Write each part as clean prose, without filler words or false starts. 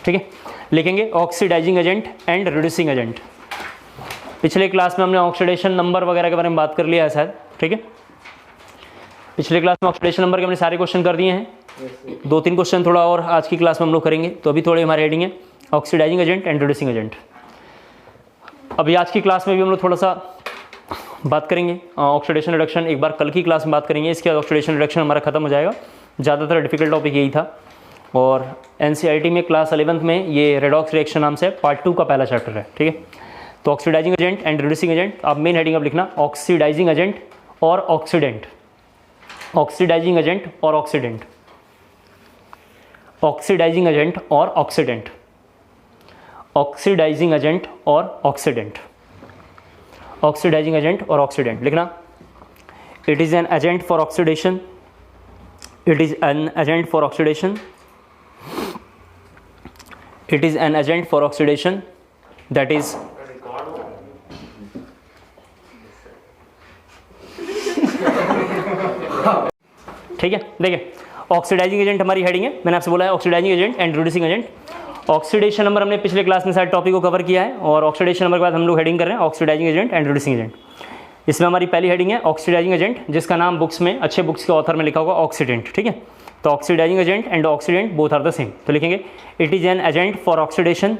ठीक है, लिखेंगे oxidizing agent and reducing agent. पिछले क्लास में हमने ऑक्सीडेशन नंबर वगैरह के बारे में बात कर लिया है शायद, ठीक है। पिछले क्लास में ऑक्सीडेशन नंबर के हमने सारे क्वेश्चन कर दिए हैं, 2-3 क्वेश्चन थोड़ा और आज की क्लास में हम लोग करेंगे, तो अभी थोड़ी हमारी हेडिंग है oxidizing agent and reducing agent. अभी आज की क्लास में भी हम लोग थोड़ा सा बात करेंगे ऑक्सीडेशन रिडक्शन, एक बार कल की क्लास में बात करेंगे, इसके बाद ऑक्सीडेशन रिडक्शन हमारा खत्म हो जाएगा। ज़्यादातर डिफिकल्ट टॉपिक यही था, और एनसीईआरटी में क्लास 11th में ये रेडॉक्स रिएक्शन नाम से पार्ट 2 का पहला चैप्टर है, ठीक है। तो oxidizing agent and reducing agent, आप मेन हेडिंग अब लिखना ऑक्सीडाइजिंग एजेंट और ऑक्सीडेंट, ऑक्सीडाइजिंग एजेंट और ऑक्सीडेंट, ऑक्सीडाइजिंग एजेंट और ऑक्सीडेंट, ऑक्सीडाइजिंग एजेंट और ऑक्सीडेंट, ऑक्सीडाइजिंग एजेंट और ऑक्सीडेंट लिखना। It is an agent for oxidation, it is an agent for oxidation, it is an agent for oxidation that is ठीक है। देखिए oxidising agent हमारी heading है, मैंने आपसे बोला है oxidizing agent and reducing agent. Oxidation number हमने पिछले क्लास में सारे टॉपिक को कवर किया है, और ऑक्सीडेशन नंबर के बाद हम लोग हेडिंग कर रहे हैं oxidizing agent and reducing agent. इसमें हमारी पहली हेडिंग है ऑक्सीडाइजिंग एजेंट, जिसका नाम बुक्स में, अच्छे बुक्स के ऑथर में लिखा होगा ऑक्सीडेंट, ठीक है। तो oxidizing agent and oxidant both are the same, तो लिखेंगे it is an agent for oxidation,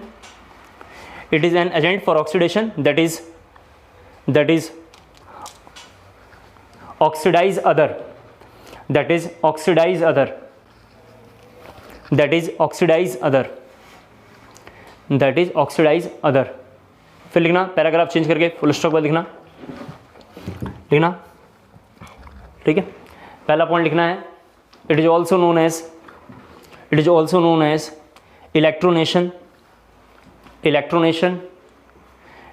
it is an agent for oxidation that is oxidize other, that is oxidize other, that is oxidize other, that is oxidize other। फिर लिखना paragraph change करके full stop पर लिखना, ठीक है। पहला point लिखना है it is also known as, it is also known as electronation, electronation,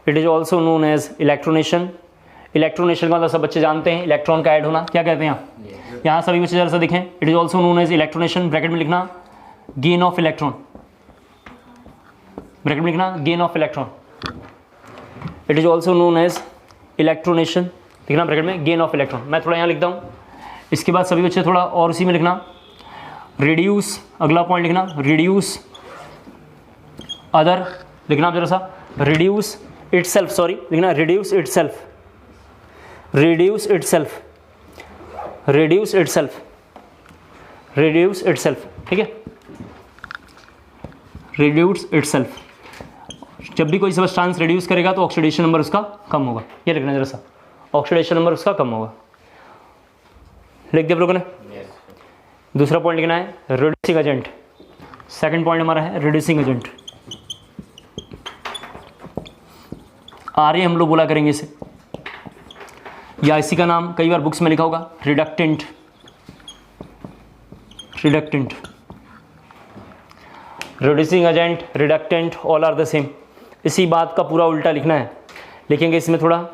it is also known as electronation. Electronation का मतलब सब बच्चे जानते हैं, इलेक्ट्रॉन का ऐड होना, क्या कहते हैं यहाँ सभी बच्चे जरा सा देखें। It is also known as electronation, bracket में लिखना गेन ऑफ इलेक्ट्रॉन, ब्रैकेट में लिखना gain of electron. It is also known as electronation, लिखना ब्रैकेट में गेन ऑफ इलेक्ट्रॉन। मैं थोड़ा यहाँ लिखता हूँ, इसके बाद सभी बच्चे थोड़ा और उसी में लिखना रिड्यूस, अगला पॉइंट लिखना रिड्यूस अदर, लिखना जरा सा रिड्यूस इटसेल्फ, सॉरी लिखना reduce itself, reduce itself, reduce itself, reduce itself, ठीक है, reduce itself। जब भी कोई सब्सटेंस रिड्यूस करेगा तो ऑक्सीडेशन नंबर उसका कम होगा, ये लिखना जरा सा, ऑक्सीडेशन नंबर उसका कम होगा, लिख दिया लोगों ने। दूसरा पॉइंट लिखना है रिड्यूसिंग एजेंट, सेकंड पॉइंट हमारा है रिड्यूसिंग एजेंट, आर्य हम लोग बोला करेंगे इसे, या इसी का नाम कई बार बुक्स में लिखा होगा reductant, reductant, reducing agent, reductant all are the same. इसी बात का पूरा उल्टा लिखना है, लिखेंगे इसमें थोड़ा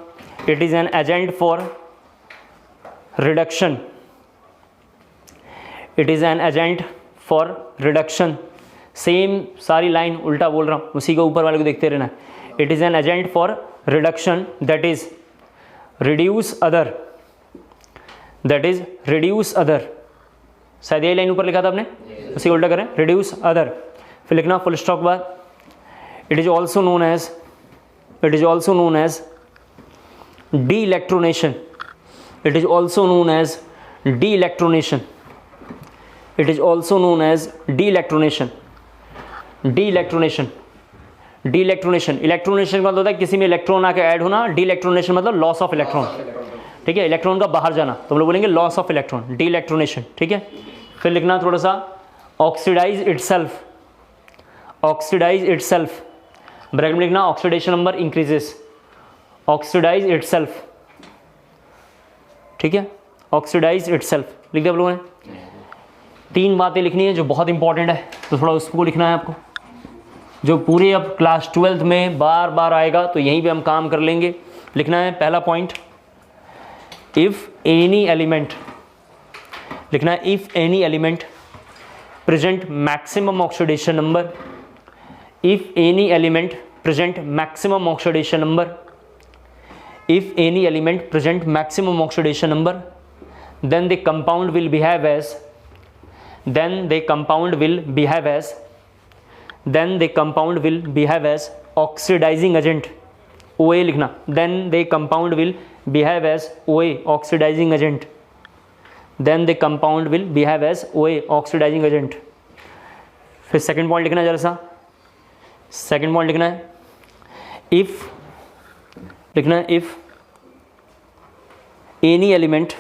it is an agent for reduction, it is an agent for reduction. Same सारी लाइन उल्टा बोल रहा हूँ, उसी के ऊपर वाले को देखते रहना है। It is an agent for reduction that is reduce other, that is reduce other, शायद यही लाइन ऊपर लिखा था आपने, उसी उल्टा करें reduce other। फिर लिखना फुल स्टॉप बाद it is also known as, it is also known as de-electronation, it is also known as de-electronation, it is also known as de-electronation, de-electronation, de-electronation. Electronation का मतलब होता है किसी में electron आके ऐड होना, D इलेक्ट्रोनेशन मतलब लॉस ऑफ इलेक्ट्रॉन, ठीक है, इलेक्ट्रॉन का बाहर जाना, तो हम लोग बोलेंगे loss of electron, de electronation, ठीक है। फिर लिखना थोड़ा सा oxidize itself, oxidize itself, bracket में लिखना oxidation number increases, oxidize itself, ठीक है, ऑक्सीडाइज इटसेल्फ लिख दिया आप लोगों ने। 3 बातें लिखनी है जो बहुत इंपॉर्टेंट है, तो थोड़ा उसको लिखना है आपको, जो पूरे अब क्लास 12th में बार बार आएगा, तो यहीं पे हम काम कर लेंगे। लिखना है पहला पॉइंट इफ़ एनी एलिमेंट, लिखना है if any element present maximum oxidation number, if any element present maximum oxidation number, if any element present maximum oxidation number, then the compound will behave as, then the compound will behave as, then the compound will behave as oxidizing agent, OA लिखना, then the compound will behave as OA oxidizing agent, then the compound will behave as OA oxidizing agent. फिर second point लिखना है जरा सा, second point लिखना है if, लिखना है if any element,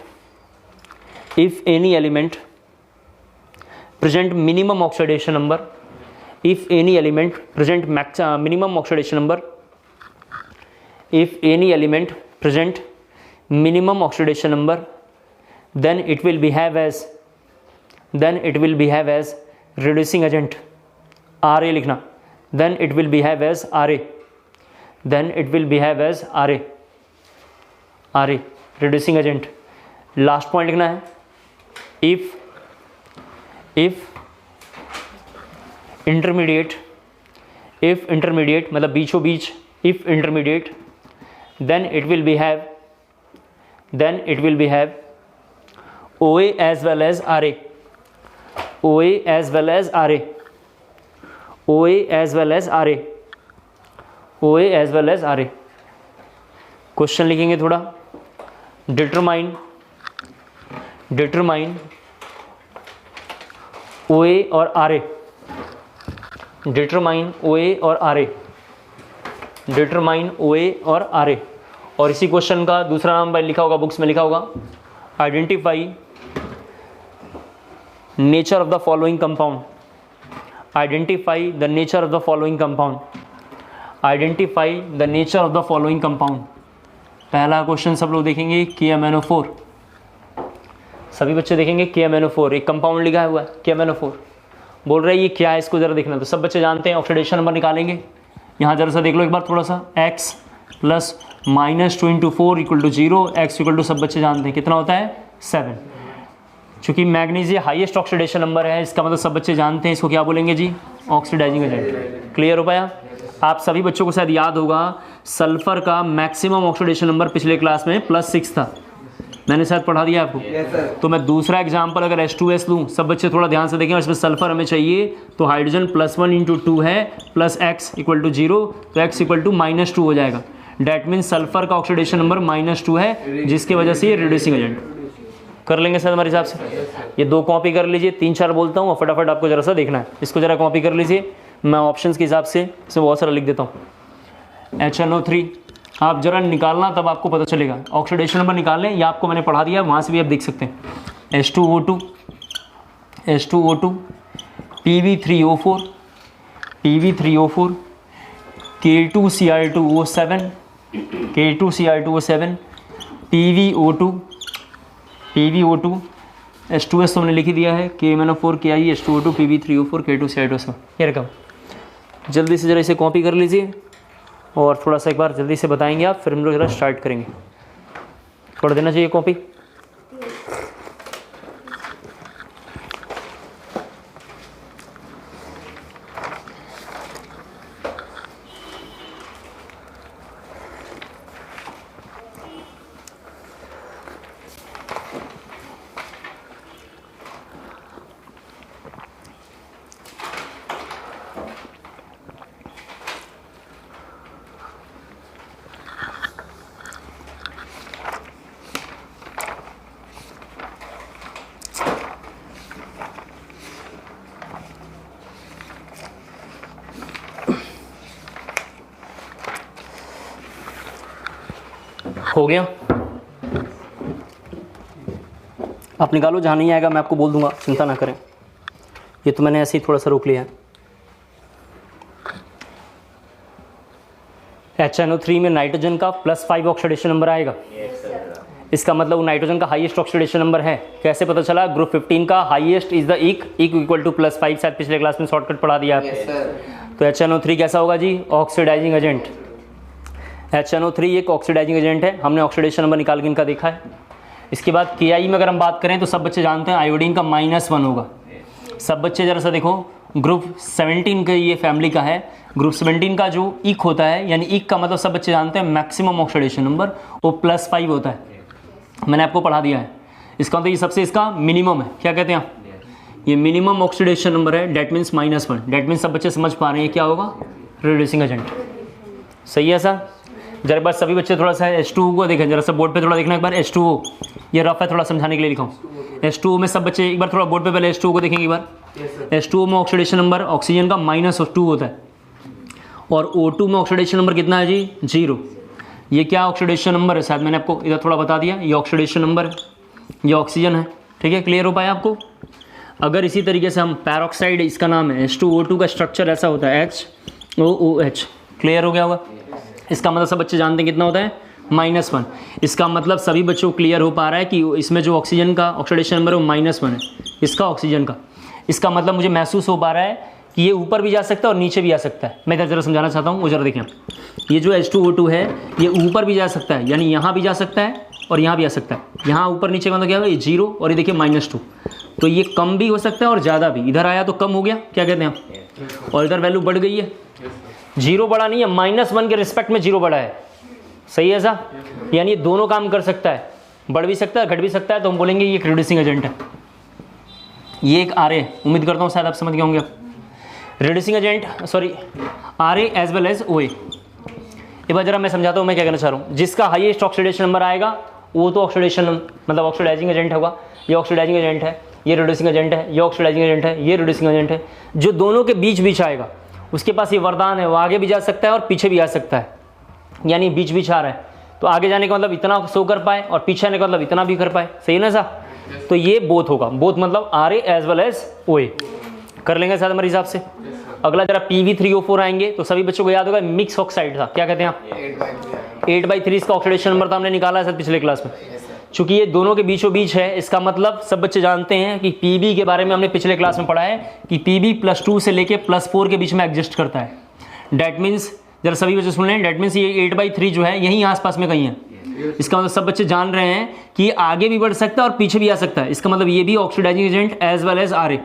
if any element present minimum oxidation number, if any element present minimum oxidation number, if any element present minimum oxidation number, then it will behave as, then it will behave as reducing agent, RA लिखना, then it will behave as RA, then it will behave as RA, RA reducing agent। Last point लिखना है if intermediate, if intermediate मतलब बीचों बीच, if intermediate, then it will behave, then it will behave OA as well as RA, OA as well as RA, OA as well as RA, OA as well as RA। Question लिखेंगे थोड़ा, determine, determine OA और RA, determine OA और RA, determine OA और RA। और इसी question का दूसरा नाम लिखा होगा, बुक्स में लिखा होगा, identify nature of the following compound, identify the nature of the following compound, identify the nature of the following compound. पहला क्वेश्चन सब लोग देखेंगे KMnO4, सभी बच्चे देखेंगे KMnO4, एक कंपाउंड लिखा हुआ है KMnO4, बोल रहे हैं ये क्या है, इसको जरा देखना। तो सब बच्चे जानते हैं, ऑक्सीडेशन नंबर निकालेंगे। यहाँ जरा सा देख लो एक बार थोड़ा सा, x प्लस -2 × 4 = 0, x = सब बच्चे जानते हैं कितना होता है 7। चूँकि मैग्नीशियम हाईएस्ट ऑक्सीडेशन नंबर है, इसका मतलब सब बच्चे जानते हैं इसको क्या बोलेंगे जी, ऑक्सीडाइजिंग एजेंट। क्लियर हो पाया? आप सभी बच्चों को शायद याद होगा सल्फर का मैक्सिमम ऑक्सीडेशन नंबर पिछले क्लास में +6 था, मैंने शायद पढ़ा दिया आपको। तो मैं दूसरा एग्जांपल अगर H2S लूँ, सब बच्चे थोड़ा ध्यान से देखें, और इसमें सल्फर हमें चाहिए तो हाइड्रोजन +1 × 2 है, प्लस x = 0, तो x = -2 हो जाएगा। डैट मीन्स सल्फर का ऑक्सीडेशन नंबर -2 है, जिसकी वजह से ये रिड्यूसिंग एजेंट। कर लेंगे सर हमारे हिसाब से। ये 2 कॉपी कर लीजिए, 3-4 बोलता हूँ और फटाफट आपको जरा सा देखना है। इसको जरा कॉपी कर लीजिए, मैं ऑप्शंस के हिसाब से इसमें बहुत सारा लिख देता हूँ। HNO3 आप जरा निकालना, तब आपको पता चलेगा। ऑक्सीडेशन नंबर निकालें, या आपको मैंने पढ़ा दिया, वहाँ से भी आप देख सकते हैं। H2O2, H2O2, Pb3O4, Pb3O4, K2Cr2O7, K2Cr2O7, PbO2, PbO2, H2S तो हमने लिख ही दिया है, KMnO4, Ki, H2O2, Pb3O4, K2Cr2O7। ये रकम जल्दी से जरा इसे कॉपी कर लीजिए और थोड़ा सा एक बार जल्दी से बताएंगे आप, फिर हम लोग जरा स्टार्ट करेंगे। कर देना चाहिए कॉपी। हो गया? आप निकालो, जहाँ नहीं आएगा मैं आपको बोल दूंगा, चिंता ना करें। ये तो मैंने ऐसे ही थोड़ा सा रोक लिया है। HNO3 में नाइट्रोजन का +5 ऑक्सीडेशन नंबर आएगा। इसका मतलब वो नाइट्रोजन का हाईएस्ट ऑक्सीडेशन नंबर है। कैसे पता चला? ग्रुप 15 का हाईएस्ट इज द इक = +5, शायद पिछले क्लास में शॉर्टकट पढ़ा दिया आपने। तो HNO3 कैसा होगा जी? Oxidising agent. HNO3 एक ऑक्सीडाइजिंग एजेंट है, हमने ऑक्सीडेशन नंबर निकाल के इनका देखा है। इसके बाद KI में अगर हम बात करें तो सब बच्चे जानते हैं आयोडीन का -1 होगा। सब बच्चे जरा सा देखो, ग्रुप 17 का ये फैमिली का है। ग्रुप 17 का जो इक होता है, यानी इक का मतलब सब बच्चे जानते हैं मैक्सिमम ऑक्सीडेशन नंबर, वो +5 होता है। मैंने आपको पढ़ा दिया है। इसका मतलब ये सबसे इसका मिनिमम है। क्या कहते हैं आप? ये मिनिमम ऑक्सीडेशन नंबर है, डेट मीन्स -1। डेट मीन्स सब बच्चे समझ पा रहे हैं क्या होगा, रिड्यूसिंग एजेंट। सही है सर। जरा बार सभी बच्चे थोड़ा सा H2O को देखें, जरा सा बोर्ड पे थोड़ा देखना एक बार। H2O ये रफ है, थोड़ा समझाने के लिए लिखा हूँ। H2O में सब बच्चे एक बार थोड़ा बोर्ड पे पहले H2O को देखेंगे एक बार। H2O में ऑक्सीडेशन नंबर ऑक्सीजन का -2 होता है, और O2 में ऑक्सीडेशन नंबर कितना है जी, 0। ये क्या ऑक्सीडेशन नंबर है, शायद मैंने आपको इधर थोड़ा बता दिया। ये ऑक्सीडेशन नंबर है, ये ऑक्सीजन है, ठीक है। क्लियर हो पाया आपको। अगर इसी तरीके से हम पैरोक्साइड, इसका नाम है H2O2 का स्ट्रक्चर ऐसा होता है HOOH। क्लियर हो गया होगा। इसका मतलब सब बच्चे जानते हैं कितना होता है, -1। इसका मतलब सभी बच्चों को क्लियर हो पा रहा है कि इसमें जो ऑक्सीजन का ऑक्सीडेशन नंबर है वो -1 है, इसका ऑक्सीजन का। इसका मतलब मुझे महसूस हो पा रहा है कि ये ऊपर भी जा सकता है और नीचे भी आ सकता है। मैं इधर जरा समझाना चाहता हूँ, वो जरा देखें। ये जो H2O2 है ये ऊपर भी जा सकता है, यानी यहाँ भी जा सकता है और यहाँ भी आ सकता है। यहाँ ऊपर नीचे का मतलब क्या होगा, ये 0 और ये देखिए -2। तो ये कम भी हो सकता है और ज़्यादा भी। इधर आया तो कम हो गया, क्या कहते हैं आप, और इधर वैल्यू बढ़ गई है। 0 बढ़ा नहीं है, -1 के रिस्पेक्ट में 0 बढ़ा है। सही है सा। यानी ये दोनों काम कर सकता है, बढ़ भी सकता है घट भी सकता है। तो हम बोलेंगे ये एक रिड्यूसिंग एजेंट है। ये एक RA, उम्मीद करता हूँ शायद आप समझ गए होंगे। Reducing agent sorry RA as well as OA। एक बार जरा मैं समझाता हूँ मैं क्या कहना चाह रहा हूँ। जिसका हाईएस्ट ऑक्सीडेशन नंबर आएगा वो तो ऑक्सीडेशन मतलब ऑक्सीडाइजिंग एजेंट होगा। ये ऑक्सीडाइजिंग एजेंट है, ये रिड्यूसिंग एजेंट है, ये ऑक्सीडाइजिंग एजेंट है, ये रिड्यूसिंग एजेंट है। जो दोनों के बीच बीच आएगा उसके पास ये वरदान है, वो आगे भी जा सकता है और पीछे भी आ सकता है। यानी बीच बीच आ रहा है तो आगे जाने का मतलब इतना शो कर पाए और पीछे आने का मतलब इतना भी कर पाए। सही है ना सा। तो ये बोथ होगा, बोथ मतलब RA as well as OA। कर लेंगे शायद हमारे हिसाब से। अगला जरा PV3O4 आएंगे तो सभी बच्चों को याद होगा मिक्स ऑक्साइड था, क्या कहते हैं आप, 8/3 इसका ऑक्सीडेशन नंबर था, हमने निकाला है सर पिछले क्लास में। चूंकि ये दोनों के बीचों बीच है, इसका मतलब सब बच्चे जानते हैं कि PB के बारे में हमने पिछले क्लास में पढ़ा है कि PB +2 से लेके +4 के बीच में एग्जिस्ट करता है। डेट मीन्स जरा सभी बच्चे सुन लें, डेट मीन्स ये 8/3 जो है यहीं आसपास में कहीं है। इसका मतलब सब बच्चे जान रहे हैं कि ये आगे भी बढ़ सकता है और पीछे भी आ सकता है। इसका मतलब ये भी oxidizing agent as well as RA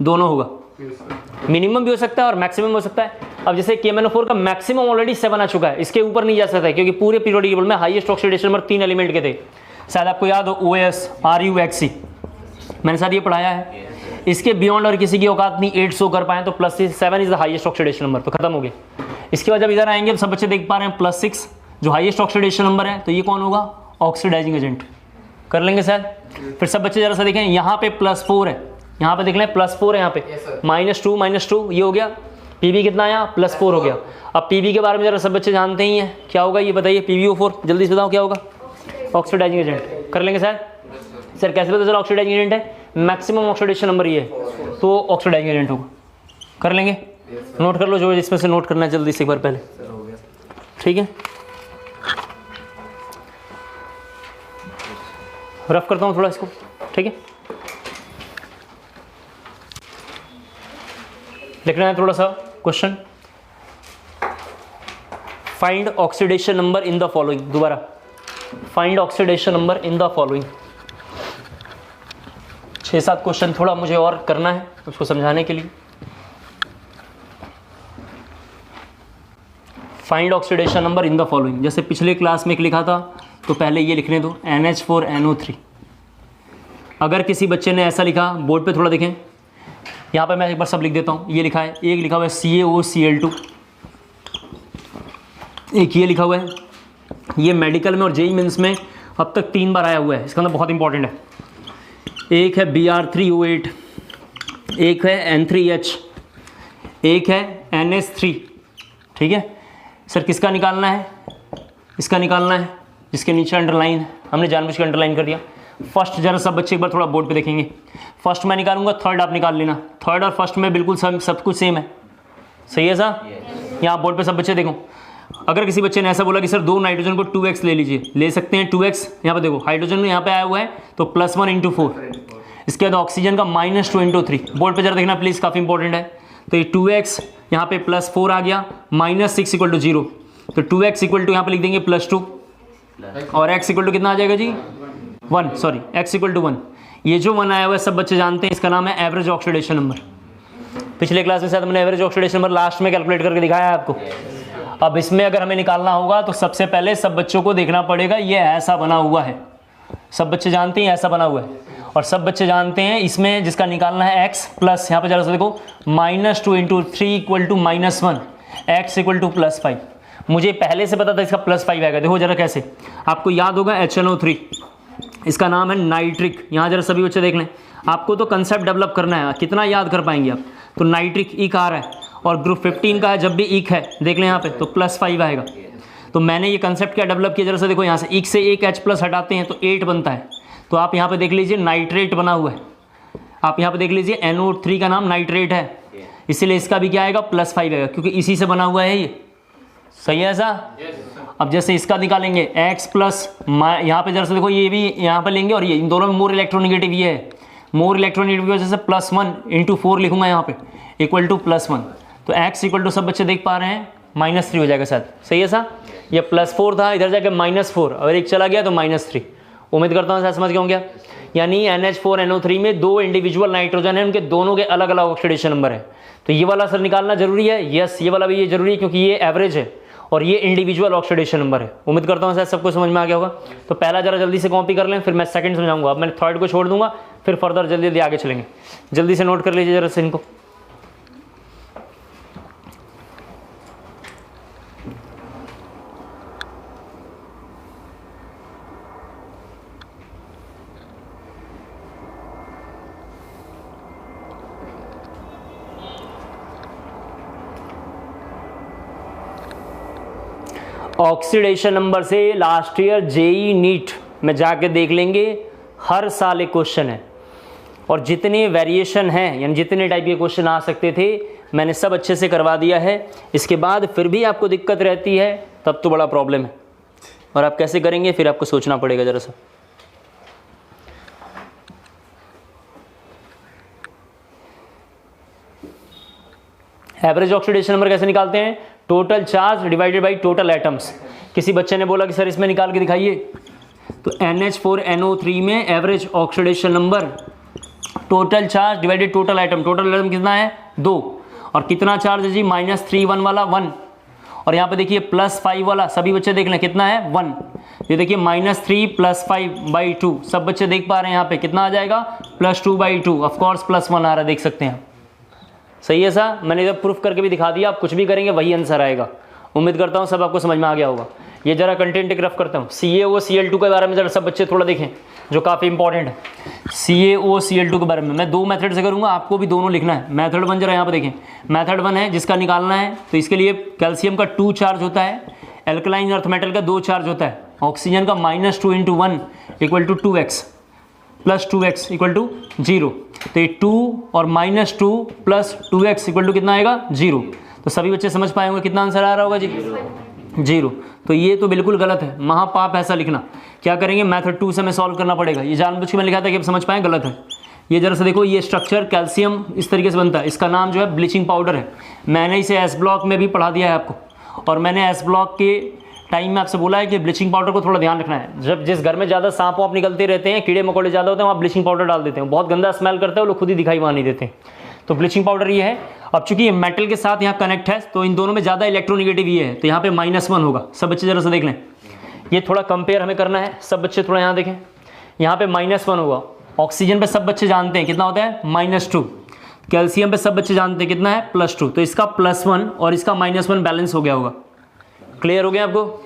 दोनों होगा। मिनिमम भी हो सकता है और मैक्सिमम हो सकता है। अब जैसे KMnO4 का मैक्सिमम ऑलरेडी 7 आ चुका है, इसके ऊपर नहीं जा सकता है क्योंकि पूरे पीरियोडिक टेबल में हाईएस्ट ऑक्सीडेशन नंबर 3 एलिमेंट के थे। शायद आपको याद हो OS RU XC, मैंने साथ ये पढ़ाया है। इसके बियॉन्ड और किसी की औकात नहीं 8 शो कर पाए तो +7 is the highest oxidation number, तो खत्म हो गया। इसके बाद जब इधर आएंगे सब बच्चे देख पा रहे हैं +6 जो हाईएस्ट ऑक्सीडेशन नंबर है, तो ये कौन होगा, ऑक्सीडाइजिंग एजेंट। कर लेंगे सर। फिर सब बच्चे जरा सा देखें, यहाँ पे +4 है, यहाँ पे देख लें +4 है, यहाँ पे -2 ये हो गया। PB कितना आया, +4 हो गया। अब PB के बारे में जरा सब बच्चे जानते ही हैं, क्या होगा ये बताइए। PbO4 जल्दी से बताओ क्या होगा, ऑक्सीडाइजिंग एजेंट। कर लेंगे सर। सर कैसे पता चला ऑक्सीडाइजिंग एजेंट है, मैक्सिमम ऑक्सीडेशन नंबर ये है तो ऑक्सीडाइजिंग एजेंट होगा। कर लेंगे, नोट कर लो जो इसमें से नोट करना है जल्दी से एक बार पहले, ठीक है। रफ करता हूँ थोड़ा इसको, ठीक है। लिखना है थोड़ा सा question, find oxidation number in the following. दोबारा, find oxidation number in the following. 6-7 question थोड़ा मुझे और करना है उसको समझाने के लिए। Find oxidation number in the following. जैसे पिछले क्लास में एक लिखा था तो पहले ये लिखने दो NH4NO3। अगर किसी बच्चे ने ऐसा लिखा, बोर्ड पे थोड़ा देखें, यहाँ पे मैं एक बार सब लिख देता हूँ। ये लिखा है, एक लिखा हुआ है CaOCl2, एक ये लिखा हुआ है। ये मेडिकल में और JEE मेंस में अब तक 3 बार आया हुआ है, इसका मतलब बहुत इंपॉर्टेंट है। एक है Br3O8, एक है N3H, एक है NH3, ठीक है। सर किसका निकालना है, इसका निकालना है जिसके नीचे अंडरलाइन है, हमने जानबूझ के अंडरलाइन कर दिया। फर्स्ट जरा सब बच्चे एक बार थोड़ा बोर्ड पे देखेंगे। फर्स्ट मैं निकालूंगा, थर्ड आप निकाल लेना। थर्ड और फर्स्ट में बिल्कुल सब कुछ सेम है, सही है सर। यहाँ बोर्ड पे सब बच्चे देखो। अगर किसी बच्चे ने ऐसा बोला कि सर 2 नाइट्रोजन को 2x ले लीजिए, ले सकते हैं 2x। यहाँ पे देखो हाइड्रोजन यहाँ पे आया हुआ है तो +1 × 4। इसके बाद ऑक्सीजन का -2 × 3। बोर्ड पे जरा देखना प्लीज़, काफ़ी इंपॉर्टेंट है। तो ये 2x यहाँ पे +4 आ गया, -6 = 0। तो 2x = यहाँ पे लिख देंगे +2 और x = कितना आ जाएगा जी, 1, सॉरी x = 1। ये जो 1 आया हुआ है सब बच्चे जानते हैं, इसका नाम है एवरेज ऑक्सीडेशन नंबर। पिछले क्लास में शायद हमने एवरेज ऑक्सीडेशन नंबर लास्ट में कैलकुलेट करके दिखाया है आपको। अब इसमें अगर हमें निकालना होगा तो सबसे पहले सब बच्चों को देखना पड़ेगा ये ऐसा बना हुआ है, सब बच्चे जानते हैं ऐसा बना हुआ है। और सब बच्चे जानते हैं इसमें जिसका निकालना है x प्लस, यहाँ पे जरा सा देखो -2 into 3 equal to -1, x equal to +5। मुझे पहले से पता था इसका +5 आएगा। देखो जरा कैसे, आपको याद होगा HNO3, इसका नाम है नाइट्रिक। यहाँ जरा सभी बच्चे देख लें, आपको तो कंसेप्ट डेवलप करना है, कितना याद कर पाएंगे आप। तो नाइट्रिक ईक आ रहा है और ग्रुप 15 का है, जब भी ईक है देख लें यहाँ पे तो +5 आएगा। तो मैंने ये कंसेप्ट क्या डेवलप किया, जरा सा देखो यहाँ से ईक से एक H+ हटाते हैं तो 8 बनता है। तो आप यहाँ पे देख लीजिए नाइट्रेट बना हुआ है, आप यहाँ पे देख लीजिए NO3 का नाम नाइट्रेट है, इसीलिए इसका भी क्या आएगा +5 आएगा, क्योंकि इसी से बना हुआ है ये। सही है ऐसा? अब जैसे इसका निकालेंगे x प्लस, यहाँ पे जरा से देखो ये भी यहाँ पे लेंगे और ये, इन दोनों में मोर इलेक्ट्रोनेगेटिव ये है, मोर इलेक्ट्रोनेगेटिव की वजह से +1 इंटू 4 लिखूंगा यहाँ पे इक्वल टू +1। तो x इक्वल टू सब बच्चे देख पा रहे हैं -3 हो जाएगा शायद। सही है सा? ये +4 था, इधर जाके -4, अगर एक चला गया तो -3। उम्मीद करता हूँ शायद समझ गए होंगे आप। यानी NH4NO3 में 2 इंडिविजुअल नाइट्रोजन है, उनके दोनों के अलग अलग ऑक्सीडेशन नंबर है। तो ये वाला सर निकालना जरूरी है, यस ये वाला भी ये जरूरी है, क्योंकि ये एवरेज है और ये इंडिविजुअल ऑक्सीडेशन नंबर है। उम्मीद करता हूँ शायद सबको समझ में आ गया होगा। तो पहला जरा जल्दी से कॉपी कर लें, फिर मैं सेकंड समझाऊंगा। अब मैं थर्ड को छोड़ दूंगा, फिर फर्दर जल्दी जल्दी आगे चलेंगे। जल्दी से नोट कर लीजिए जरा से इनको। ऑक्सीडेशन नंबर से लास्ट ईयर जेई नीट में जाके देख लेंगे, हर साल एक क्वेश्चन है और जितने वेरिएशन हैं यानी जितने टाइप के क्वेश्चन आ सकते थे मैंने सब अच्छे से करवा दिया है। इसके बाद फिर भी आपको दिक्कत रहती है तब तो बड़ा प्रॉब्लम है, और आप कैसे करेंगे फिर आपको सोचना पड़ेगा जरा सा। एवरेज ऑक्सीडेशन नंबर कैसे निकालते हैं? Total charge divided by total atoms. किसी बच्चे ने बोला कि सर इसमें निकाल के दिखाइए, तो NH4NO3 में average oxidation number total charge divided total atom. Total atom कितना है? 2। और कितना चार्ज है जी? -3 1 वाला 1, और यहाँ पे देखिए +5 वाला, सभी बच्चे देख लें कितना है? 1। ये देखिए -3 + 5/2, सब बच्चे देख पा रहे हैं यहाँ पे कितना आ जाएगा? +2/2। ऑफकोर्स +1 आ रहा है, देख सकते हैं। सही है सा? मैंने इधर प्रूफ करके भी दिखा दिया, आप कुछ भी करेंगे वही आंसर आएगा। उम्मीद करता हूँ सब आपको समझ में आ गया होगा। ये जरा कंटेंट एक रफ करता हूँ। CaOCl2 के बारे में जरा सब बच्चे थोड़ा देखें, जो काफ़ी इंपॉर्टेंट है। CaOCl2 के बारे में मैं 2 मेथड से करूँगा, आपको भी दोनों लिखना है। मेथड 1 जरा यहाँ पे देखें, मेथड 1 है जिसका निकालना है, तो इसके लिए कैल्शियम का 2 चार्ज होता है, एल्कलाइन अर्थ मेटल का 2 चार्ज होता है, ऑक्सीजन का -2 × 1 = 2x + 2x = 0। तो ये 2 और -2 + 2x = कितना आएगा? 0। तो सभी बच्चे समझ पाए होंगे कितना आंसर आ रहा होगा जी? 0। तो ये तो बिल्कुल गलत है, महापाप ऐसा लिखना। क्या करेंगे? मेथड 2 से हमें सॉल्व करना पड़ेगा। ये जानबूझ के मैं लिखा था कि आप समझ पाएँ, गलत है। ये जरा से देखो, ये स्ट्रक्चर कैल्शियम इस तरीके से बनता है, इसका नाम जो है ब्लीचिंग पाउडर है। मैंने इसे एस ब्लॉक में भी पढ़ा दिया है आपको, और मैंने एस ब्लॉक के टाइम में आपसे बोला है कि ब्लीचिंग पाउडर को थोड़ा ध्यान रखना है। जब जिस घर में ज़्यादा सांप वाप निकलते रहते हैं, कीड़े मकोड़े ज़्यादा होते हैं, वहाँ ब्लीचिंग पाउडर डाल देते हैं, बहुत गंदा स्मेल करता है, वो लोग खुद ही दिखाई वहाँ नहीं देते। तो ब्लीचिंग पाउडर ये है। अब चूंकि ये मेटल के साथ यहाँ कनेक्ट है, तो इन दोनों में ज़्यादा इलेक्ट्रोनेगेटिव ये है, तो यहाँ पे -1 होगा। सब बच्चे जरा सा देख लें, ये थोड़ा कंपेयर हमें करना है। सब बच्चे थोड़ा यहाँ देखें, यहाँ पे -1 होगा। ऑक्सीजन पे सब बच्चे जानते हैं कितना होता है? -2। कैल्शियम पे सब बच्चे जानते हैं कितना है? +2। तो इसका +1 और इसका -1 बैलेंस हो गया होगा। क्लियर हो गया आपको?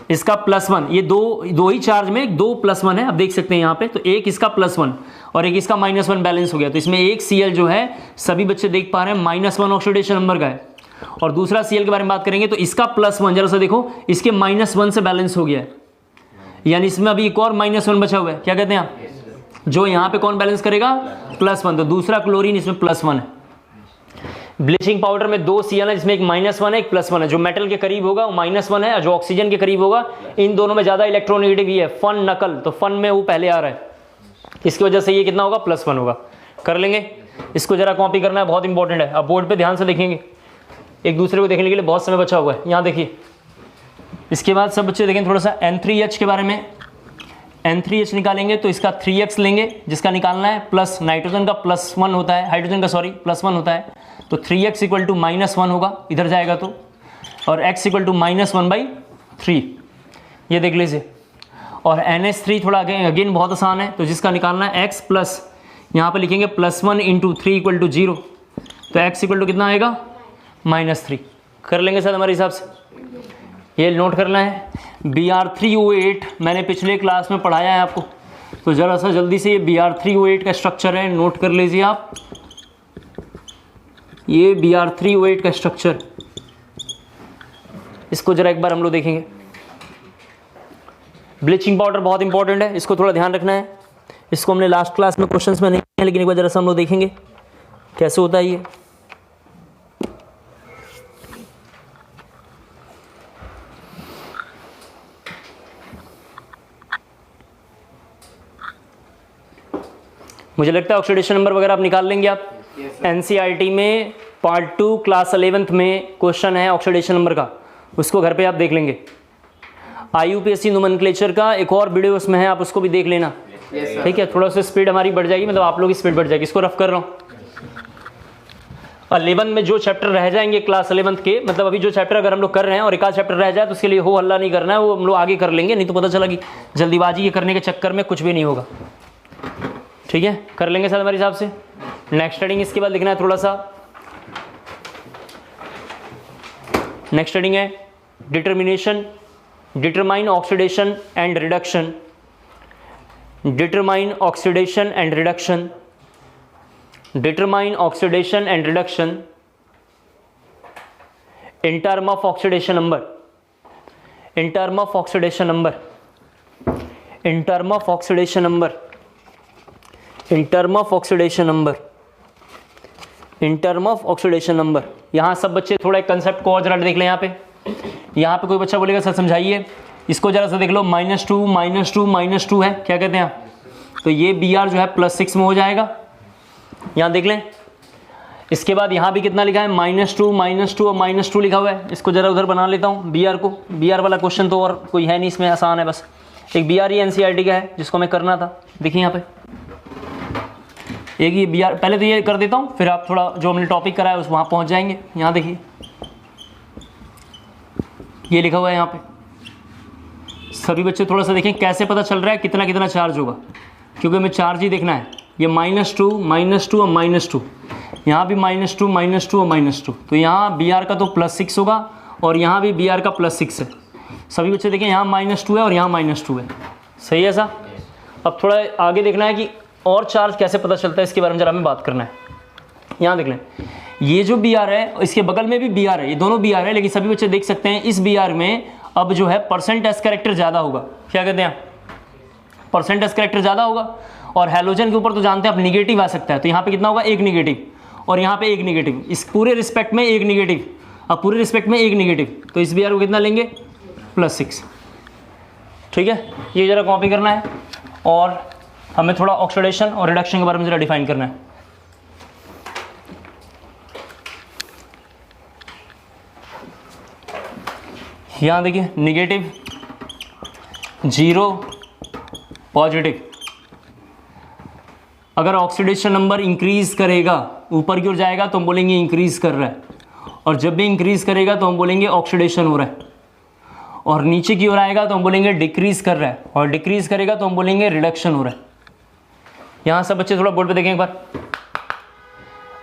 इसका +1, ये दो ही चार्ज में 2 +1 है, आप देख सकते हैं यहाँ पे। तो एक इसका +1 और एक इसका -1 बैलेंस हो गया। तो इसमें एक Cl जो है, सभी बच्चे देख पा रहे हैं -1 ऑक्सीडेशन नंबर का है, और दूसरा Cl के बारे में बात करेंगे तो इसका +1 जरा सा देखो, इसके -1 से बैलेंस हो गया है, यानी इसमें अभी एक और -1 बचा हुआ है। क्या कहते हैं आप? जो यहाँ पे कौन बैलेंस करेगा? +1। तो दूसरा क्लोरीन इसमें +1 है। ब्लीचिंग पाउडर में 2 Cl है, जिसमें एक -1 है, एक +1 है। जो मेटल के करीब होगा वो -1 है, और जो ऑक्सीजन के करीब होगा, इन दोनों में ज़्यादा इलेक्ट्रोनेगेटिव ही है। फन नकल, तो फन में वो पहले आ रहा है, इसकी वजह से ये कितना होगा? +1 होगा। कर लेंगे इसको, जरा कॉपी करना है, बहुत इंपॉर्टेंट है। अब बोर्ड पे ध्यान से देखेंगे, एक दूसरे को देखने के लिए बहुत समय बचा हुआ है। यहाँ देखिए, इसके बाद सब बच्चे देखें थोड़ा सा N3H के बारे में। N3H निकालेंगे तो इसका 3x लेंगे, जिसका निकालना है प्लस, नाइट्रोजन का +1 होता है, हाइड्रोजन का सॉरी +1 होता है। तो 3x = -1 होगा, इधर जाएगा तो, और x = -1/3। ये देख लीजिए। और NH3 थोड़ा अगेन बहुत आसान है, तो जिसका निकालना है x प्लस, यहाँ पे लिखेंगे +1 × 3 = 0, तो x = कितना आएगा -3। कर लेंगे सर हमारे हिसाब से, ये नोट करना है। Br3O8 मैंने पिछले क्लास में पढ़ाया है आपको, तो ज़रा सा जल्दी से ये Br3O8 का स्ट्रक्चर है, नोट कर लीजिए आप। ये Br3O8 का स्ट्रक्चर, इसको जरा एक बार हम लोग देखेंगे। ब्लीचिंग पाउडर बहुत इंपॉर्टेंट है, इसको थोड़ा ध्यान रखना है। इसको हमने लास्ट क्लास में क्वेश्चंस में नहीं किया, लेकिन एक बार जरा सा हम लोग देखेंगे कैसे होता है ये। मुझे लगता है ऑक्सीडेशन नंबर वगैरह आप निकाल लेंगे आप। NCERT में पार्ट 2 क्लास 11th में क्वेश्चन है ऑक्सीडेशन नंबर का, उसको घर पे आप देख लेंगे। IUPAC नोमेनक्लेचर का एक और वीडियो उसमें है, आप उसको भी देख लेना, ठीक है। थोड़ा सा स्पीड हमारी बढ़ जाएगी, मतलब आप लोग की स्पीड बढ़ जाएगी। इसको रफ कर रहा हूँ। 11 में जो चैप्टर रह जाएंगे क्लास 11th के, मतलब अभी जो चैप्टर अगर हम लोग कर रहे हैं और एक आध चैप्टर रह जाए तो उसके लिए हो हल्ला नहीं करना है, वो हम लोग आगे कर लेंगे, नहीं तो पता चला कि जल्दीबाजी ये करने के चक्कर में कुछ भी नहीं होगा, ठीक है। कर लेंगे सर हमारे हिसाब से। नेक्स्ट हेडिंग इसके बाद लिखना है थोड़ा सा। नेक्स्ट हेडिंग है determination, determine oxidation and reduction, determine oxidation and reduction, determine oxidation and reduction in term of oxidation number, in term of oxidation number, in term of oxidation number, in term of oxidation number, in term of oxidation number. यहाँ सब बच्चे थोड़ा एक concept को और जरा देख लें। यहाँ पे कोई बच्चा बोलेगा सर समझाइए, इसको जरा सा देख लो। -2 -2 -2 है, क्या कहते हैं आप, तो ये Br जो है +6 में हो जाएगा, यहाँ देख लें। इसके बाद यहाँ भी कितना लिखा है, -2 -2 और -2 लिखा हुआ है। इसको जरा उधर बना लेता हूँ Br को। Br वाला क्वेश्चन तो और कोई है नहीं इसमें, आसान है, बस एक Br ही NCERT का है जिसको मैं करना था। देखिए यहाँ पे एक ये Br, पहले तो ये कर देता हूँ, फिर आप थोड़ा जो हमने टॉपिक करा है उस वहाँ पहुँच जाएंगे। यहाँ देखिए ये लिखा हुआ है यहाँ पे। सभी बच्चे थोड़ा सा देखें कैसे पता चल रहा है कितना कितना चार्ज होगा, क्योंकि हमें चार्ज ही देखना है। ये -2 -2 और -2, यहाँ भी -2 -2 और -2, तो यहाँ Br का तो +6 होगा और यहाँ भी Br का +6 है। सभी बच्चे देखें यहाँ -2 है और यहाँ -2 है, सही है ऐसा। अब थोड़ा आगे देखना है कि और चार्ज कैसे पता चलता है, इसके बारे में जरा हमें बात करना है। यहाँ देख लें, ये जो Br है इसके बगल में भी Br है, ये दोनों Br है, लेकिन सभी बच्चे देख सकते हैं इस Br में अब जो है % कैरेक्टर ज़्यादा होगा। क्या कहते हैं, % कैरेक्टर ज़्यादा होगा। और हैलोजन के ऊपर तो जानते हैं आप निगेटिव आ सकता है, तो यहाँ पे कितना होगा, 1 निगेटिव और यहाँ पे 1 निगेटिव, इस पूरे रिस्पेक्ट में 1 निगेटिव, अब पूरे रिस्पेक्ट में 1 निगेटिव, तो इस Br को कितना लेंगे, +6, ठीक है। ये ज़रा कॉपी करना है और हमें थोड़ा ऑक्सीडेशन और रिडक्शन के बारे में ज़रा डिफाइन करना है। यहाँ देखिए निगेटिव, 0, पॉजिटिव। अगर ऑक्सीडेशन नंबर इंक्रीज करेगा, ऊपर की ओर जाएगा तो हम बोलेंगे इंक्रीज कर रहा है, और जब भी इंक्रीज करेगा तो हम बोलेंगे ऑक्सीडेशन हो रहा है, और नीचे की ओर आएगा तो हम बोलेंगे डिक्रीज कर रहा है, और डिक्रीज करेगा तो हम बोलेंगे रिडक्शन हो रहा है। यहाँ सब बच्चे थोड़ा बोर्ड पे देखें एक बार।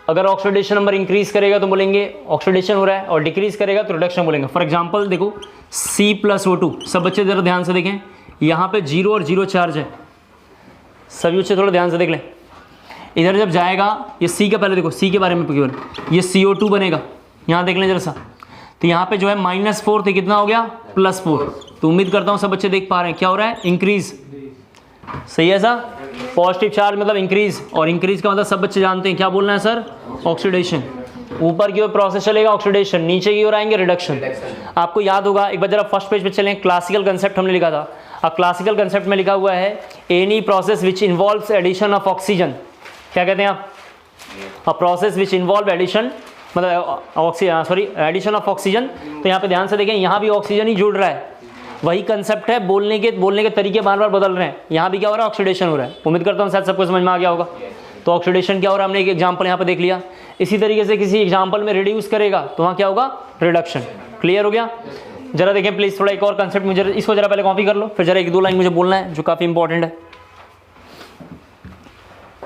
अगर ऑक्सीडेशन नंबर इंक्रीज करेगा तो बोलेंगे ऑक्सीडेशन हो रहा है, और डिक्रीज करेगा तो रिडक्शन बोलेंगे। फॉर एग्जांपल देखो C+O2, सब बच्चे ज़रा ध्यान से देखें, यहाँ पे 0 और 0 चार्ज है। सभी बच्चे थोड़ा ध्यान से देख लें। इधर जब जाएगा ये C का, पहले देखो C के बारे में केवल, ये CO2 बनेगा, यहाँ देख लें जरा सा। तो यहाँ पे जो है -4 थे, कितना हो गया, +4। तो उम्मीद करता हूँ सब बच्चे देख पा रहे हैं क्या हो रहा है, इंक्रीज, सही है सर। पॉजिटिव चार्ज मतलब इंक्रीज, और इंक्रीज का मतलब सब बच्चे जानते हैं क्या बोलना है सर, ऑक्सीडेशन। ऊपर की ओर प्रोसेस चलेगा ऑक्सीडेशन, नीचे की ओर आएंगे रिडक्शन। आपको याद होगा, एक बार जरा फर्स्ट पेज पे चलें, क्लासिकल कंसेप्ट हमने लिखा था। अब क्लासिकल कंसेप्ट में लिखा हुआ है any process which involves addition of oxygen. क्या कहते हैं आप, a process which involve addition, मतलब एडिशन ऑफ ऑक्सीजन। तो यहाँ पे ध्यान से देखें, यहाँ भी ऑक्सीजन ही जुड़ रहा है, वही कंसेप्ट है, बोलने के तरीके बार बार बदल रहे हैं। यहाँ भी क्या हो रहा है, ऑक्सीडेशन हो रहा है। उम्मीद करता हूँ शायद सबको समझ में आ गया होगा। तो ऑक्सीडेशन क्या हो रहा है, हमने एक एग्जांपल यहाँ पे देख लिया। इसी तरीके से किसी एग्जांपल में रिड्यूस करेगा तो वहाँ क्या होगा, रिडक्शन। क्लियर हो गया। जरा देखें प्लीज, थोड़ा एक और कंसेप्ट मुझे इसको जरा पहले कॉपी कर लो, फिर जरा एक दो लाइन मुझे बोलना है जो काफी इंपॉर्टेंट है।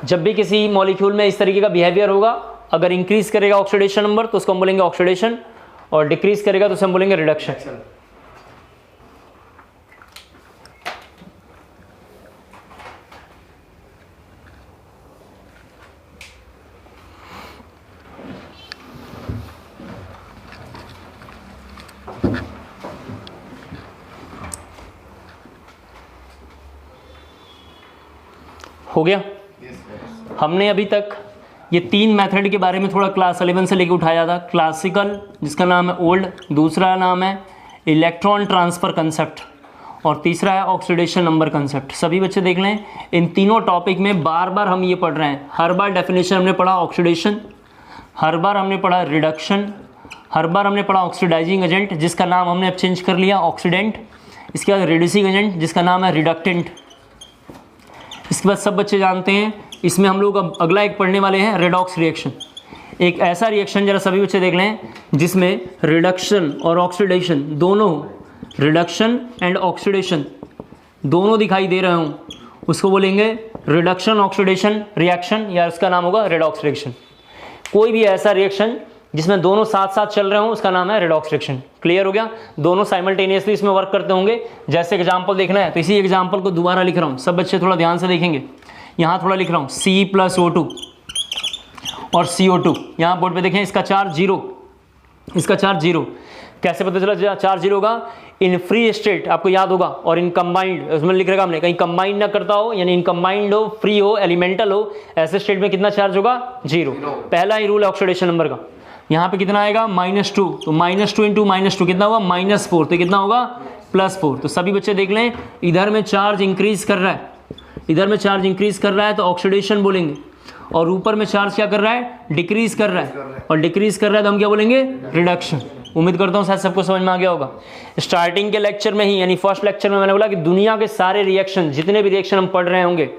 जब भी किसी मॉलिक्यूल में इस तरीके का बिहेवियर होगा, अगर इंक्रीज करेगा ऑक्सीडेशन नंबर तो उसको हम बोलेंगे ऑक्सीडेशन, और डिक्रीज करेगा तो उसे हम बोलेंगे रिडक्शन। हो गया? हमने अभी तक ये तीन मेथड के बारे में थोड़ा क्लास 11 से लेके उठाया था। क्लासिकल, जिसका नाम है ओल्ड, दूसरा नाम है इलेक्ट्रॉन ट्रांसफ़र कंसेप्ट, और तीसरा है ऑक्सीडेशन नंबर कंसेप्ट। सभी बच्चे देख लें, इन तीनों टॉपिक में बार बार हम ये पढ़ रहे हैं। हर बार डेफिनेशन हमने पढ़ा ऑक्सीडेशन, हर बार हमने पढ़ा रिडक्शन, हर बार हमने पढ़ा ऑक्सीडाइजिंग एजेंट जिसका नाम हमने अब चेंज कर लिया ऑक्सीडेंट, इसके बाद रिड्यूसिंग एजेंट जिसका नाम है रिडक्टेंट। इसके बाद सब बच्चे जानते हैं, इसमें हम लोग अब अगला एक पढ़ने वाले हैं रेडॉक्स रिएक्शन। एक ऐसा रिएक्शन, जरा सभी बच्चे देख लें, जिसमें रिडक्शन और ऑक्सीडेशन दोनों, रिडक्शन एंड ऑक्सीडेशन दोनों दिखाई दे रहे हों, उसको बोलेंगे रिडक्शन ऑक्सीडेशन रिएक्शन, या उसका नाम होगा रेडॉक्स रिएक्शन। कोई भी ऐसा रिएक्शन जिसमें दोनों साथ साथ चल रहे हों उसका नाम है रेडॉक्स रिएक्शन। क्लियर हो गया? दोनों साइमल्टेनियसली इसमें वर्क करते होंगे। जैसे एग्जांपल देखना है तो इसी एग्जांपल को दोबारा लिख रहा हूँ, सब बच्चे थोड़ा ध्यान से देखेंगे। यहाँ थोड़ा लिख रहा हूँ C+O2 और CO2। यहाँ बोर्ड पे देखें, इसका चार्ज जीरो, इसका चार्ज जीरो। कैसे पता चला चार्ज जीरो होगा? इन फ्री स्टेट, आपको याद होगा, और इन कंबाइंड, उसमें लिख रखा हमने, कहीं कंबाइंड ना करता हो, यानी इन कंबाइंड हो, फ्री हो, एलिमेंटल हो, ऐसे स्टेट में कितना चार्ज होगा? जीरो। पहला ही रूल है ऑक्सीडेशन नंबर का। यहाँ पे कितना आएगा? -2, तो -2 इंटू -2 कितना होगा? -4, तो कितना होगा? +4। तो सभी बच्चे देख लें, इधर में चार्ज इंक्रीज कर रहा है, इधर में चार्ज इंक्रीज कर रहा है तो ऑक्सीडेशन बोलेंगे, और ऊपर में चार्ज क्या कर रहा है? डिक्रीज कर रहा है, और डिक्रीज कर रहा है तो हम क्या बोलेंगे? रिडक्शन। उम्मीद करता हूँ शायद सबको समझ में आ गया होगा। स्टार्टिंग के लेक्चर में ही, यानी फर्स्ट लेक्चर में मैंने बोला कि दुनिया के सारे रिएक्शन, जितने भी रिएक्शन हम पढ़ रहे होंगे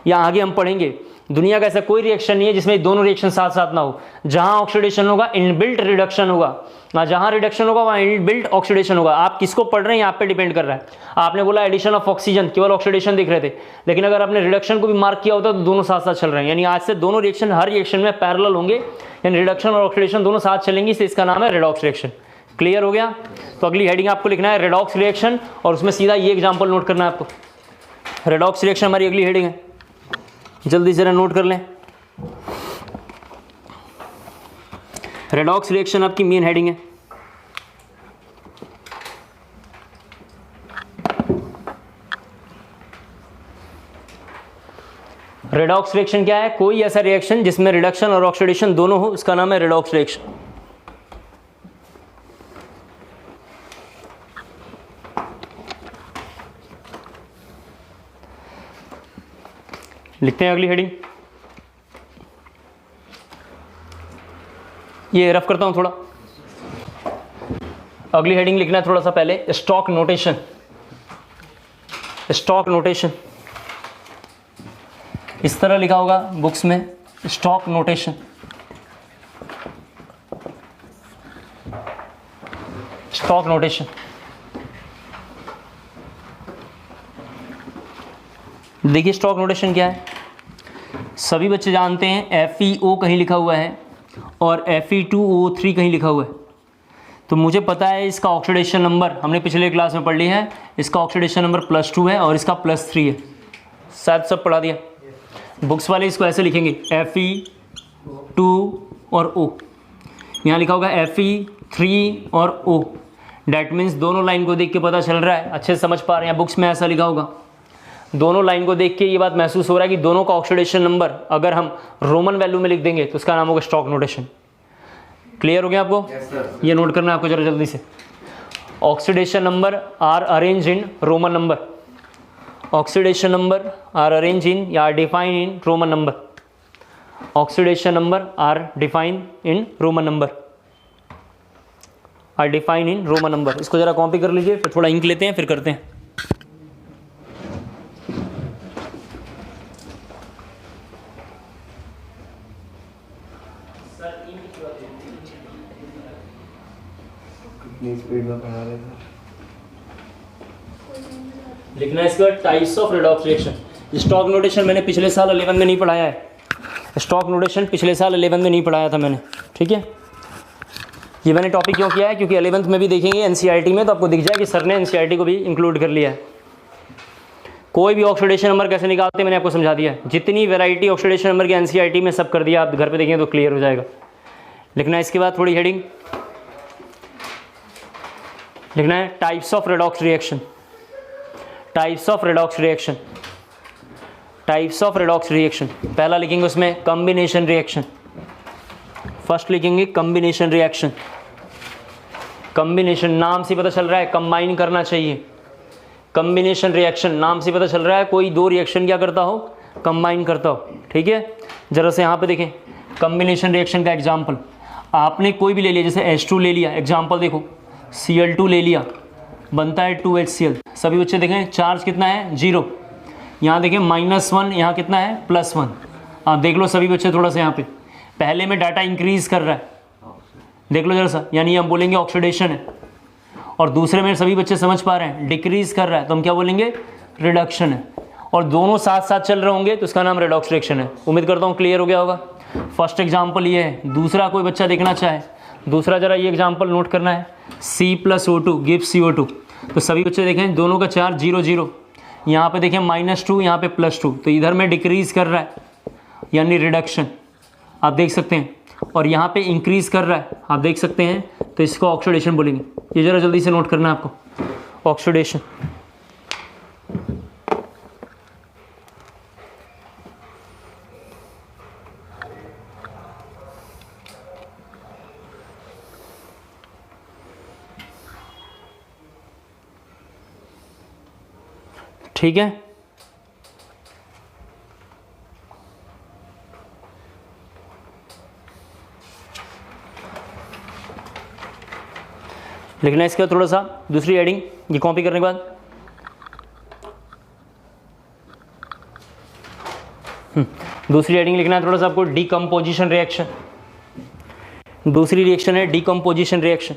या आगे हम पढ़ेंगे, दुनिया का ऐसा कोई रिएक्शन नहीं है जिसमें दोनों रिएक्शन साथ साथ ना हो। जहां ऑक्सीडेशन होगा इनबिल्ट रिडक्शन होगा, जहां रिडक्शन होगा वहां इनबिल्ट ऑक्सीडेशन होगा। आप किसको पढ़ रहे हैं आप पे डिपेंड कर रहा है। आपने बोला एडिशन ऑफ ऑक्सीजन, केवल ऑक्सीडेशन दिख रहे थे, लेकिन अगर आपने रिडक्शन को भी मार्क किया होता तो दोनों साथ साथ चल रहे हैं। यानी आज से दोनों रिएक्शन, हर रिएक्शन में पैरेलल होंगे, यानी रिडक्शन और ऑक्सीडेशन दोनों साथ चलेंगी, इसलिए इसका नाम है रेडॉक्स रिएक्शन। क्लियर हो गया? तो अगली हेडिंग आपको लिखना है रेडॉक्स रिएक्शन, और उसमें सीधा ये एग्जाम्पल नोट करना है आपको। रेडॉक्स रिएक्शन हमारी अगली हेडिंग है, जल्दी से नोट कर लें। रेडॉक्स रिएक्शन आपकी मेन हेडिंग है। रेडॉक्स रिएक्शन क्या है? कोई ऐसा रिएक्शन जिसमें रिडक्शन और ऑक्सीडेशन दोनों हो, उसका नाम है रेडॉक्स रिएक्शन। लिखते हैं अगली हेडिंग। ये रफ करता हूं थोड़ा। अगली हेडिंग लिखना है थोड़ा सा पहले, स्टॉक नोटेशन। स्टॉक नोटेशन इस तरह लिखा होगा बुक्स में, स्टॉक नोटेशन। स्टॉक नोटेशन देखिए, स्टॉक नोटेशन क्या है? सभी बच्चे जानते हैं FeO कहीं लिखा हुआ है और Fe2O3 कहीं लिखा हुआ है। तो मुझे पता है इसका ऑक्सीडेशन नंबर हमने पिछले क्लास में पढ़ लिया है, इसका ऑक्सीडेशन नंबर +2 है और इसका +3 है। शायद सब पढ़ा दिया। बुक्स वाले इसको ऐसे लिखेंगे Fe2 और O। यहाँ लिखा होगा Fe3 और O। डैट मीन्स दोनों लाइन को देख के पता चल रहा है, अच्छे से समझ पा रहे हैं। बुक्स में ऐसा लिखा होगा, दोनों लाइन को देख के ये बात महसूस हो रहा है कि दोनों का ऑक्सीडेशन नंबर अगर हम रोमन वैल्यू में लिख देंगे तो उसका नाम होगा स्टॉक नोटेशन। क्लियर हो गया आपको? yes, ये नोट करना है आपको जरा जल्दी से। Oxidation number are arrange in Roman number. Oxidation number are arrange in या define in Roman number. Oxidation number are define in Roman number, are define in Roman number. इसको जरा कॉपी कर लीजिए, फिर थोड़ा इंक लेते हैं, फिर करते हैं। स्पीड में पढ़ा रहे थे। लिखना है इसका types of redox reaction. Stock notation मैंने पिछले साल 11 में नहीं पढ़ाया है, स्टॉक नोटेशन पिछले साल 11 में नहीं पढ़ाया था मैंने, ठीक है। ये मैंने टॉपिक क्यों किया है, क्योंकि 11th में भी देखेंगे एनसीईआरटी में तो आपको दिख जाए कि सर ने एनसीईआरटी को भी इंक्लूड कर लिया है। कोई भी ऑक्सीडेशन नंबर कैसे निकालते हैं मैंने आपको समझा दिया है, जितनी वैरायटी ऑक्सीडेशन नंबर की एनसीईआरटी में सब कर दिया, आप घर पे देखेंगे तो क्लियर हो जाएगा। लिखना है इसके बाद थोड़ी हेडिंग, लिखना है types of redox reaction, types of redox reaction, types of redox reaction. पहला लिखेंगे उसमें कॉम्बिनेशन रिएक्शन, फर्स्ट लिखेंगे कॉम्बिनेशन रिएक्शन। कॉम्बिनेशन नाम से पता चल रहा है कंबाइन करना चाहिए, कॉम्बिनेशन रिएक्शन नाम से पता चल रहा है कोई दो रिएक्शन क्या करता हो, कंबाइन करता हो, ठीक है। जरा से यहाँ पे देखें कॉम्बिनेशन रिएक्शन का एग्जाम्पल, आपने कोई भी ले लिया, जैसे H2 ले लिया, एग्जाम्पल देखो Cl2 ले लिया, बनता है 2HCl। सभी बच्चे देखें चार्ज कितना है 0, यहाँ देखें -1, यहाँ कितना है +1। आप देख लो सभी बच्चे थोड़ा सा यहाँ पे, पहले में डाटा इंक्रीज कर रहा है, देख लो जरा सा, यानी हम बोलेंगे ऑक्सीडेशन है, और दूसरे में सभी बच्चे समझ पा रहे हैं डिक्रीज कर रहा है तो हम क्या बोलेंगे रिडक्शन है, और दोनों साथ साथ चल रहे होंगे तो उसका नाम रेडॉक्स रिएक्शन है। उम्मीद करता हूँ क्लियर हो गया होगा। फर्स्ट एग्जाम्पल ये है। दूसरा कोई बच्चा देखना चाहे, दूसरा जरा ये एग्जाम्पल नोट करना है, C+O2 गिव्स CO2। तो सभी बच्चे देखें दोनों का चार्ज 0 0, यहाँ पे देखें -2, यहाँ पे +2, तो इधर में डिक्रीज कर रहा है यानी रिडक्शन, आप देख सकते हैं, और यहाँ पे इंक्रीज कर रहा है आप देख सकते हैं, तो इसको ऑक्सीडेशन बोलेंगे। ये जरा जल्दी से नोट करना है आपको, ऑक्सीडेशन। ठीक है, लिखना है इसका थोड़ा सा दूसरी हेडिंग, ये कॉपी करने के बाद दूसरी हेडिंग लिखना है थोड़ा सा आपको, डीकम्पोजिशन रिएक्शन। दूसरी रिएक्शन है डीकम्पोजिशन रिएक्शन,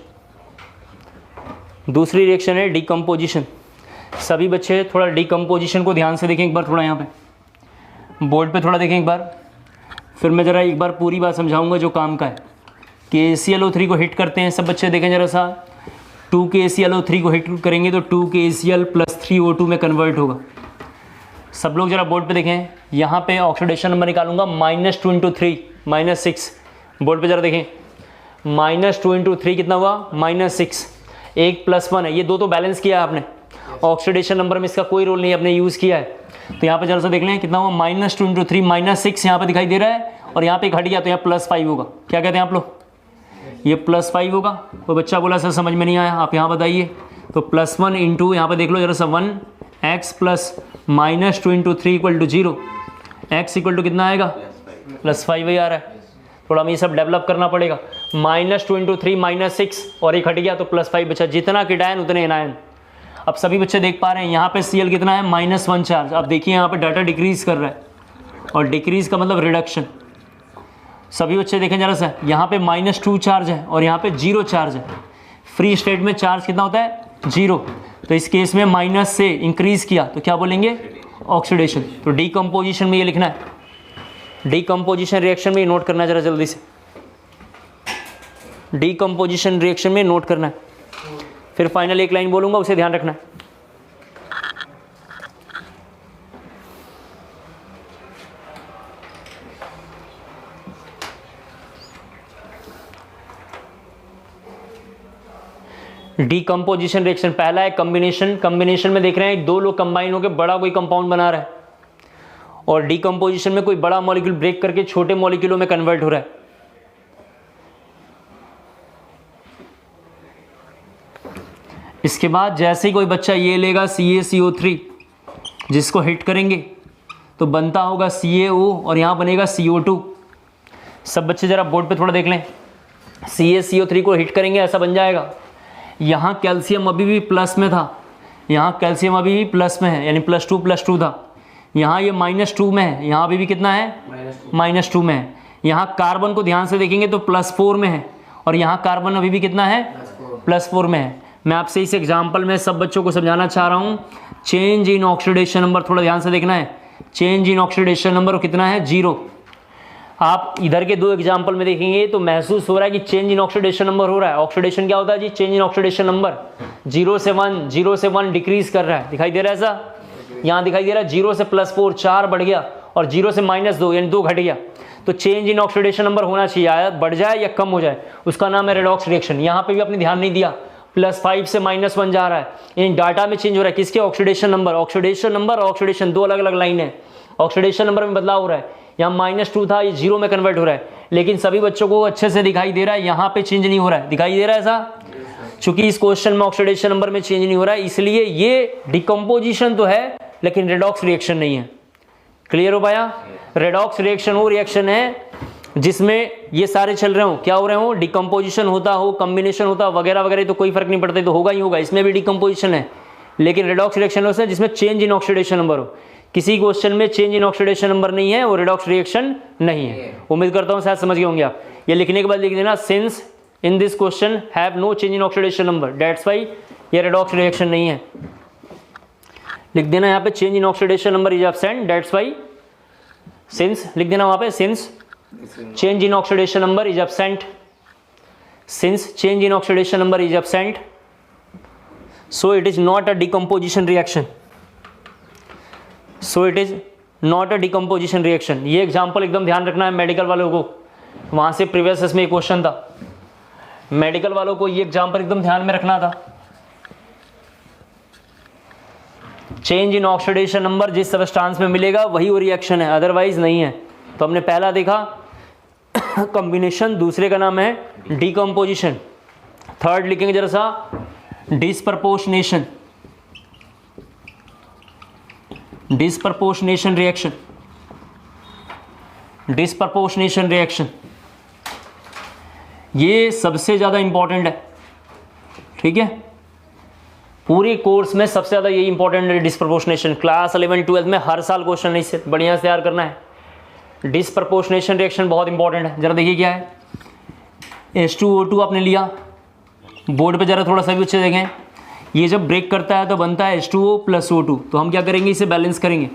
दूसरी रिएक्शन है डीकम्पोजिशन। सभी बच्चे थोड़ा डीकम्पोजिशन को ध्यान से देखें एक बार, थोड़ा यहाँ पे बोर्ड पे थोड़ा देखें एक बार, फिर मैं ज़रा एक बार पूरी बात समझाऊंगा जो काम का है। KClO3 को हिट करते हैं, सब बच्चे देखें जरा सा, 2KClO3 को हिट करेंगे तो 2KCl + 3O2 में कन्वर्ट होगा। सब लोग जरा बोर्ड पे देखें, यहाँ पे ऑक्सीडेशन नंबर निकालूंगा -2 × 3 -6। बोर्ड पे जरा देखें, -2 × 3 कितना हुआ -6, एक +1 है, ये दो तो बैलेंस किया है आपने, ऑक्सीडेशन नंबर में इसका कोई रोल नहीं आपने यूज़ किया है। तो यहाँ पे जरा सा देख लें कितना हुआ, -2 × 3 -6 यहाँ पे दिखाई दे रहा है, और यहाँ पे घट गया तो यहाँ +5 होगा। क्या कहते हैं आप लोग, ये +5 होगा। कोई बच्चा बोला सर समझ में नहीं आया, आप यहाँ बताइए। तो +1 × यहाँ पे देख लो जरा सा, 1x + -2 × 3 = 0, x = कितना आएगा +5 ही आ रहा है। थोड़ा हमें ये सब डेवलप करना पड़ेगा। -2 × 3 -6, और ये घट गया तो +5 बचा, जितना कीटायन उतने एनायन। अब सभी बच्चे देख पा रहे हैं यहाँ पे Cl कितना है -1 चार्ज। अब देखिए यहाँ पे डाटा डिक्रीज कर रहा है, और डिक्रीज का मतलब रिडक्शन। सभी बच्चे देखें जरा सा, यहाँ पे -2 चार्ज है और यहाँ पे 0 चार्ज है। फ्री स्टेट में चार्ज कितना होता है 0, तो इस केस में माइनस से इंक्रीज किया तो क्या बोलेंगे ऑक्सीडेशन। तो डीकम्पोजिशन में ये लिखना है, डीकम्पोजिशन रिएक्शन में नोट करना है जरा जल्दी से, डीकम्पोजिशन रिएक्शन में नोट करना है। फिर फाइनल एक लाइन बोलूंगा, उसे ध्यान रखना है। डीकम्पोजिशन रिएक्शन पहला है कॉम्बिनेशन। कॉम्बिनेशन में देख रहे हैं दो लोग कंबाइन होकर बड़ा कोई कंपाउंड बना रहा है, और डीकम्पोजिशन में कोई बड़ा मॉलिक्यूल ब्रेक करके छोटे मॉलिक्यूलों में कन्वर्ट हो रहा है। इसके बाद जैसे ही कोई बच्चा ये लेगा CaCO3, जिसको हिट करेंगे तो बनता होगा CaO और यहाँ बनेगा CO2। सब बच्चे जरा बोर्ड पे थोड़ा देख लें, CaCO3 को हिट करेंगे ऐसा बन जाएगा। यहाँ कैल्शियम अभी भी प्लस में था, यहाँ कैल्शियम अभी भी प्लस में है, यानी +2 था। यहाँ ये -2 में है, यहाँ अभी भी कितना है -2 में है। यहाँ कार्बन को ध्यान से देखेंगे तो +4 में है, और यहाँ कार्बन अभी भी कितना है +4 में है। मैं आपसे इस एग्जाम्पल में सब बच्चों को समझाना चाह रहा हूँ, चेंज इन ऑक्सीडेशन नंबर थोड़ा ध्यान से देखना है। चेंज इन ऑक्सीडेशन नंबर कितना है? 0। आप इधर के 2 एग्जाम्पल में देखेंगे तो महसूस हो रहा है कि चेंज इन ऑक्सीडेशन नंबर हो रहा है। ऑक्सीडेशन क्या होता है जी? चेंज इन ऑक्सीडेशन नंबर 0 से 1 डिक्रीज कर रहा है, दिखाई दे रहा है ऐसा? यहाँ दिखाई दे रहा है 0 से +4 4 बढ़ गया, और 0 से -2 यानी 2 घट गया। तो चेंज इन ऑक्सीडेशन नंबर होना चाहिए, या बढ़ जाए या कम हो जाए, उसका नाम है रेडॉक्स रिएक्शन। यहाँ पे भी आपने ध्यान नहीं दिया, +5 से -1 जा रहा है, यानी डाटा में चेंज हो रहा है। किसके? Oxidation number. ऑक्सीडेशन नंबर और ऑक्सीडेशन 2 अलग अलग लाइन है। ऑक्सीडेशन नंबर में बदलाव हो रहा है, यहाँ -2 था, ये 0 में कन्वर्ट हो रहा है। लेकिन सभी बच्चों को अच्छे से दिखाई दे रहा है, यहाँ पे चेंज नहीं हो रहा है, दिखाई दे रहा है ऐसा? चूंकि इस क्वेश्चन में ऑक्सीडेशन नंबर में चेंज नहीं हो रहा है, इसलिए ये डिकम्पोजिशन तो है लेकिन रेडॉक्स रिएक्शन नहीं है। क्लियर हो पाया? रेडॉक्स रिएक्शन वो रिएक्शन है जिसमें ये सारे चल रहे हो, क्या हो रहे हो? डिकम्पोजिशन होता हो, कॉम्बिनेशन होता वगैरह वगैरह, तो कोई फर्क नहीं पड़ता, तो होगा ही होगा। इसमें भी डिकम्पोजिशन है, लेकिन रेडॉक्स रिएक्शन होता है जिसमें चेंज इन ऑक्सीडेशन नंबर हो। किसी क्वेश्चन में चेंज इन ऑक्सीडेशन नंबर नहीं है, वो रेडॉक्स रिएक्शन नहीं है। उम्मीद करता हूँ शायद समझ गए होंगे आप। ये लिखने के बाद लिख देना, since in this question have no change in oxidation number, that's why ये रेडॉक्स रिएक्शन नहीं है। लिख देना यहाँ पे change in oxidation number is absent, that's why. Since लिख देना वहां पे, since change in oxidation number is absent, since change in oxidation number is absent, so it is not a decomposition reaction, so it is not a decomposition reaction. ये example एकदम ध्यान रखना है medical वालों को, वहां से प्रीवियस में एक क्वेश्चन था, मेडिकल वालों को ये एग्जाम्पल एकदम ध्यान में रखना था। चेंज इन ऑक्सीडेशन नंबर जिस सबस्टांस में मिलेगा वही वो रिएक्शन है, अदरवाइज नहीं है। तो हमने पहला देखा कॉम्बिनेशन, दूसरे का नाम है डिकम्पोजिशन, थर्ड लिखेंगे जरा सा disproportionation, disproportionation reaction, disproportionation reaction ये सबसे ज़्यादा इंपॉर्टेंट है, ठीक है? पूरे कोर्स में सबसे ज़्यादा यही इंपॉर्टेंट है डिस्प्रपोर्शनेशन। क्लास 11 12 में हर साल क्वेश्चन नहीं से बढ़िया से तैयार करना है। डिस्प्रपोर्शनेशन रिएक्शन बहुत इंपॉर्टेंट है। जरा देखिए क्या है, H2O2 आपने लिया, बोर्ड पे जरा थोड़ा सा भी अच्छे देखें, ये जब ब्रेक करता है तो बनता है H2O + O2। तो हम क्या करेंगे, इसे बैलेंस करेंगे।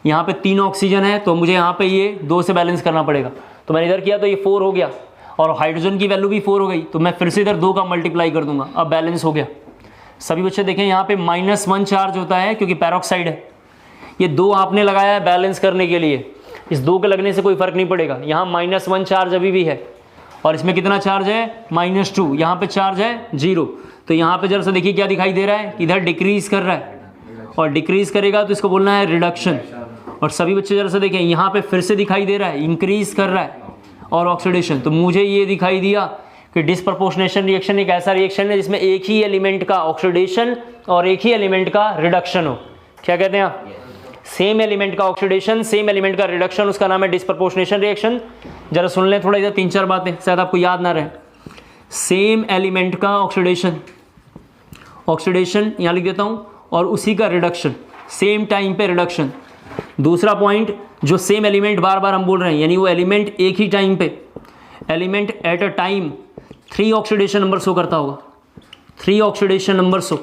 यहाँ पे 3 ऑक्सीजन है तो मुझे यहाँ पे ये 2 से बैलेंस करना पड़ेगा, तो मैंने इधर किया तो ये 4 हो गया, और हाइड्रोजन की वैल्यू भी 4 हो गई, तो मैं फिर से इधर 2 का मल्टीप्लाई कर दूंगा, अब बैलेंस हो गया। सभी बच्चे देखें यहाँ पे -1 चार्ज होता है क्योंकि पैरोक्साइड है, ये 2 आपने लगाया है बैलेंस करने के लिए, इस 2 के लगने से कोई फर्क नहीं पड़ेगा। यहाँ -1 चार्ज अभी भी है, और इसमें कितना चार्ज है? -2, यहाँ पे चार्ज है 0। तो यहाँ पे जरा सा देखिए क्या दिखाई दे रहा है, इधर डिक्रीज कर रहा है, और डिक्रीज करेगा तो इसको बोलना है रिडक्शन। और सभी बच्चे जरा सा देखें यहाँ पे फिर से दिखाई दे रहा है इंक्रीज कर रहा है और ऑक्सीडेशन। तो मुझे ये दिखाई दिया कि डिस्प्रपोर्शनेशन रिएक्शन एक ऐसा रिएक्शन है जिसमें एक ही एलिमेंट का ऑक्सीडेशन और एक ही एलिमेंट का रिडक्शन हो। क्या कहते हैं आप? सेम एलिमेंट का ऑक्सीडेशन, सेम एलिमेंट का रिडक्शन, उसका नाम है डिस्प्रपोर्शनेशन रिएक्शन। जरा सुन लें थोड़ा, इधर 3-4 बातें शायद आपको याद ना रहे। सेम एलिमेंट का ऑक्सीडेशन, ऑक्सीडेशन यहाँ लिख देता हूँ, और उसी का रिडक्शन, सेम टाइम पे रिडक्शन। दूसरा पॉइंट, जो सेम एलिमेंट बार बार हम बोल रहे हैं, यानी वो एलिमेंट एक ही टाइम पे, element at a time 3 oxidation number show करता होगा, 3 ऑक्सीडेशन नंबर शो।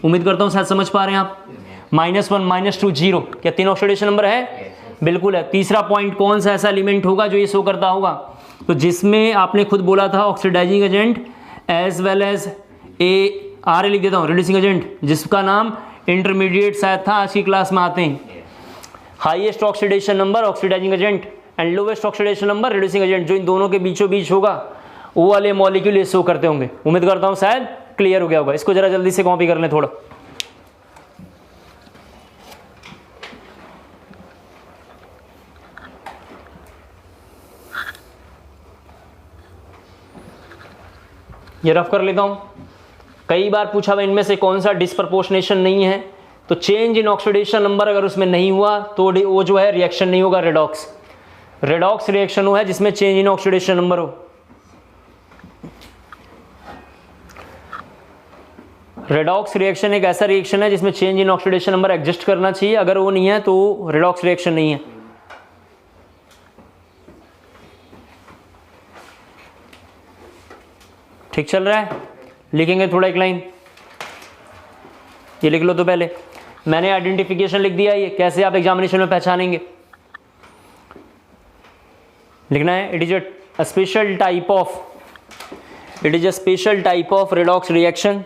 उम्मीद करता हूँ शायद समझ पा रहे हैं आप। -1 -2 0, क्या 3 ऑक्सीडेशन नंबर है? बिल्कुल है। तीसरा पॉइंट, कौन सा ऐसा एलिमेंट होगा जो ये शो करता होगा? तो जिसमें आपने खुद बोला था oxidizing agent as well as RA लिख देता हूँ, रिड्यूसिंग एजेंट, जिसका नाम इंटरमीडिएट शायद था, आज की क्लास में आते हैं। Highest oxidation number oxidizing agent and lowest oxidation number reducing agent, जो इन दोनों के बीचों बीच होगा वो वाले मॉलिक्यूल ये शो करते होंगे। उम्मीद करता हूँ शायद क्लियर हो गया होगा। इसको जरा जल्दी से कॉपी कर लें थोड़ा। ये रफ कर लेता हूं। कई बार पूछा हुआ इनमें से कौन सा डिस्प्रपोर्शनेशन नहीं है, तो चेंज इन ऑक्सीडेशन नंबर अगर उसमें नहीं हुआ तो वो जो है रिएक्शन नहीं होगा, रेडॉक्स। रेडॉक्स रिएक्शन वो है जिसमें चेंज इन ऑक्सीडेशन नंबर हो। रेडॉक्स रिएक्शन एक ऐसा रिएक्शन है जिसमें change in oxidation number exist करना चाहिए, अगर वो नहीं है तो रेडॉक्स रिएक्शन नहीं है। ठीक चल रहा है? लिखेंगे थोड़ा एक लाइन, ये लिख लो। तो पहले मैंने आइडेंटिफिकेशन लिख दिया, ये कैसे आप एग्जामिनेशन में पहचानेंगे, लिखना है it is a special type of redox reaction.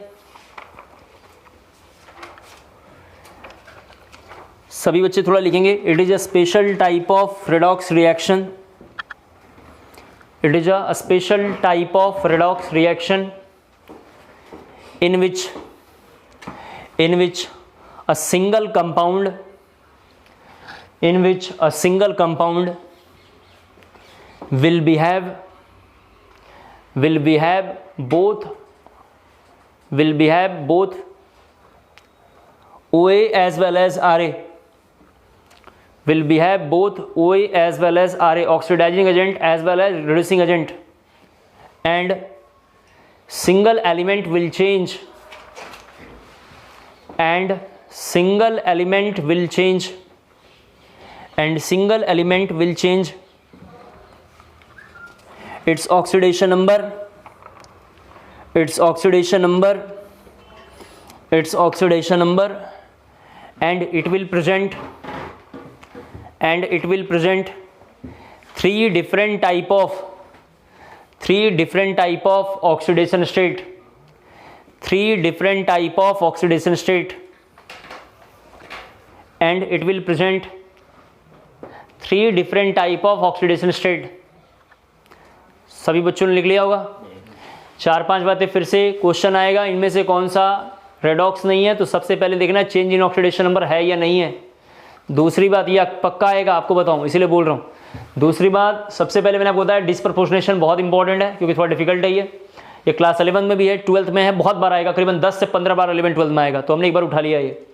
सभी बच्चे थोड़ा लिखेंगे, it is a special type of redox reaction. It is a special type of redox reaction in which a single compound will behave both OA as well as RA, will behave both OA as well as RA, oxidizing agent as well as reducing agent, and single element will change its oxidation number and it will present three different type of oxidation state, and it will present three different type of oxidation state। सभी बच्चों ने लिख लिया होगा। 4-5 बातें फिर से question आएगा, इनमें से कौन सा रेडॉक्स नहीं है, तो सबसे पहले देखना चेंज इन ऑक्सीडेशन नंबर है या नहीं है। दूसरी बात, ये पक्का आएगा आपको बताऊं, इसीलिए बोल रहा हूँ। दूसरी बात, सबसे पहले मैंने आपको बताया डिस्प्रपोर्शनेशन बहुत इंपॉर्टेंट है, क्योंकि थोड़ा डिफिकल्ट है ये क्लास 11 में भी है, 12th में है, बहुत बार आएगा, करीबन 10 से 15 बार 11-12 में आएगा, तो हमने एक बार उठा लिया ये,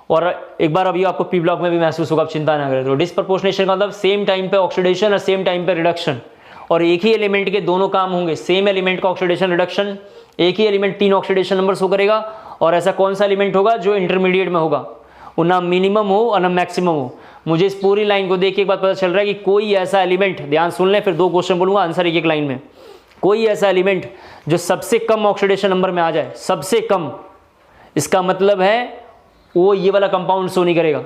और एक बार अभी आपको पी ब्लॉक में भी महसूस होगा, आप चिंता ना करें। तो डिस्प्रपोर्शनेशन का मतलब सेम टाइम पे ऑक्सीडेशन और सेम टाइम पे रिडक्शन, और एक ही एलिमेंट के दोनों काम होंगे, सेम एलिमेंट का ऑक्सीडेशन रिडक्शन, एक ही एलिमेंट 3 ऑक्सीडेशन नंबर शो करेगा, और ऐसा कौन सा एलिमेंट होगा जो इंटरमीडिएट में होगा, वो ना मिनिमम हो और ना मैक्सिमम हो। मुझे इस पूरी लाइन को देख के एक बात पता चल रहा है कि कोई ऐसा एलिमेंट, ध्यान सुन लें, फिर 2 क्वेश्चन बोलूंगा, आंसर एक लाइन में, कोई ऐसा एलिमेंट जो सबसे कम ऑक्सीडेशन नंबर में आ जाए, सबसे कम, इसका मतलब है वो ये वाला कंपाउंड शो नहीं करेगा।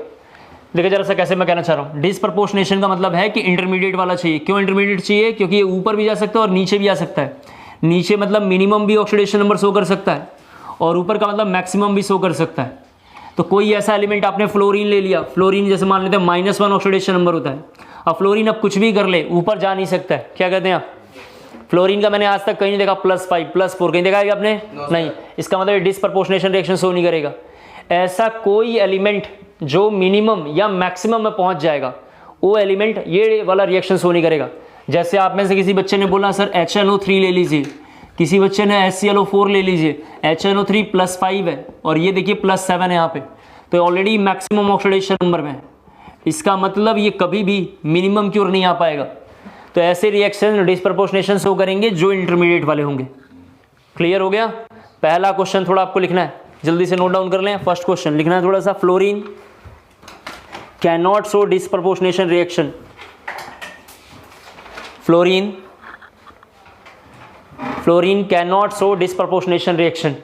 देखिए जरा सा कैसे मैं कहना चाह रहा हूँ, डिस्प्रपोर्शनेशन का मतलब है कि इंटरमीडिएट वाला चाहिए। क्यों इंटरमीडिएट चाहिए? क्योंकि ये ऊपर भी जा सकता है और नीचे भी आ सकता है। नीचे मतलब मिनिमम भी ऑक्सीडेशन नंबर शो कर सकता है, और ऊपर का मतलब मैक्सिमम भी शो कर सकता है। तो कोई ऐसा एलिमेंट आपने फ्लोरीन ले लिया, फ्लोरीन जैसे मान लेते हैं -1 ऑक्सीडेशन नंबर होता है, अब फ्लोरीन अब कुछ भी कर ले ऊपर जा नहीं सकता है, क्या कहते हैं आप? फ्लोरीन का मैंने आज तक कहीं नहीं देखा +5 +4, कहीं देखा है आपने? नहीं। इसका मतलब डिस्प्रपोर्शनेशन रिएक्शन शो नहीं करेगा। ऐसा कोई एलिमेंट जो मिनिमम या मैक्सिमम में पहुंच जाएगा, वो एलिमेंट ये वाला रिएक्शन शो नहीं करेगा। जैसे आप में से किसी बच्चे ने बोला सर HNO3 ले लीजिए, किसी बच्चे ने HClO4 ले लीजिए, HNO3 +5 है और ये देखिए +7 है यहाँ पे, तो ऑलरेडी मैक्सिमम ऑक्सीडेशन नंबर में है। इसका मतलब ये कभी भी मिनिमम की ओर नहीं आ पाएगा। तो ऐसे रिएक्शन डिस्प्रपोर्शनेशन शो करेंगे जो इंटरमीडिएट वाले होंगे। क्लियर हो गया? पहला क्वेश्चन थोड़ा आपको लिखना है, जल्दी से नोट डाउन कर लें। फर्स्ट क्वेश्चन लिखना है थोड़ा सा, fluorine can not show disproportionation reaction. Fluorine cannot show disproportionation reaction.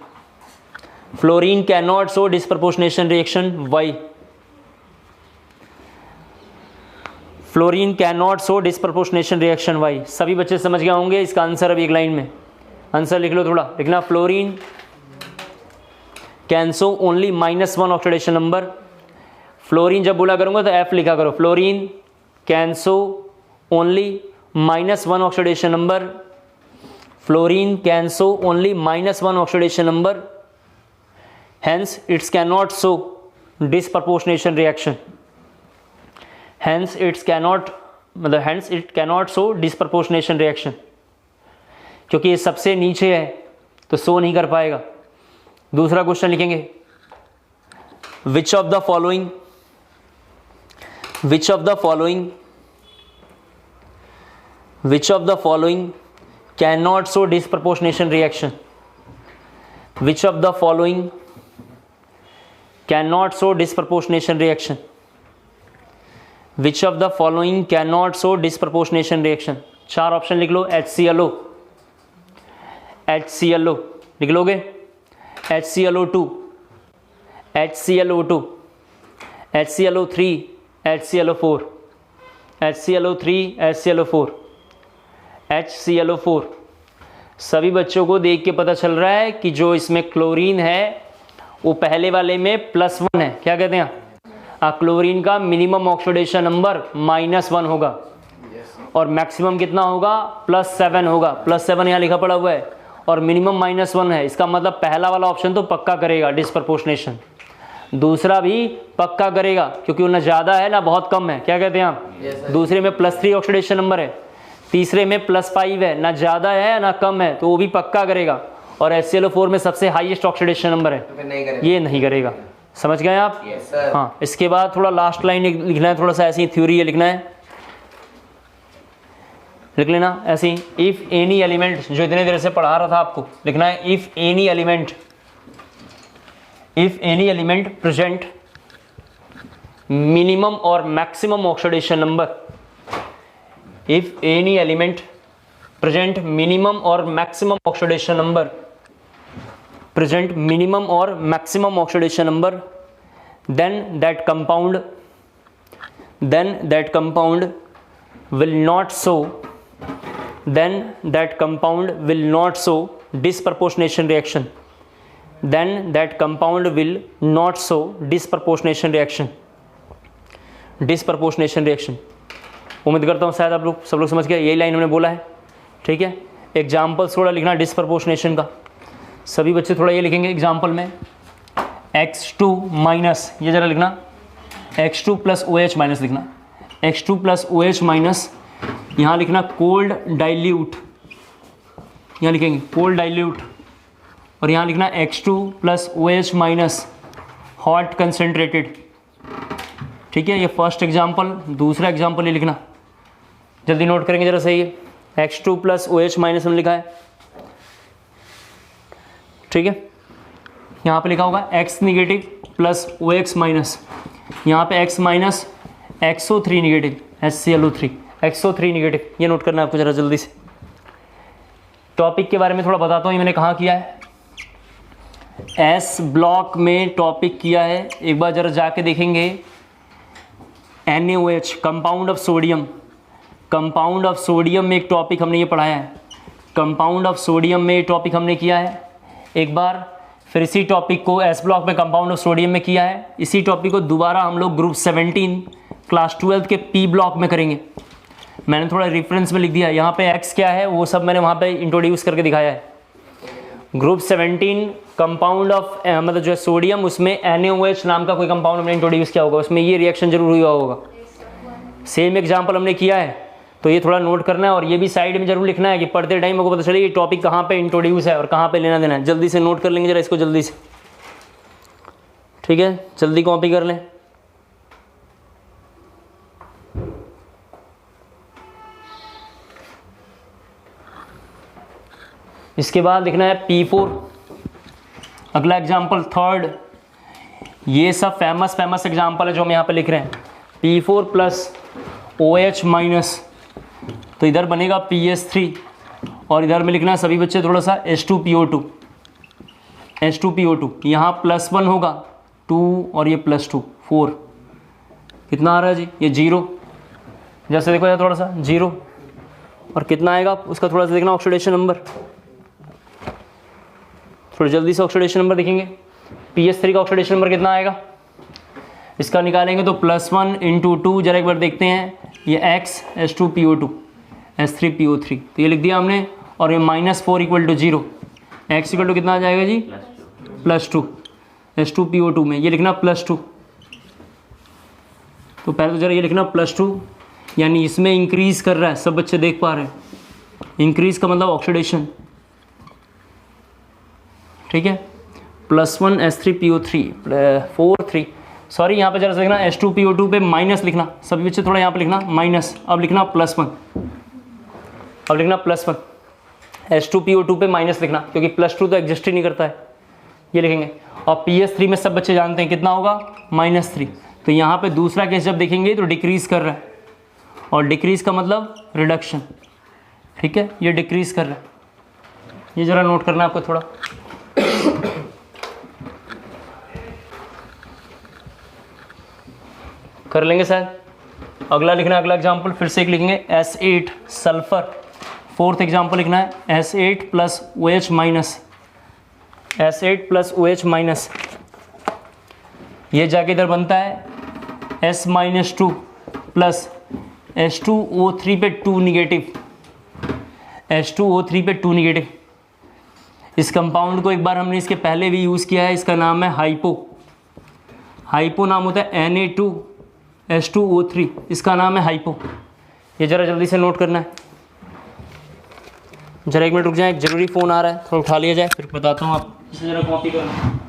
Fluorine cannot show disproportionation reaction. Why? Fluorine cannot show disproportionation reaction. Why? सभी बच्चे समझ गए होंगे इसका आंसर। अब एक लाइन में आंसर लिख लो, थोड़ा लिखना। Fluorine can show only -1 oxidation number. Fluorine जब बोला करूंगा तो F लिखा करो। Fluorine can show only -1 oxidation number. Fluorine can show only -1 oxidation number, hence it cannot show disproportionation reaction. Hence it cannot show disproportionation reaction, क्योंकि ये सबसे नीचे है तो शो नहीं कर पाएगा। दूसरा क्वेश्चन लिखेंगे, which of the following cannot show disproportionation reaction? Which of the following cannot show disproportionation reaction? Which of the following cannot show disproportionation reaction? 4 option लिख लो। HClO लिख लोगे, HClO2, HClO2, HClO3, HClO4, HClO3, HClO4, HClO4। सभी बच्चों को देख के पता चल रहा है कि जो इसमें क्लोरीन है वो पहले वाले में +1 है। क्या कहते हैं? क्लोरीन का मिनिमम ऑक्सीडेशन नंबर -1 होगा और मैक्सिमम कितना होगा? +7 होगा। +7 यहाँ लिखा पड़ा हुआ है और मिनिमम -1 है। इसका मतलब पहला वाला ऑप्शन तो पक्का करेगा डिस्प्रपोर्शनेशन, दूसरा भी पक्का करेगा क्योंकि वो ना ज़्यादा है ना बहुत कम है। क्या कहते हैं आप? दूसरे में +3 ऑक्सीडेशन नंबर है, तीसरे में +5 है, ना ज़्यादा है ना कम है, तो वो भी पक्का करेगा। और HClO4 में सबसे हाईएस्ट ऑक्सीडेशन नंबर है, ये नहीं करेगा। समझ गए आप? हाँ, इसके बाद थोड़ा लास्ट लाइन लिखना है, थोड़ा सा ऐसी थ्योरी है लिखना है, लिख लेना ऐसे ही। इफ एनी एलिमेंट, जो इतने देर से पढ़ा रहा था आपको, लिखना है if any element present minimum और maximum oxidation number, if any element present minimum और maximum oxidation number, present minimum or maximum oxidation number, then that compound will not show disproportionation reaction, then that compound will not show disproportionation reaction। उम्मीद करता हूँ शायद आप लोग सब लोग समझ गए, यही लाइन हमने बोला है। ठीक है, एग्जाम्पल्स थोड़ा लिखना डिस्प्रपोर्शनेशन का। सभी बच्चे थोड़ा ये लिखेंगे एग्जाम्पल में, X2 माइनस, ये जरा लिखना, X2 + OH माइनस लिखना, X2 + OH माइनस, यहाँ लिखना कोल्ड डाइल्यूट, यहाँ लिखेंगे कोल्ड डाइल्यूट, और यहाँ लिखना X2 + OH minus hot concentrated. ठीक है, ये फर्स्ट एग्जाम्पल। दूसरा एग्जाम्पल ये लिखना, जल्दी नोट करेंगे जरा सही है। X2 + OH माइनस हमने लिखा है, ठीक है। यहाँ पे लिखा होगा X नेगेटिव + OX माइनस, यहाँ पे X minus XO3 negative, HClO3 XO3 negative. ये नोट करना है आपको जरा जल्दी से। टॉपिक के बारे में थोड़ा बताता हूँ, ये मैंने कहाँ किया है, S ब्लॉक में टॉपिक किया है। एक बार जरा जाके देखेंगे, NaOH compound of sodium, compound of sodium में एक टॉपिक हमने ये पढ़ाया है, कंपाउंड ऑफ सोडियम में टॉपिक हमने किया है एक बार। फिर इसी टॉपिक को एस ब्लॉक में कंपाउंड ऑफ सोडियम में किया है। इसी टॉपिक को दोबारा हम लोग ग्रुप 17 क्लास 12 के पी ब्लॉक में करेंगे। मैंने थोड़ा रेफरेंस में लिख दिया, यहाँ पे एक्स क्या है वो सब मैंने वहाँ पे इंट्रोड्यूस करके दिखाया है। ग्रुप 17 कंपाउंड ऑफ मतलब जो है सोडियम, उसमें NaOH नाम का कोई कंपाउंड हमने इंट्रोड्यूस किया होगा, उसमें ये रिएक्शन जरूर हुआ होगा। सेम एग्जाम्पल हमने किया है, तो ये थोड़ा नोट करना है और ये भी साइड में जरूर लिखना है कि पढ़ते टाइम आपको पता चले ये टॉपिक कहाँ पे इंट्रोड्यूस है और कहाँ पे लेना देना है। जल्दी से नोट कर लेंगे जरा इसको जल्दी से, ठीक है, जल्दी कॉपी कर लें। इसके बाद लिखना है P4। अगला एग्जाम्पल थर्ड, ये सब फेमस एग्जाम्पल है जो हम यहाँ पे लिख रहे हैं। P4 + OH माइनस, तो इधर बनेगा PS3 और इधर में लिखना है सभी बच्चे थोड़ा सा H2PO2, H2PO2। यहाँ +1 होगा 2 और ये +2 4, कितना आ रहा है जी? ये 0, जैसे देखो यार थोड़ा सा 0, और कितना आएगा उसका थोड़ा सा देखना ऑक्सीडेशन नंबर, थोड़ा जल्दी से ऑक्सीडेशन नंबर देखेंगे। PS3 का ऑक्सीडेशन नंबर कितना आएगा इसका निकालेंगे तो +1 × 2, जरा एक बार देखते हैं, ये X H2PO2 S3PO3, तो ये लिख दिया हमने, और ये -4 = 0, X = कितना आ जाएगा जी? +2 H2PO2 में ये लिखना +2। तो पहले तो जरा ये लिखना +2, यानी इसमें इंक्रीज कर रहा है, सब बच्चे देख पा रहे हैं, इंक्रीज का मतलब ऑक्सीडेशन, ठीक है। +1 S3PO3 4 3, सॉरी यहाँ पे जरा लिखना H2PO2 पे माइनस लिखना, सभी बच्चे थोड़ा यहाँ पे लिखना माइनस, अब लिखना +1, अब लिखना +1, H2PO2 पे माइनस लिखना क्योंकि +2 तो एग्जिस्ट ही नहीं करता है, ये लिखेंगे। और PS3 में सब बच्चे जानते हैं कितना होगा -3, तो यहाँ पे दूसरा केस जब देखेंगे तो डिक्रीज कर रहा है, और डिक्रीज का मतलब रिडक्शन, ठीक है, ये डिक्रीज कर रहा है, ये ज़रा नोट करना है आपको थोड़ा। कर लेंगे सर। अगला लिखना है, अगला एग्जाम्पल फिर से एक लिखेंगे S8 सल्फर। फोर्थ एग्जाम्पल लिखना है S8 plus OH minus, S8 plus OH minus, ये जाके इधर बनता है S-2 प्लस H2O3 पे 2 निगेटिव, H2O3 पे 2 निगेटिव। इस कंपाउंड को एक बार हमने इसके पहले भी यूज़ किया है, इसका नाम है हाइपो। हाइपो नाम होता है Na2H2O3, इसका नाम है हाइपो। ये ज़रा जल्दी से नोट करना है। ज़रा 1 मिनट रुक जाए, एक ज़रूरी फ़ोन आ रहा है, थोड़ा उठा लिया जाए फिर बताता हूँ। आप इसे ज़रा कॉपी करना।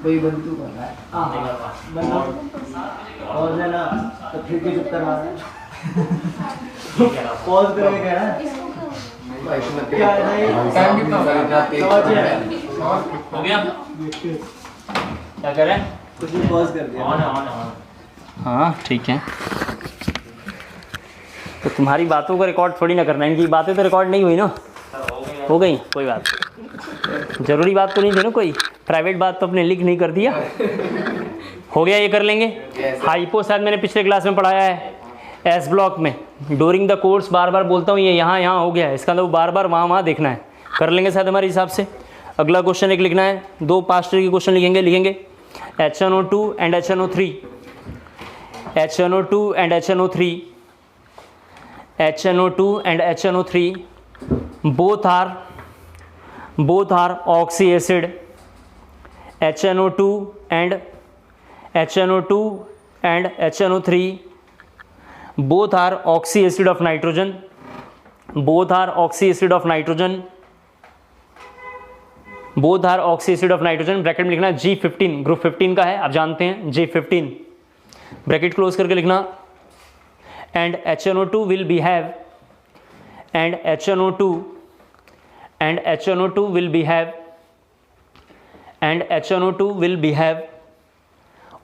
वही बंतु कर रहा है। पॉज है ना, तो फिर भी चुप करवा रहा है। पॉज करके कह रहा है। क्या नहीं, हो गया? क्या कर रहे हैं? कुछ भी पॉज कर दिया। हाँ ठीक है। तो तुम्हारी बातों को रिकॉर्ड थोड़ी ना करना है, इनकी बातें तो रिकॉर्ड नहीं हुई ना। हो गई, कोई बात नहीं। जरूरी बात तो नहीं थी ना, कोई प्राइवेट बात तो अपने लिख नहीं कर दिया। हो गया, ये कर लेंगे। हाइपो शायद मैंने पिछले क्लास में पढ़ाया है एस ब्लॉक में। ड्यूरिंग द कोर्स बार बार बोलता हूँ, ये यहाँ हो गया है, इसका मतलब बार बार वहाँ देखना है। कर लेंगे शायद हमारे हिसाब से। अगला क्वेश्चन एक लिखना है, 2 पास्ट ईयर के क्वेश्चन लिखेंगे HNO2 and HNO3, HNO2 and HNO3, HNO2 and HNO3 both are oxy acid। HNO2 and HNO2 and HNO3 both are oxy acid of nitrogen, both are oxy acid of nitrogen, both are oxy acid of nitrogen। Bracket में लिखना G15, group 15 का है, आप जानते हैं G15, bracket close करके लिखना। and HNO2 will behave, and HNO2 will behave, and HNO2 will behave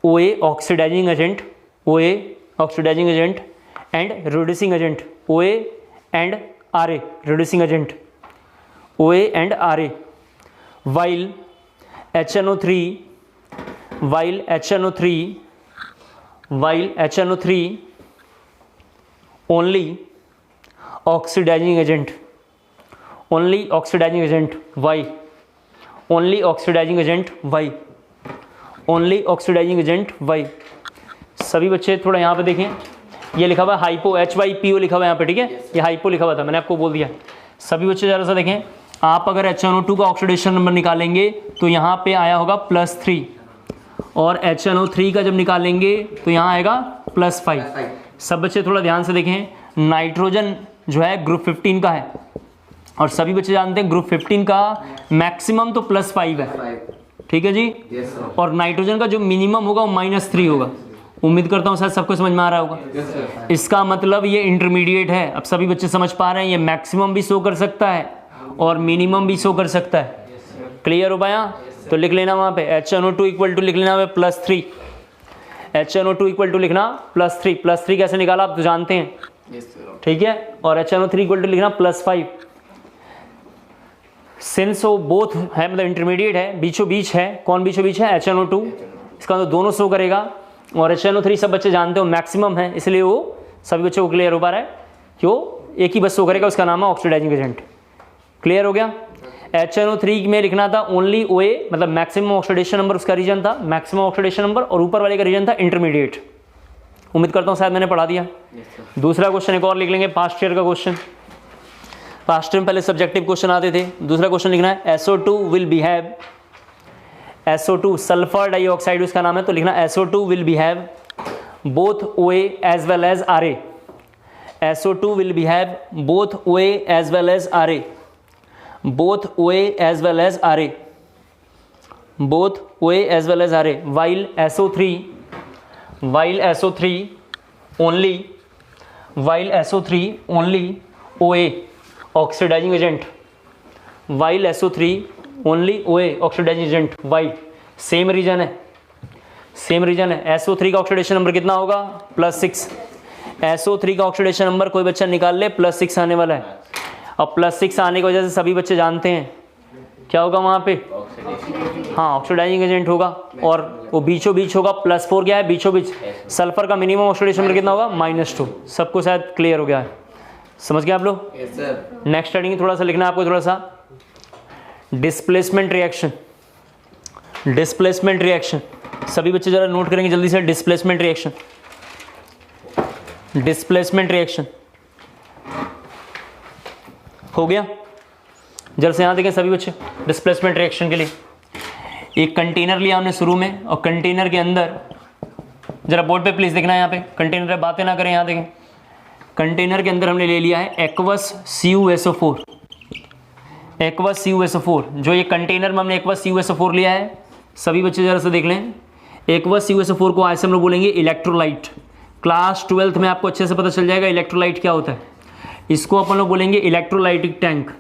OA oxidizing agent, OA oxidizing agent and reducing agent, OA and RA reducing agent, OA and RA, while HNO3 only oxidizing agent, only oxidizing agent। Why? only oxidizing agent। Why? only oxidizing agent। Why? सभी बच्चे थोड़ा यहाँ पे देखें, ये लिखा हुआ है हाइपो, HYPO लिखा हुआ है यहाँ पे, ठीक है। ये हाइपो लिखा हुआ था, मैंने आपको बोल दिया। सभी बच्चे ज़रा सा देखें, आप अगर HNO2 का ऑक्सीडेशन नंबर निकालेंगे तो यहाँ पे आया होगा +3, और HNO3 का जब निकालेंगे तो यहाँ आएगा +5। सब बच्चे थोड़ा ध्यान से देखें, नाइट्रोजन जो है ग्रुप 15 का है, और सभी बच्चे जानते हैं ग्रुप 15 का मैक्सिमम तो +5 है, ठीक है जी। और नाइट्रोजन का जो मिनिमम होगा वो -3 होगा। उम्मीद करता हूँ शायद सबको समझ में आ रहा होगा। इसका मतलब ये इंटरमीडिएट है। अब सभी बच्चे समझ पा रहे हैं, ये मैक्सिमम भी शो कर सकता है और मिनिमम भी शो कर सकता है। क्लियर हो पाया? तो लिख लेना वहाँ पे HNO2 इक्वल टू लिख लेना +3, HNO2 इक्वल टू लिखना +3। +3 कैसे निकाला आप तो जानते हैं, ठीक है। और HNO3 इक्वल टू लिखना +5। सिंस वो बोथ है, मतलब इंटरमीडिएट है, बीचों बीच है। कौन बीचों बीच है? HNO2। इसका तो दोनों शो करेगा। और HNO3 सब बच्चे जानते हो मैक्सिमम है, इसलिए वो सभी बच्चों को क्लियर हो पा रहा है कि वो एक ही बस शो करेगा, उसका नाम है ऑक्सीडाइजिंग एजेंट। क्लियर हो गया? HNO3 में लिखना था ओनली OA, मतलब मैक्सिमम ऑक्सीडेशन नंबर उसका रीजन था, मैक्सिमम ऑक्सीडेशन नंबर, और ऊपर वाले का रीजन था इंटरमीडिएट। उम्मीद करता हूँ शायद मैंने पढ़ा दिया। दूसरा क्वेश्चन एक और लिख लेंगे, पास्ट ईयर का क्वेश्चन। पास्ट ईयर में पहले सब्जेक्टिव क्वेश्चन आते थे। दूसरा क्वेश्चन लिखना है SO2 will behave, SO2 sulphur dioxide उसका नाम है, तो लिखना SO2 will behave both OA as well as RA, SO2 will behave both OA as well as RA, both OA as well as RA, both OA as well as RA, while SO3 only OA oxidizing agent, while SO3 only OA oxidizing agent। Why? Same reason है, same reason है। SO3 का oxidation number कितना होगा? +6। SO3 का oxidation number कोई बच्चा निकाल ले, +6 आने वाला है। अब +6 आने की वजह से सभी बच्चे जानते हैं क्या होगा वहाँ पे? हाँ, ऑक्सीडाइजिंग एजेंट होगा, और वो बीचों बीच होगा। +4 क्या है? बीचों बीच। सल्फर का मिनिमम ऑक्सीडेशन नंबर कितना होगा? -2। सबको शायद क्लियर हो गया है, समझ गए आप लोग? नेक्स्ट हेडिंग थोड़ा सा लिखना है आपको, थोड़ा सा डिस्प्लेसमेंट रिएक्शन। डिस्प्लेसमेंट रिएक्शन सभी बच्चे जरा नोट करेंगे जल्दी से। डिस्प्लेसमेंट रिएक्शन, डिस्प्लेसमेंट रिएक्शन हो गया। जरा से यहाँ देखें सभी बच्चे, डिस्प्लेसमेंट रिएक्शन के लिए एक कंटेनर लिया हमने शुरू में, और कंटेनर के अंदर जरा बोर्ड पे प्लीज देखना है, यहाँ पे कंटेनर है, बातें ना करें। यहाँ देखें, कंटेनर के अंदर हमने ले लिया है एक्वस CuSO4। एक्वस CuSO4, जो ये कंटेनर में हमने एक्वस CuSO4 लिया है, सभी बच्चे जरा से देख लें। एक्वस CuSO4 को आज से हम लोग बोलेंगे इलेक्ट्रोलाइट। क्लास 12th में आपको अच्छे से पता चल जाएगा इलेक्ट्रोलाइट क्या होता है। इसको अपन लोग बोलेंगे इलेक्ट्रोलाइटिक टैंक।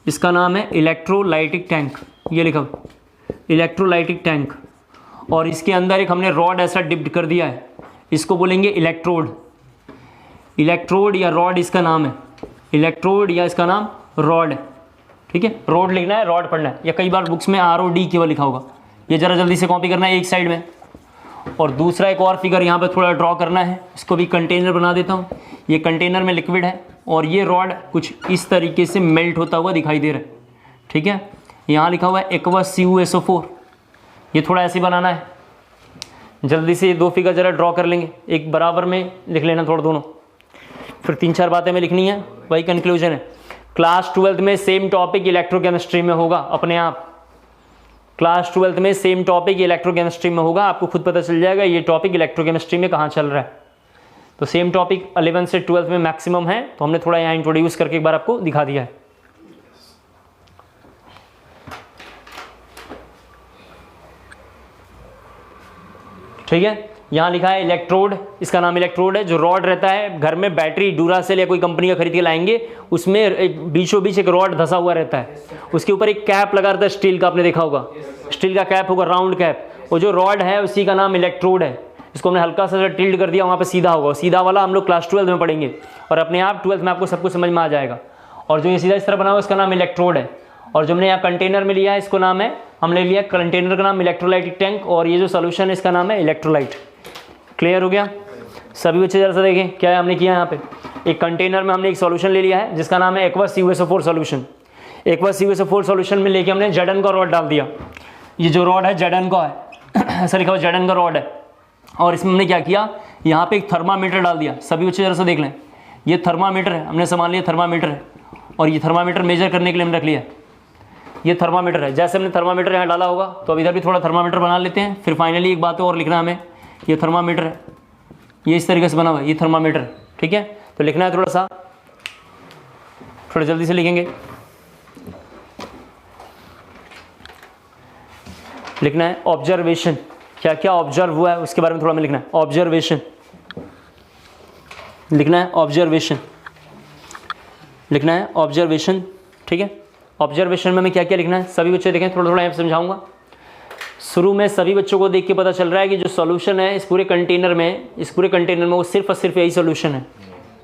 इसका नाम है इलेक्ट्रोलाइटिक टैंक, ये लिखा इलेक्ट्रोलाइटिक टैंक। और इसके अंदर एक हमने रॉड ऐसा डिप्ड कर दिया है, इसको बोलेंगे इलेक्ट्रोड। इलेक्ट्रोड या रॉड इसका नाम है, इलेक्ट्रोड या इसका नाम रॉड है। ठीक है, रोड लिखना है, रॉड पढ़ना है, या कई बार बुक्स में ROD केवल लिखा होगा। ये जरा जल्दी से कॉपी करना है एक साइड में। और दूसरा एक और फिगर यहाँ पे थोड़ा ड्रॉ करना है, इसको भी कंटेनर बना देता हूँ। ये कंटेनर में लिक्विड है, और ये रॉड कुछ इस तरीके से मेल्ट होता हुआ दिखाई दे रहा है। ठीक है, यहाँ लिखा हुआ है एक्वस CuSO4, ये थोड़ा ऐसे बनाना है। जल्दी से ये दो फिगर जरा ड्रॉ कर लेंगे, एक बराबर में लिख लेना थोड़ा दोनों, फिर 3-4 बातें में लिखनी है, वही कंक्लूजन है। क्लास 12th में सेम टॉपिक इलेक्ट्रोकेमिस्ट्री में होगा अपने आप। क्लास 12th में सेम टॉपिक इलेक्ट्रोकेमिस्ट्री में होगा, आपको खुद पता चल जाएगा ये टॉपिक इलेक्ट्रोकेमिस्ट्री में कहाँ चल रहा है। तो सेम टॉपिक 11 से 12 में मैक्सिमम है, तो हमने थोड़ा यहाँ इंट्रोड्यूस करके एक बार आपको दिखा दिया है। ठीक है, यहाँ लिखा है इलेक्ट्रोड, इसका नाम इलेक्ट्रोड है। जो रॉड रहता है घर में, बैटरी डूरासेल या कोई कंपनी का खरीद के लाएंगे, उसमें एक बीचों बीच एक रॉड धसा हुआ रहता है, उसके ऊपर एक कैप लगा रहता है स्टील का, आपने देखा होगा स्टील का कैप होगा, राउंड कैप। वो जो रॉड है उसी का नाम इलेक्ट्रोड है। इसको हमने हल्का सा टिल्ड कर दिया, वहाँ पे सीधा होगा। सीधा वाला हम लोग क्लास 12 में पढ़ेंगे, और अपने आप 12th में आपको सब कुछ समझ में आ जाएगा। और जो ये सीधा इस तरह बना हुआ इसका नाम इलेक्ट्रोड है। और जो हमने यहाँ कंटेनर में लिया है, इसको नाम है, हमने लिया कंटेनर का नाम इलेक्ट्रोलाइटिक टैंक, और ये जो सोल्यूशन है इसका नाम है इलेक्ट्रोलाइट। क्लियर हो गया? सभी बच्चे जरा सा देखें क्या है हमने किया यहाँ पे। एक कंटेनर में हमने एक सॉल्यूशन ले लिया है जिसका नाम है aqueous CuSO4 solution. Aqueous CuSO4 solution में लेके हमने जर्डन का रॉड डाल दिया। ये जो रॉड है जर्डन का है, ऐसा लिखा हुआ जर्डन का रॉड है। और इसमें हमने क्या किया, यहाँ पे एक थर्मामीटर डाल दिया। सभी बच्चे जरा सा देख लें, ये थर्मामीटर है, हमने सामान लिया थर्मामीटर है, और ये थर्मामीटर मेजर करने के लिए हमने रख लिया। ये थर्मामीटर है। जैसे हमने थर्मामीटर यहाँ डाला होगा, तो अब इधर भी थोड़ा थर्मामीटर बना लेते हैं। फिर फाइनली एक बात और लिखना हमें, ये थर्मामीटर है, ये इस तरीके से बना हुआ है, ये थर्मामीटर। ठीक है, तो लिखना है थोड़ा सा, थोड़ा जल्दी से लिखेंगे। लिखना है ऑब्जर्वेशन, क्या क्या ऑब्जर्व हुआ है उसके बारे में थोड़ा हमें लिखना है। ऑब्जर्वेशन लिखना है, ऑब्जर्वेशन लिखना है, ऑब्जर्वेशन। ठीक है, ऑब्जर्वेशन में हमें क्या क्या लिखना है सभी बच्चे देखें, थोड़ा थोड़ा यहाँ समझाऊंगा। शुरू में सभी बच्चों को देख के पता चल रहा है कि जो सॉल्यूशन है इस पूरे कंटेनर में वो सिर्फ और सिर्फ यही सॉल्यूशन है।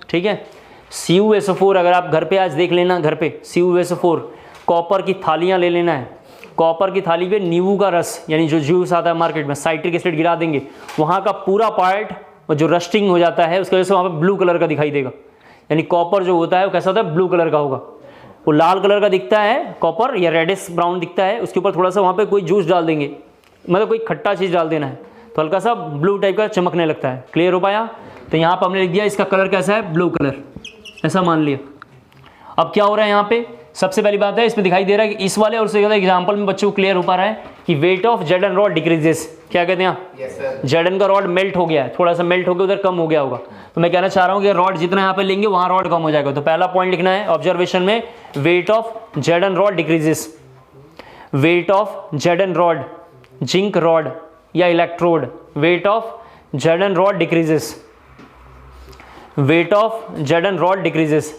ठीक है, CuSO4 अगर आप घर पे आज देख लेना, घर पे CuSO4 कॉपर की थालियाँ ले लेना है। कॉपर की थाली पे नींबू का रस, यानी जो जूस आता है मार्केट में, साइट्रिक एसिड गिरा देंगे, वहाँ का पूरा पार्ट जो रस्टिंग हो जाता है उसकी वजह से वहाँ पे ब्लू कलर का दिखाई देगा। यानी कॉपर जो होता है वो कैसा होता है, ब्लू कलर का होगा। वो लाल कलर का दिखता है कॉपर, या रेडिश ब्राउन दिखता है, उसके ऊपर थोड़ा सा वहाँ पे कोई जूस डाल देंगे, मतलब कोई खट्टा चीज़ डाल देना है, तो हल्का सा ब्लू टाइप का चमकने लगता है। क्लियर हो पाया? तो यहाँ पर हमने लिख दिया इसका कलर कैसा है, ब्लू कलर, ऐसा मान लिया। अब क्या हो रहा है यहाँ पे, सबसे पहली बात है इसमें दिखाई दे रहा है कि इस वाले और उससे ज़्यादा एग्जाम्पल में बच्चों को क्लियर हो पा रहा है कि वेट ऑफ जर्डन रॉड डिक्रीजेस। क्या कहते हैं यहाँ, जर्डन का रॉड मेल्ट हो गया है, थोड़ा सा मेल्ट हो गया, उधर कम हो गया होगा। तो मैं कहना चाह रहा हूँ कि रॉड जितना यहाँ पे लेंगे वहाँ रॉड कम हो जाएगा। तो पहला पॉइंट लिखना है ऑब्जर्वेशन में, वेट ऑफ जर्डन रॉड डिक्रीजेस। वेट ऑफ जर्डन रॉड, जिंक रॉड या इलेक्ट्रोड, वेट ऑफ जर्डन रॉड डिक्रीजेस, वेट ऑफ जर्डन रॉड डिक्रीजेस।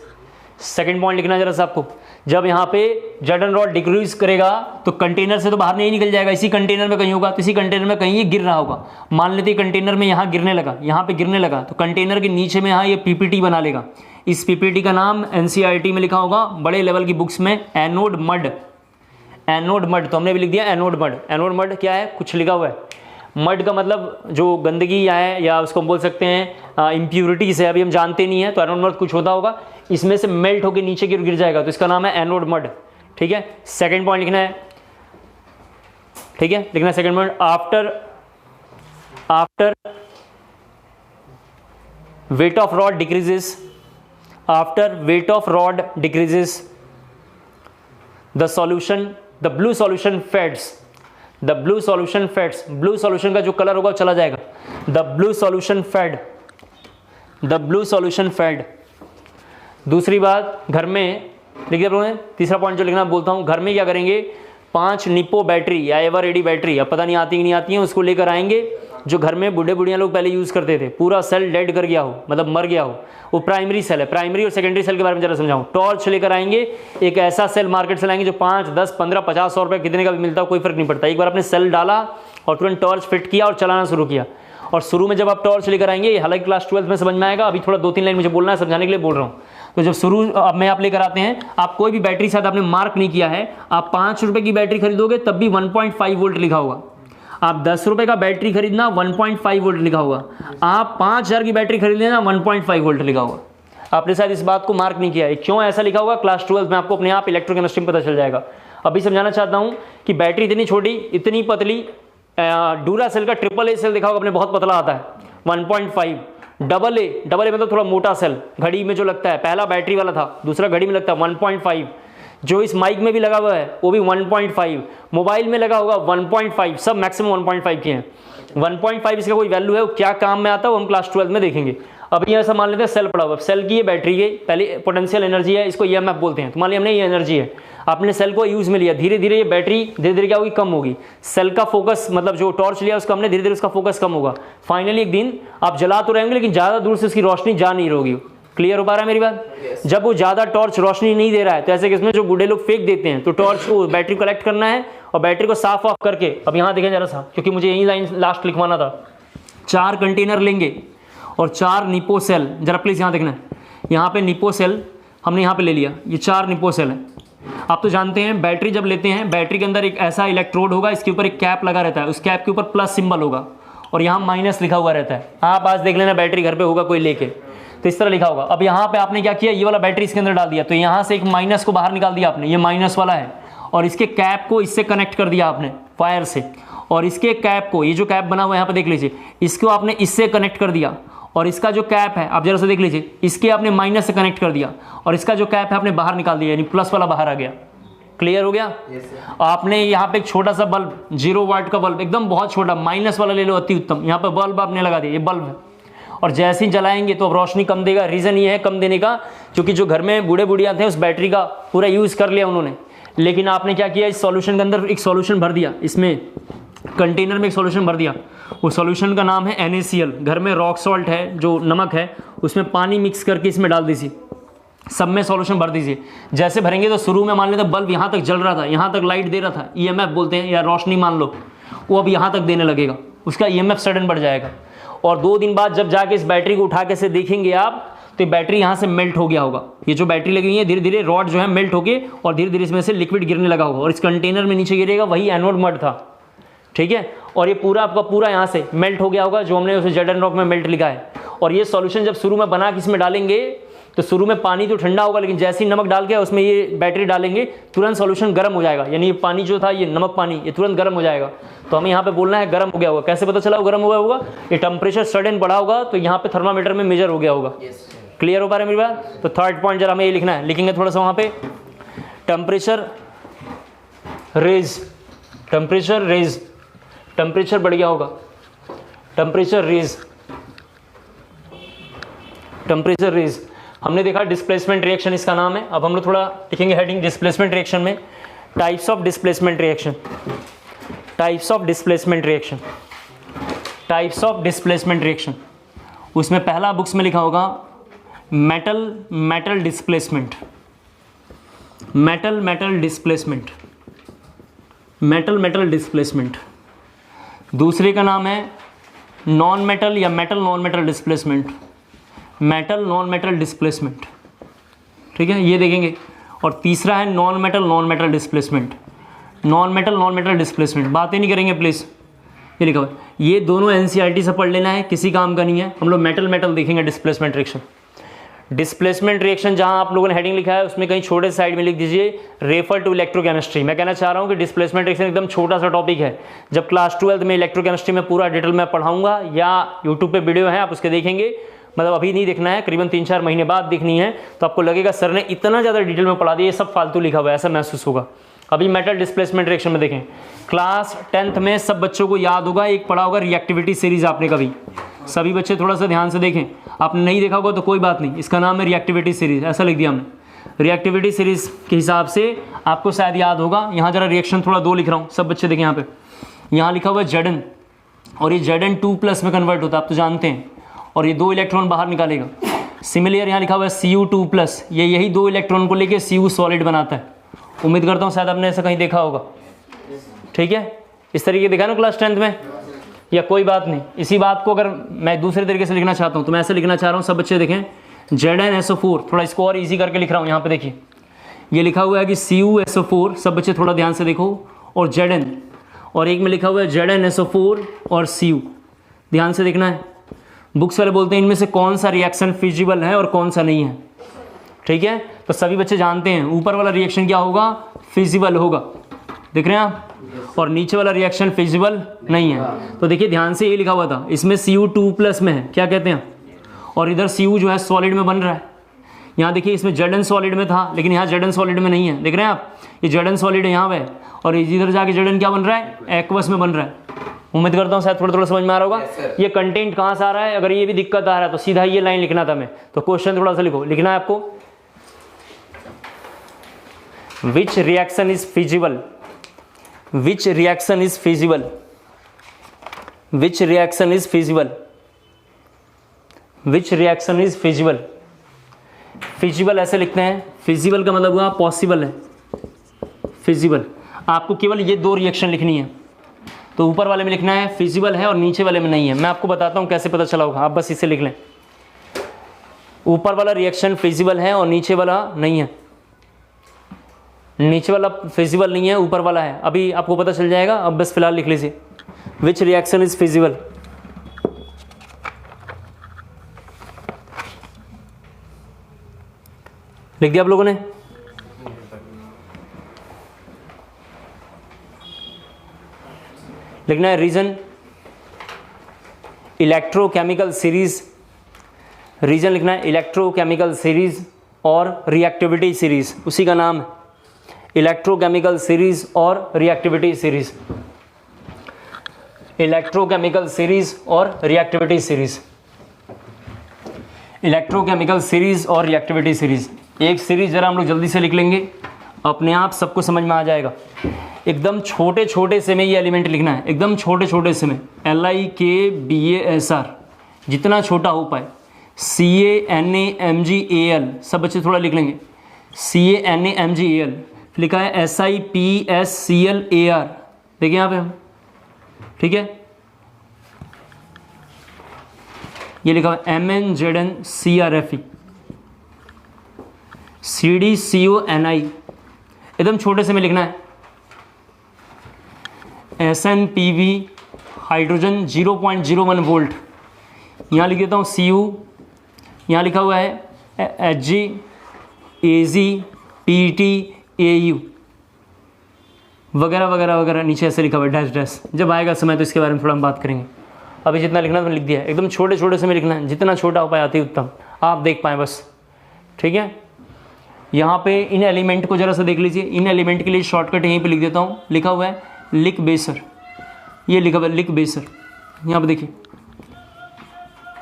सेकेंड पॉइंट लिखना है जरा सा आपको, जब यहाँ पे जर्डन रॉड डिक्रीज करेगा तो कंटेनर से तो बाहर नहीं निकल जाएगा, इसी कंटेनर में कहीं होगा, तो इसी कंटेनर में कहीं ये गिर रहा होगा। मान लेते कंटेनर में यहाँ गिरने लगा, यहाँ पे गिरने लगा, तो कंटेनर के नीचे में यहाँ ये पीपीटी बना लेगा। इस पीपीटी का नाम एनसीईआरटी में लिखा होगा, बड़े लेवल की बुक्स में एनोड मड। एनोड मड तो हमने भी लिख दिया एनोड मड। एनोड मड क्या है, कुछ लिखा हुआ है। मड का मतलब जो गंदगी है या उसको हम बोल सकते हैं इम्प्यूरिटीज है, अभी हम जानते नहीं है, तो एनोड मड कुछ होता होगा, इसमें से मेल्ट होकर नीचे की ओर गिर जाएगा, तो इसका नाम है एनोड मड। ठीक है, सेकंड पॉइंट लिखना है। ठीक है, लिखना है second point, after weight of rod decreases, after weight of rod decreases, the blue solution fades, the blue solution fades, blue solution का जो कलर होगा वो चला जाएगा, the blue solution fade, the blue solution fade। दूसरी बात, घर में लिखिए लोगों, तीसरा पॉइंट जो लिखना बोलता हूँ, घर में क्या करेंगे, 5 निपो बैटरी या एवर एडी बैटरी, अब पता नहीं आती कि नहीं आती है, उसको लेकर आएंगे, जो घर में बूढ़े बुढ़िया लोग पहले यूज़ करते थे, पूरा सेल डेड कर गया हो, मतलब मर गया हो, वो प्राइमरी सेल है। प्राइमरी और सेकेंडरी सेल के बारे में जरा समझाऊं। टॉर्च लेकर आएंगे, एक ऐसा सेल मार्केट से लाएंगे जो 5, 10, 15, 50, 100 रुपये कितने का भी मिलता हो, कोई फर्क नहीं पड़ता। एक बार आपने सेल डाला और तुरंत टॉर्च फिट किया और चलाना शुरू किया। और शुरू में जब आप टॉर्च लेकर आएंगे, हालांकि क्लास 12 में समझ में आएगा, अभी थोड़ा 2-3 लाइन मुझे बोलना है, समझाने के लिए बोल रहा हूँ। तो जब शुरू अब मैं आप लेकर आते हैं, आप कोई भी बैटरी शायद आपने मार्क नहीं किया है, आप 5 रुपये की बैटरी खरीदोगे तब भी 1.5 वोल्ट लिखा होगा। आप 10 रुपये का बैटरी खरीदना 1.5 वोल्ट लिखा होगा। आप 5000 की बैटरी खरीद लेना 1.5 वोल्ट लिखा होगा। आपने शायद इस बात को मार्क नहीं किया है, क्यों ऐसा लिखा होगा क्लास 12 में आपको अपने आप इलेक्ट्रोकेमिस्ट्री में पता चल जाएगा। अभी समझाना चाहता हूँ कि बैटरी इतनी छोटी, इतनी पतली, डूरा सेल का AAA सेल देखा होगा आपने, बहुत पतला आता है 1.5। डबल ए मतलब थोड़ा मोटा सेल, घड़ी में जो लगता है, पहला बैटरी वाला था, दूसरा घड़ी में लगता है 1.5। जो इस माइक में भी लगा हुआ है वो भी 1.5, मोबाइल में लगा होगा 1.5, सब मैक्सिमम 1.5 के हैं। 1.5 इसका कोई वैल्यू है, वो क्या काम में आता है वो हम क्लास 12 में देखेंगे। अभी ऐसा मान लेते हैं सेल पड़ा हुआ, सेल की ये बैटरी की पहले पोटेंशियल एनर्जी है, इसको EMF बोलते हैं। तो मान लिया हमने ये एनर्जी है, आपने सेल को यूज में लिया, धीरे धीरे ये बैटरी धीरे धीरे क्या होगी, कम होगी। सेल का फोकस, मतलब जो टॉर्च लिया उसका हमने, धीरे धीरे उसका फोकस कम होगा। फाइनली एक दिन आप जला तो रहेंगे लेकिन ज़्यादा दूर से उसकी रोशनी जा नहीं रहोगी। क्लियर हो पा रहा है मेरी बात? जब वो ज़्यादा टॉर्च रोशनी नहीं दे रहा है, तो ऐसे किस्में जो बूढ़े लोग फेंक देते हैं, तो टॉर्च को बैटरी कलेक्ट करना है और बैटरी को साफ ऑफ करके, अब यहाँ देखें जरा सा, क्योंकि मुझे यही लाइन लास्ट लिखवाना था। 4 कंटेनर लेंगे और 4 निपो सेल, जरा प्लीज़ यहाँ देखना है, यहाँ पे निपो सेल हमने यहाँ पे ले लिया, ये 4 निपो सेल है। आप तो जानते हैं बैटरी जब लेते हैं, बैटरी के अंदर एक ऐसा इलेक्ट्रोड होगा, इसके ऊपर एक कैप लगा रहता है, उस कैप के ऊपर प्लस सिंबल होगा और यहाँ माइनस लिखा हुआ रहता है। आप आज देख लेना, बैटरी घर पे होगा कोई लेके, तो इस तरह लिखा होगा। अब यहाँ पे आपने क्या किया, ये वाला बैटरी इसके अंदर डाल दिया, तो यहाँ से एक माइनस को बाहर निकाल दिया आपने, ये माइनस वाला है, और इसके कैप को इससे कनेक्ट कर दिया आपने वायर से, और इसके कैप को, ये जो कैप बना हुआ है यहाँ पे देख लीजिए, इसको आपने इससे कनेक्ट कर दिया, और इसका जो कैप है आप जरा से देख लीजिए, इसके आपने माइनस से कनेक्ट कर दिया, और इसका जो कैप है आपने बाहर निकाल दिया, यानी प्लस वाला बाहर आ गया। क्लियर हो गया? आपने यहाँ पे एक छोटा सा बल्ब, 0 वाट का बल्ब, एकदम बहुत छोटा, माइनस वाला ले लो, अति उत्तम। यहाँ पे बल्ब आपने लगा दिया, ये बल्ब है, और जैसे ही जलाएंगे तो अब रोशनी कम देगा। रीज़न ये है कम देने का, क्योंकि जो घर में बूढ़े बुढ़िया थे उस बैटरी का पूरा यूज़ कर लिया उन्होंने, लेकिन आपने क्या किया, इस सॉल्यूशन के अंदर एक सॉल्यूशन भर दिया, इसमें कंटेनर में एक सॉल्यूशन भर दिया। वो सॉल्यूशन का नाम है NaCl। घर में रॉक सॉल्ट है, जो नमक है, उसमें पानी मिक्स करके इसमें डाल दीजिए, सब में सॉल्यूशन भर दीजिए। जैसे भरेंगे तो शुरू में मान लेते बल्ब यहाँ तक जल रहा था, यहाँ तक लाइट दे रहा था, EMF बोलते हैं, या रोशनी मान लो, वो अब यहाँ तक देने लगेगा, उसका EMF सडन बढ़ जाएगा। और 2 दिन बाद जब जाके इस बैटरी को उठा के से देखेंगे आप, तो बैटरी यहाँ से मेल्ट हो गया होगा। ये जो बैटरी लगी हुई है, धीरे धीरे रॉड जो है मेल्ट होके और धीरे धीरे इसमें से लिक्विड गिरने लगा होगा, और इस कंटेनर में नीचे गिरेगा, वही एनोड मड था। ठीक है, और ये पूरा आपका पूरा यहाँ से मेल्ट हो गया होगा, जो हमने उसे जर्डन रॉक में मेल्ट लिखा है। और ये सॉल्यूशन जब शुरू में बना के इसमें डालेंगे, तो शुरू में पानी तो ठंडा होगा, लेकिन जैसे ही नमक डाल के उसमें ये बैटरी डालेंगे, तुरंत सॉल्यूशन गर्म हो जाएगा, यानी ये पानी जो था, ये नमक पानी, ये तुरंत गर्म हो जाएगा। तो हमें यहाँ पे बोलना है गर्म हो गया होगा। कैसे पता चला वो गर्म हुआ होगा? ये टेम्परेचर सडन बढ़ा होगा, तो यहाँ पे थर्मामीटर में मेजर हो गया होगा। क्लियर हो पा रहा है मेरी बात? तो थर्ड पॉइंट जरा हमें ये लिखना है, लिखेंगे थोड़ा सा वहाँ पे, temperature raise, temperature raise, temperature बढ़ गया होगा, टेम्परेचर रेज, टेम्परेचर रेज। हमने देखा डिस्प्लेसमेंट रिएक्शन इसका नाम है। अब हम लोग थोड़ा लिखेंगे हेडिंग डिस्प्लेसमेंट रिएक्शन में, types of displacement reaction, types of displacement reaction, types of displacement reaction. उसमें पहला बुक्स में लिखा होगा metal displacement, metal metal displacement, metal metal displacement. दूसरे का नाम है नॉन मेटल या metal non metal displacement, metal non metal displacement, ठीक है, ये देखेंगे। और तीसरा है non metal displacement, non metal displacement. बातें नहीं करेंगे प्लीज़, ये लिखा हुआ है। ये दोनों एनसीईआरटी से पढ़ लेना है, किसी काम का नहीं है। हम लोग मेटल मेटल देखेंगे डिस्प्लेसमेंट रिएक्शन। डिस्प्लेसमेंट रिएक्शन जहां आप लोगों ने हेडिंग लिखा है उसमें कहीं छोटे साइड में लिख दीजिए रेफर टू इलेक्ट्रोकेमिस्ट्री। मैं कहना चाह रहा हूं कि डिस्प्लेसमेंट रिएक्शन एकदम छोटा सा टॉपिक है। जब क्लास 12 में इलेक्ट्रोकेमिस्ट्री में पूरा डिटेल में पढ़ाऊंगा या यूट्यूब पे वीडियो है आप उसके देखेंगे, मतलब अभी नहीं देखना है, करीबन 3-4 महीने बाद देखनी है, तो आपको लगेगा सर ने इतना ज़्यादा डिटेल में पढ़ा दिया, ये सब फालतू लिखा हुआ है, ऐसा महसूस होगा। अभी मेटल डिस्प्लेसमेंट रिएक्शन में देखें, क्लास 10th में सब बच्चों को याद होगा, एक पढ़ा होगा रिएक्टिविटी सीरीज आपने कभी। सभी बच्चे थोड़ा सा ध्यान से देखें, आपने नहीं देखा होगा तो कोई बात नहीं, इसका नाम है रिएक्टिविटी सीरीज, ऐसा लिख दिया हमने। रिएक्टिविटी सीरीज के हिसाब से आपको शायद याद होगा। यहाँ जरा रिएक्शन थोड़ा 2 लिख रहा हूँ, सब बच्चे देखें यहाँ पे। यहाँ लिखा हुआ है Zn, और ये Zn2+ में कन्वर्ट होता है, आप तो जानते हैं, और ये 2 इलेक्ट्रॉन बाहर निकालेगा। सिमिलर यहाँ लिखा हुआ है Cu2+, ये यही 2 इलेक्ट्रॉन को लेके Cu सॉलिड बनाता है। उम्मीद करता हूँ शायद आपने ऐसा कहीं देखा होगा, ठीक है, इस तरीके देखा ना क्लास 10th में, या कोई बात नहीं। इसी बात को अगर मैं दूसरे तरीके से लिखना चाहता हूँ तो मैं ऐसे लिखना चाह रहा हूँ, सब बच्चे देखें ZnSO4, थोड़ा इसको और ईजी करके लिख रहा हूँ। यहाँ पे देखिए ये लिखा हुआ है कि CuSO4, सब बच्चे थोड़ा ध्यान से देखो, और Zn, और एक में लिखा हुआ है ZnSO4 और Cu, ध्यान से देखना है। बुक्स वाले बोलते हैं इनमें से कौन सा रिएक्शन फिजिबल है और कौन सा नहीं है, ठीक है, तो सभी बच्चे जानते हैं ऊपर वाला रिएक्शन क्या होगा, फिजिबल होगा, देख रहे हैं आप, और नीचे वाला रिएक्शन फिजिबल नहीं है। तो देखिए ध्यान से, ये लिखा हुआ था इसमें Cu2+ में है, क्या कहते हैं, और इधर Cu जो है सॉलिड में बन रहा है। यहाँ देखिए इसमें Zn सॉलिड में था, लेकिन यहाँ Zn सॉलिड में नहीं है, देख रहे हैं आप, ये Zn सॉलिड है यहाँ पे, और इधर जाके Zn क्या बन रहा है, एक्वस में बन रहा है। उम्मीद करता हूँ शायद थोड़ा थोड़ा समझ में आ रहा होगा। ये कंटेंट कहाँ से आ रहा है, अगर ये भी दिक्कत आ रहा है तो सीधा ये लाइन लिखना था मैं, तो क्वेश्चन थोड़ा सा लिखो, लिखना है आपको, which reaction is feasible, which reaction is feasible, which reaction is feasible, which reaction is feasible. Feasible ऐसे लिखते हैं, फिजिबल का मतलब हुआ पॉसिबल है, फिजिबल। आपको केवल ये 2 रिएक्शन लिखनी है, तो ऊपर वाले में लिखना है फिजिबल है और नीचे वाले में नहीं है। मैं आपको बताता हूँ कैसे पता चला होगा, आप बस इसे लिख लें, ऊपर वाला रिएक्शन फिजिबल है और नीचे वाला नहीं है, नीचे वाला फिजिबल नहीं है, ऊपर वाला है। अभी आपको पता चल जाएगा, अब बस फिलहाल लिख लीजिए विच रिएक्शन इज फिजिबल। लिख दिया आप लोगों ने, लिखना है रीजन इलेक्ट्रोकेमिकल सीरीज, रीजन लिखना है इलेक्ट्रोकेमिकल सीरीज और रिएक्टिविटी सीरीज, उसी का नाम है इलेक्ट्रोकेमिकल सीरीज और रिएक्टिविटी सीरीज, इलेक्ट्रोकेमिकल सीरीज और रिएक्टिविटी सीरीज, इलेक्ट्रोकेमिकल सीरीज और रिएक्टिविटी सीरीज। एक सीरीज जरा हम लोग जल्दी से लिख लेंगे, अपने आप सबको समझ में आ जाएगा। एकदम छोटे छोटे से में ये एलिमेंट लिखना है, एकदम छोटे छोटे से में, LIKBASR, जितना छोटा हो पाए, CANAMGAL, सब बच्चे थोड़ा लिख लेंगे, CANAMGAL, लिखा है SIPSCLAR, देखिए यहाँ पे हम, ठीक है, ये लिखा है MNZNCRFE, CDCONI, एकदम छोटे से में लिखना है, SNPV हाइड्रोजन 0.01 वोल्ट, यहाँ लिख देता हूँ CU, यहाँ लिखा हुआ है HG AZ PT AU वगैरह वगैरह वगैरह, नीचे ऐसे लिखा हुआ है डैश डैश। जब आएगा समय तो इसके बारे में थोड़ा हम बात करेंगे, अभी जितना लिखना तो लिख दिया है, एकदम छोटे छोटे से में लिखना है, जितना छोटा हो पाए आती उत्तम, आप देख पाएँ बस, ठीक है। यहाँ पे इन एलिमेंट को जरा सा देख लीजिए, इन एलिमेंट के लिए शॉर्टकट यहीं पे लिख देता हूँ, लिखा हुआ है लिक बेसर, ये लिखा हुआ है लिक बेसर, यहाँ पे देखिए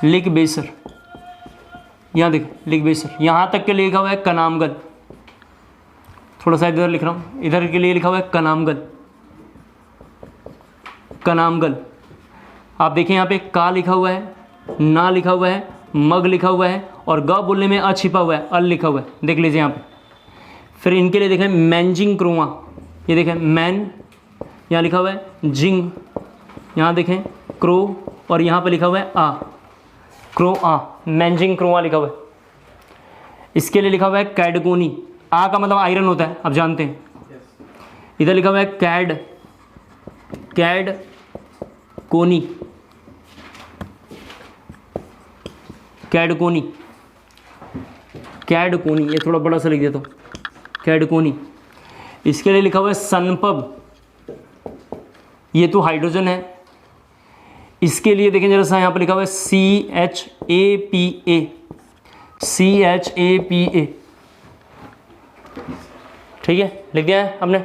लिक बेसर, यहाँ देखिए लिक बेसर, यहाँ तक के लिए लिखा हुआ है कनामगल, थोड़ा सा इधर लिख रहा हूँ, इधर के लिए लिखा हुआ है कनामगल, कनामगल। आप देखिए यहाँ पे का लिखा हुआ है, ना लिखा हुआ है, मग लिखा हुआ है, और ग बोलने में अ छिपा हुआ है, अल लिखा हुआ है, देख लीजिए यहाँ पे। फिर इनके लिए देखें मैनजिंग क्रोमा, ये देखें मैन, यहाँ लिखा हुआ है जिंग, यहाँ देखें क्रो, और यहाँ पे लिखा हुआ है आ, क्रो आ, मैनजिंग क्रोमा लिखा हुआ है। इसके लिए लिखा हुआ है कैडकोनी, आ का मतलब आयरन होता है, आप जानते हैं। इधर लिखा हुआ है कैड कोनी, कैडकोनी, कैडकोनी, ये थोड़ा बड़ा सा लिख देता हूँ, कैडकोनी। इसके लिए लिखा हुआ है सनपब, ये तो हाइड्रोजन है। इसके लिए देखें जरा सा, यहाँ पर लिखा हुआ है CHAPA, CHAPA, ठीक है, लिख दिया है हमने।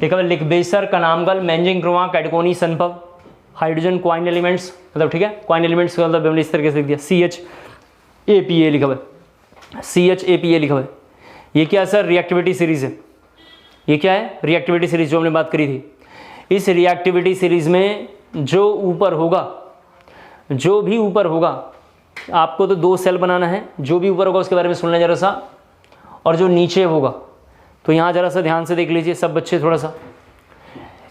लिखा हुआ लिकबेसर, कनामगल, मैनजिंग क्रोमा, कैडकोनी, सनपब, हाइड्रोजन क्वाइन एलिमेंट्स, मतलब ठीक है, क्वाइन एलिमेंट्स का मतलब हमने इस तरीके से लिख दिया। CHAPA लिखा हुआ है, CHAPA लिखा हुआ है। ये क्या है सर? रिएक्टिविटी सीरीज है। ये क्या है? रिएक्टिविटी सीरीज, जो हमने बात करी थी। इस रिएक्टिविटी सीरीज में जो ऊपर होगा, जो भी ऊपर होगा, आपको तो 2 सेल बनाना है, जो भी ऊपर होगा उसके बारे में सुन लें जरा सा, और जो नीचे होगा, तो यहाँ जरा सा ध्यान से देख लीजिए सब बच्चे, थोड़ा सा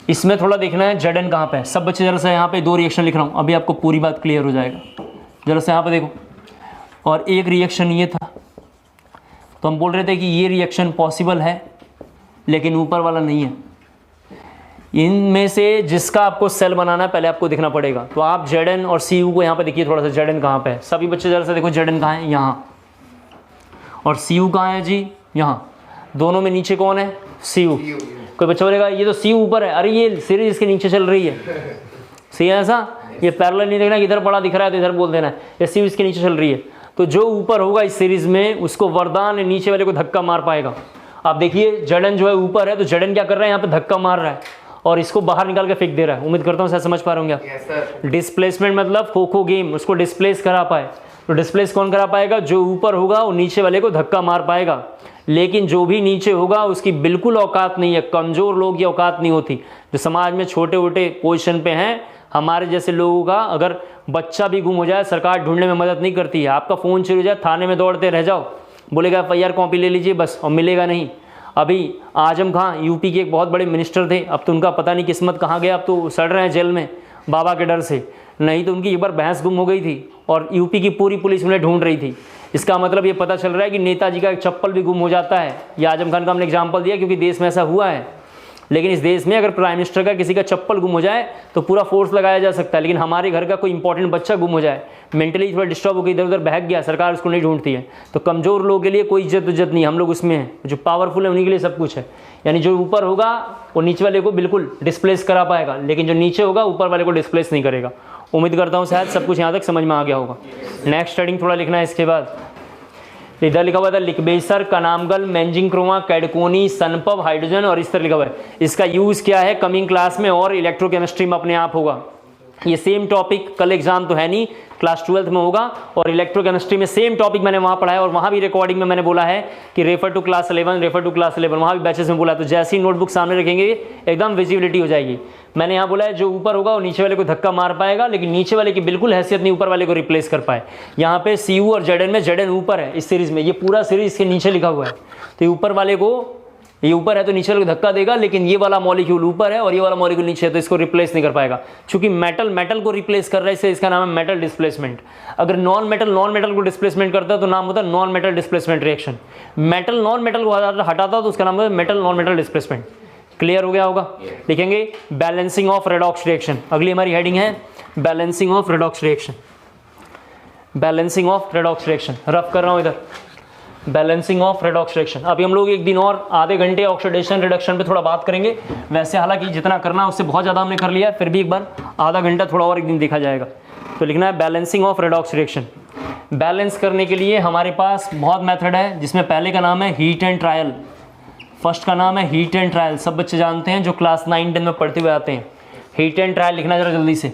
इसमें थोड़ा देखना है Zn कहाँ पे है। सब बच्चे जरा सा यहाँ पे 2 रिएक्शन लिख रहा हूँ, अभी आपको पूरी बात क्लियर हो जाएगा। जरा सा यहाँ पे देखो, और एक रिएक्शन ये था, तो हम बोल रहे थे कि ये रिएक्शन पॉसिबल है लेकिन ऊपर वाला नहीं है। इनमें से जिसका आपको सेल बनाना है पहले आपको दिखना पड़ेगा। तो आप Zn और Cu को यहाँ पे देखिए थोड़ा सा, Zn कहाँ पे है, सभी बच्चे जरा सा देखो Zn कहाँ है, यहाँ, और Cu कहाँ है जी, यहाँ। दोनों में नीचे कौन है? Cu। कोई बच्चा बोलेगा ये तो Cu ऊपर है, अरे ये सीरीज इसके नीचे चल रही है, सही है ऐसा? ये पैरेलल नहीं देखना, इधर बड़ा दिख रहा है तो इधर बोल देना है, ये Cu इसके नीचे चल रही है। तो जो ऊपर होगा इस सीरीज में उसको वरदान नीचे वाले को धक्का मार पाएगा। आप देखिए Zn जो है ऊपर है, तो Zn क्या कर रहा है, यहाँ पे धक्का मार रहा है और इसको बाहर निकाल के फेंक दे रहा है। उम्मीद करता हूँ शायद समझ पा रहे होंगे आप। डिस्प्लेसमेंट मतलब खो गेम, उसको डिस्प्लेस करा पाए। तो डिस्प्लेस कौन करा पाएगा? जो ऊपर होगा वो नीचे वाले को धक्का मार पाएगा। लेकिन जो भी नीचे होगा उसकी बिल्कुल औकात नहीं है, कमज़ोर लोग की औकात नहीं होती। जो समाज में छोटे मोटे पोजीशन पे हैं, हमारे जैसे लोगों का अगर बच्चा भी गुम हो जाए सरकार ढूंढने में मदद नहीं करती है। आपका फ़ोन चोरी हो जाए थाने में दौड़ते रह जाओ, बोलेगा FIR कॉपी ले लीजिए बस, और मिलेगा नहीं। अभी आजम खां यूपी के एक बहुत बड़े मिनिस्टर थे, अब तो उनका पता नहीं किस्मत कहाँ गया, अब तो सड़ रहे हैं जेल में बाबा के डर से। नहीं तो उनकी एक बार भैंस गुम हो गई थी और यूपी की पूरी पुलिस उन्हें ढूंढ रही थी। इसका मतलब ये पता चल रहा है कि नेताजी का एक चप्पल भी गुम हो जाता है। ये आजम खान का हमने एग्जाम्पल दिया क्योंकि देश में ऐसा हुआ है। लेकिन इस देश में अगर प्राइम मिनिस्टर का किसी का चप्पल गुम हो जाए तो पूरा फोर्स लगाया जा सकता है, लेकिन हमारे घर का कोई इंपॉर्टेंट बच्चा गुम हो जाए, मेंटली थोड़ा डिस्टर्ब होकर इधर उधर बहक गया, सरकार उसको नहीं ढूंढती है। तो कमज़ोर लोगों के लिए कोई इज्जत नहीं, हम लोग उसमें हैं। जो पावरफुल है उन्हीं के लिए सब कुछ है। यानी जो ऊपर होगा वो नीचे वाले को बिल्कुल डिस्प्लेस करा पाएगा, लेकिन जो नीचे होगा ऊपर वाले को डिस्प्लेस नहीं करेगा। उम्मीद करता हूँ शायद सब कुछ यहाँ तक समझ में आ गया होगा। नेक्स्ट हेडिंग थोड़ा लिखना है इसके बाद। इधर लिखा हुआ था लिकबेसर, कनामगल, मैनजिंग क्रोमा, कैडकोनी, सनपब, हाइड्रोजन, और इस तरह लिखा हुआ है। इसका यूज़ क्या है कमिंग क्लास में और इलेक्ट्रोकेमिस्ट्री में अपने आप होगा। ये सेम टॉपिक, कल एग्जाम तो है नहीं, क्लास 12th में होगा, और इलेक्ट्रोकेमिस्ट्री में सेम टॉपिक मैंने वहाँ पढ़ाया, और वहाँ भी रिकॉर्डिंग में मैंने बोला है कि रेफर टू क्लास 11, वहाँ भी बैचेस में बोला। तो जैसे ही नोटबुक सामने रखेंगे एकदम विजिबिलिटी हो जाएगी। मैंने यहाँ बोला है जो ऊपर होगा वो नीचे वाले को धक्का मार पाएगा, लेकिन नीचे वाले की बिल्कुल हैसियत नहीं ऊपर वाले को रिप्लेस कर पाए। यहाँ पे Cu और Zn में Zn ऊपर है इस सीरीज में, ये पूरा सीरीज इसके नीचे लिखा हुआ है। तो ये ऊपर वाले को, ये ऊपर है तो नीचे वाले को धक्का देगा, लेकिन ये वाला मॉलिक्यूल ऊपर है और ये वाला मॉलिक्यूल नीचे है तो इसको रिप्लेस नहीं कर पाएगा। चूंकि मेटल को रिप्लेस कर रहा है, इससे इसका नाम है मेटल डिस्प्लेसमेंट। अगर नॉन मेटल को डिस्प्लेसमेंट करता है तो नाम होता है non metal displacement reaction. Metal non metal को हटाता तो उसका नाम होता है metal non metal displacement. Clear हो गया होगा? लिखेंगे बैलेंसिंग ऑफ रेडॉक्स रिएक्शन। अगली हमारी हेडिंग है balancing of redox reaction. Balancing of redox reaction rough कर रहा हूँ इधर, बैलेंसिंग ऑफ रेडॉक्स रिएक्शन। अभी हम लोग एक दिन और आधे घंटे ऑक्सीडेशन रिडक्शन पे थोड़ा बात करेंगे। वैसे हालांकि जितना करना है उससे बहुत ज़्यादा हमने कर लिया है, फिर भी एक बार आधा घंटा थोड़ा और एक दिन देखा जाएगा। तो लिखना है balancing of redox reaction. Balance करने के लिए हमारे पास बहुत मेथड है, जिसमें पहले का नाम है हीट एंड ट्रायल। फर्स्ट का नाम है हीट एंड ट्रायल, सब बच्चे जानते हैं जो क्लास 9-10 में पढ़ते हुए आते हैं। हीट एंड ट्रायल लिखना जरा जल्दी से।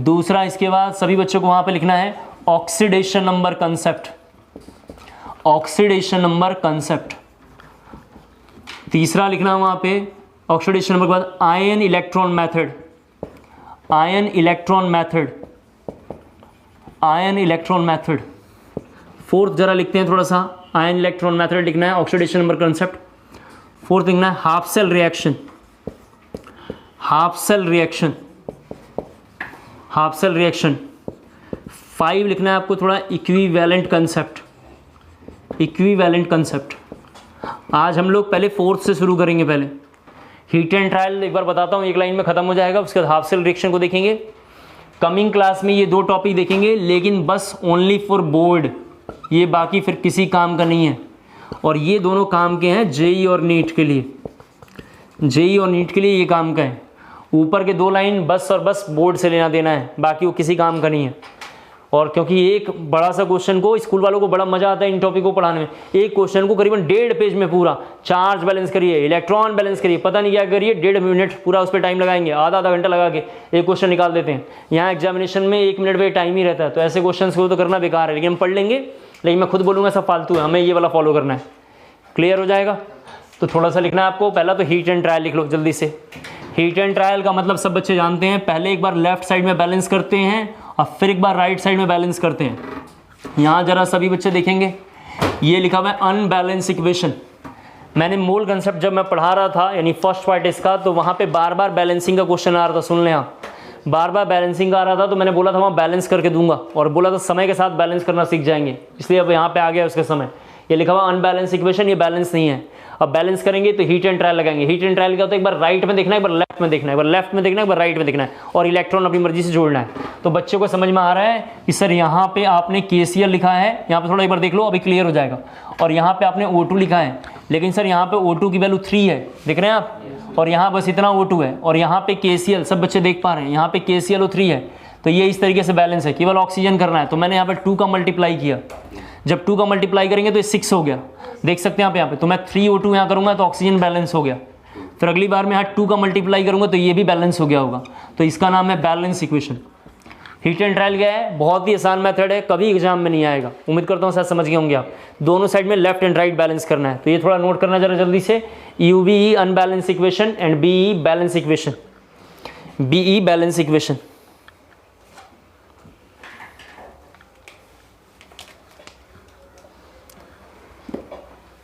दूसरा इसके बाद सभी बच्चों को वहाँ पे लिखना है oxidation number concept. Oxidation number concept. तीसरा लिखना वहाँ पे ऑक्सीडेशन नंबर के बाद ion electron method. Ion electron method, ion electron method. Fourth जरा लिखते हैं थोड़ा सा, आयन इलेक्ट्रॉन मेथड लिखना है, ऑक्सीडेशन नंबर कंसेप्ट। फोर्थ लिखना है half cell reaction, half cell reaction, half cell reaction. 5 लिखना है आपको थोड़ा इक्विवेलेंट कंसेप्ट, इक्विवेलेंट कंसेप्ट। आज हम लोग पहले फोर्थ से शुरू करेंगे। पहले हीट एंड ट्रायल एक बार बताता हूँ, एक लाइन में खत्म हो जाएगा, उसके बाद हाफ सेल रिएक्शन को देखेंगे। कमिंग क्लास में ये 2 टॉपिक देखेंगे, लेकिन बस ओनली फॉर बोर्ड, ये बाकी फिर किसी काम का नहीं है। और ये दोनों काम के हैं जेई और नीट के लिए, जेई और नीट के लिए ये काम का है। ऊपर के 2 लाइन बस और बस बोर्ड से लेना देना है, बाकी वो किसी काम का नहीं है। और क्योंकि एक बड़ा सा क्वेश्चन को स्कूल वालों को बड़ा मजा आता है इन टॉपिक को पढ़ाने में, एक क्वेश्चन को करीबन 1.5 पेज में पूरा चार्ज बैलेंस करिए, इलेक्ट्रॉन बैलेंस करिए, पता नहीं क्या करिए, 1.5 मिनट पूरा उस पर टाइम लगाएंगे, आधा घंटा लगा के एक क्वेश्चन निकाल देते हैं। यहाँ एग्जामिनेशन में 1 मिनट पे टाइम ही रहता है, तो ऐसे क्वेश्चन को तो करना बेकार है। लेकिन हम पढ़ लेंगे, लेकिन मैं खुद बोलूँगा सब फालतू है, हमें ये वाला फॉलो करना है। क्लियर हो जाएगा? तो थोड़ा सा लिखना है आपको। पहला तो हीट एंड ट्रायल लिख लो जल्दी से। हीट एंड ट्रायल का मतलब सब बच्चे जानते हैं, पहले एक बार लेफ्ट साइड में बैलेंस करते हैं और फिर एक बार राइट साइड में बैलेंस करते हैं। यहाँ जरा सभी बच्चे देखेंगे, ये लिखा हुआ है अनबैलेंस इक्वेशन। मैंने मूल कंसेप्ट जब मैं पढ़ा रहा था, यानी फर्स्ट पार्ट इसका, तो वहाँ पे बार बार बैलेंसिंग का क्वेश्चन आ रहा था। सुन लें आप, बार बार बैलेंसिंग आ रहा था, तो मैंने बोला था वहाँ बैलेंस करके दूंगा, और बोला था समय के साथ बैलेंस करना सीख जाएंगे, इसलिए अब यहाँ पे आ गया उसका समय। ये लिखा हुआ अनबैलेंस इक्वेशन, ये बैलेंस नहीं है। अब बैलेंस करेंगे तो हीट एंड ट्रायल लगाएंगे। हीट एंड ट्रायल का तो एक बार राइट में देखना है, एक बार लेफ्ट में देखना है, एक बार लेफ्ट में देखना है, एक बार राइट में देखना है, और इलेक्ट्रॉन अपनी मर्जी से जोड़ना है। तो बच्चे को समझ में आ रहा है कि सर यहाँ पे आपने KCl लिखा है, यहाँ पे थोड़ा एक बार देख लो, अभी क्लियर हो जाएगा। और यहाँ पे आपने O2 लिखा है, लेकिन सर यहाँ पे O2 की वैल्यू 3 है, देख रहे हैं आप, और यहाँ बस इतना O2 है, और यहाँ पे KCl, सब बच्चे देख पा रहे हैं, यहाँ पे KClO3 है। तो ये इस तरीके से बैलेंस है, केवल ऑक्सीजन करना है। तो मैंने यहाँ पे 2 का मल्टीप्लाई किया, जब 2 का मल्टीप्लाई करेंगे तो ये 6 हो गया, देख सकते हैं आप यहाँ पे। तो मैं 3O2 यहाँ करूँगा तो ऑक्सीजन बैलेंस हो गया। फिर अगली बार मैं यहाँ 2 का मल्टीप्लाई करूँगा तो ये भी बैलेंस हो गया होगा। तो इसका नाम है balance equation. Heat and trial क्या है? बहुत ही आसान मेथड है, कभी एग्जाम में नहीं आएगा। उम्मीद करता हूँ शायद समझ गए होंगे आप। दोनों साइड में लेफ्ट एंड राइट बैलेंस करना है, तो ये थोड़ा नोट करना जरा जल्दी से। UBE unbalance equation and BE balance equation, BE balance equation.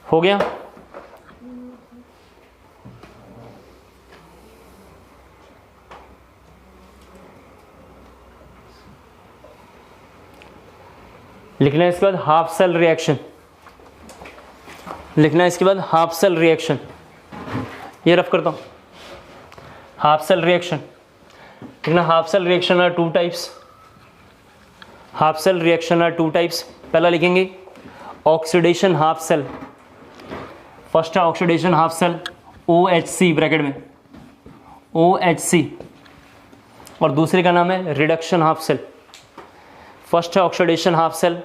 हो गया? लिखना है इसके बाद हाफ सेल रिएक्शन, लिखना है इसके बाद हाफ सेल रिएक्शन। ये रफ करता हूं, हाफ सेल रिएक्शन लिखना। Half cell reaction are 2 types, half cell reaction are 2 types. पहला लिखेंगे ऑक्सीडेशन हाफ सेल, फर्स्ट है oxidation half cell OHC bracket में, OHC, और दूसरे का नाम है रिडक्शन हाफ सेल। फर्स्ट है ऑक्सीडेशन हाफ सेल,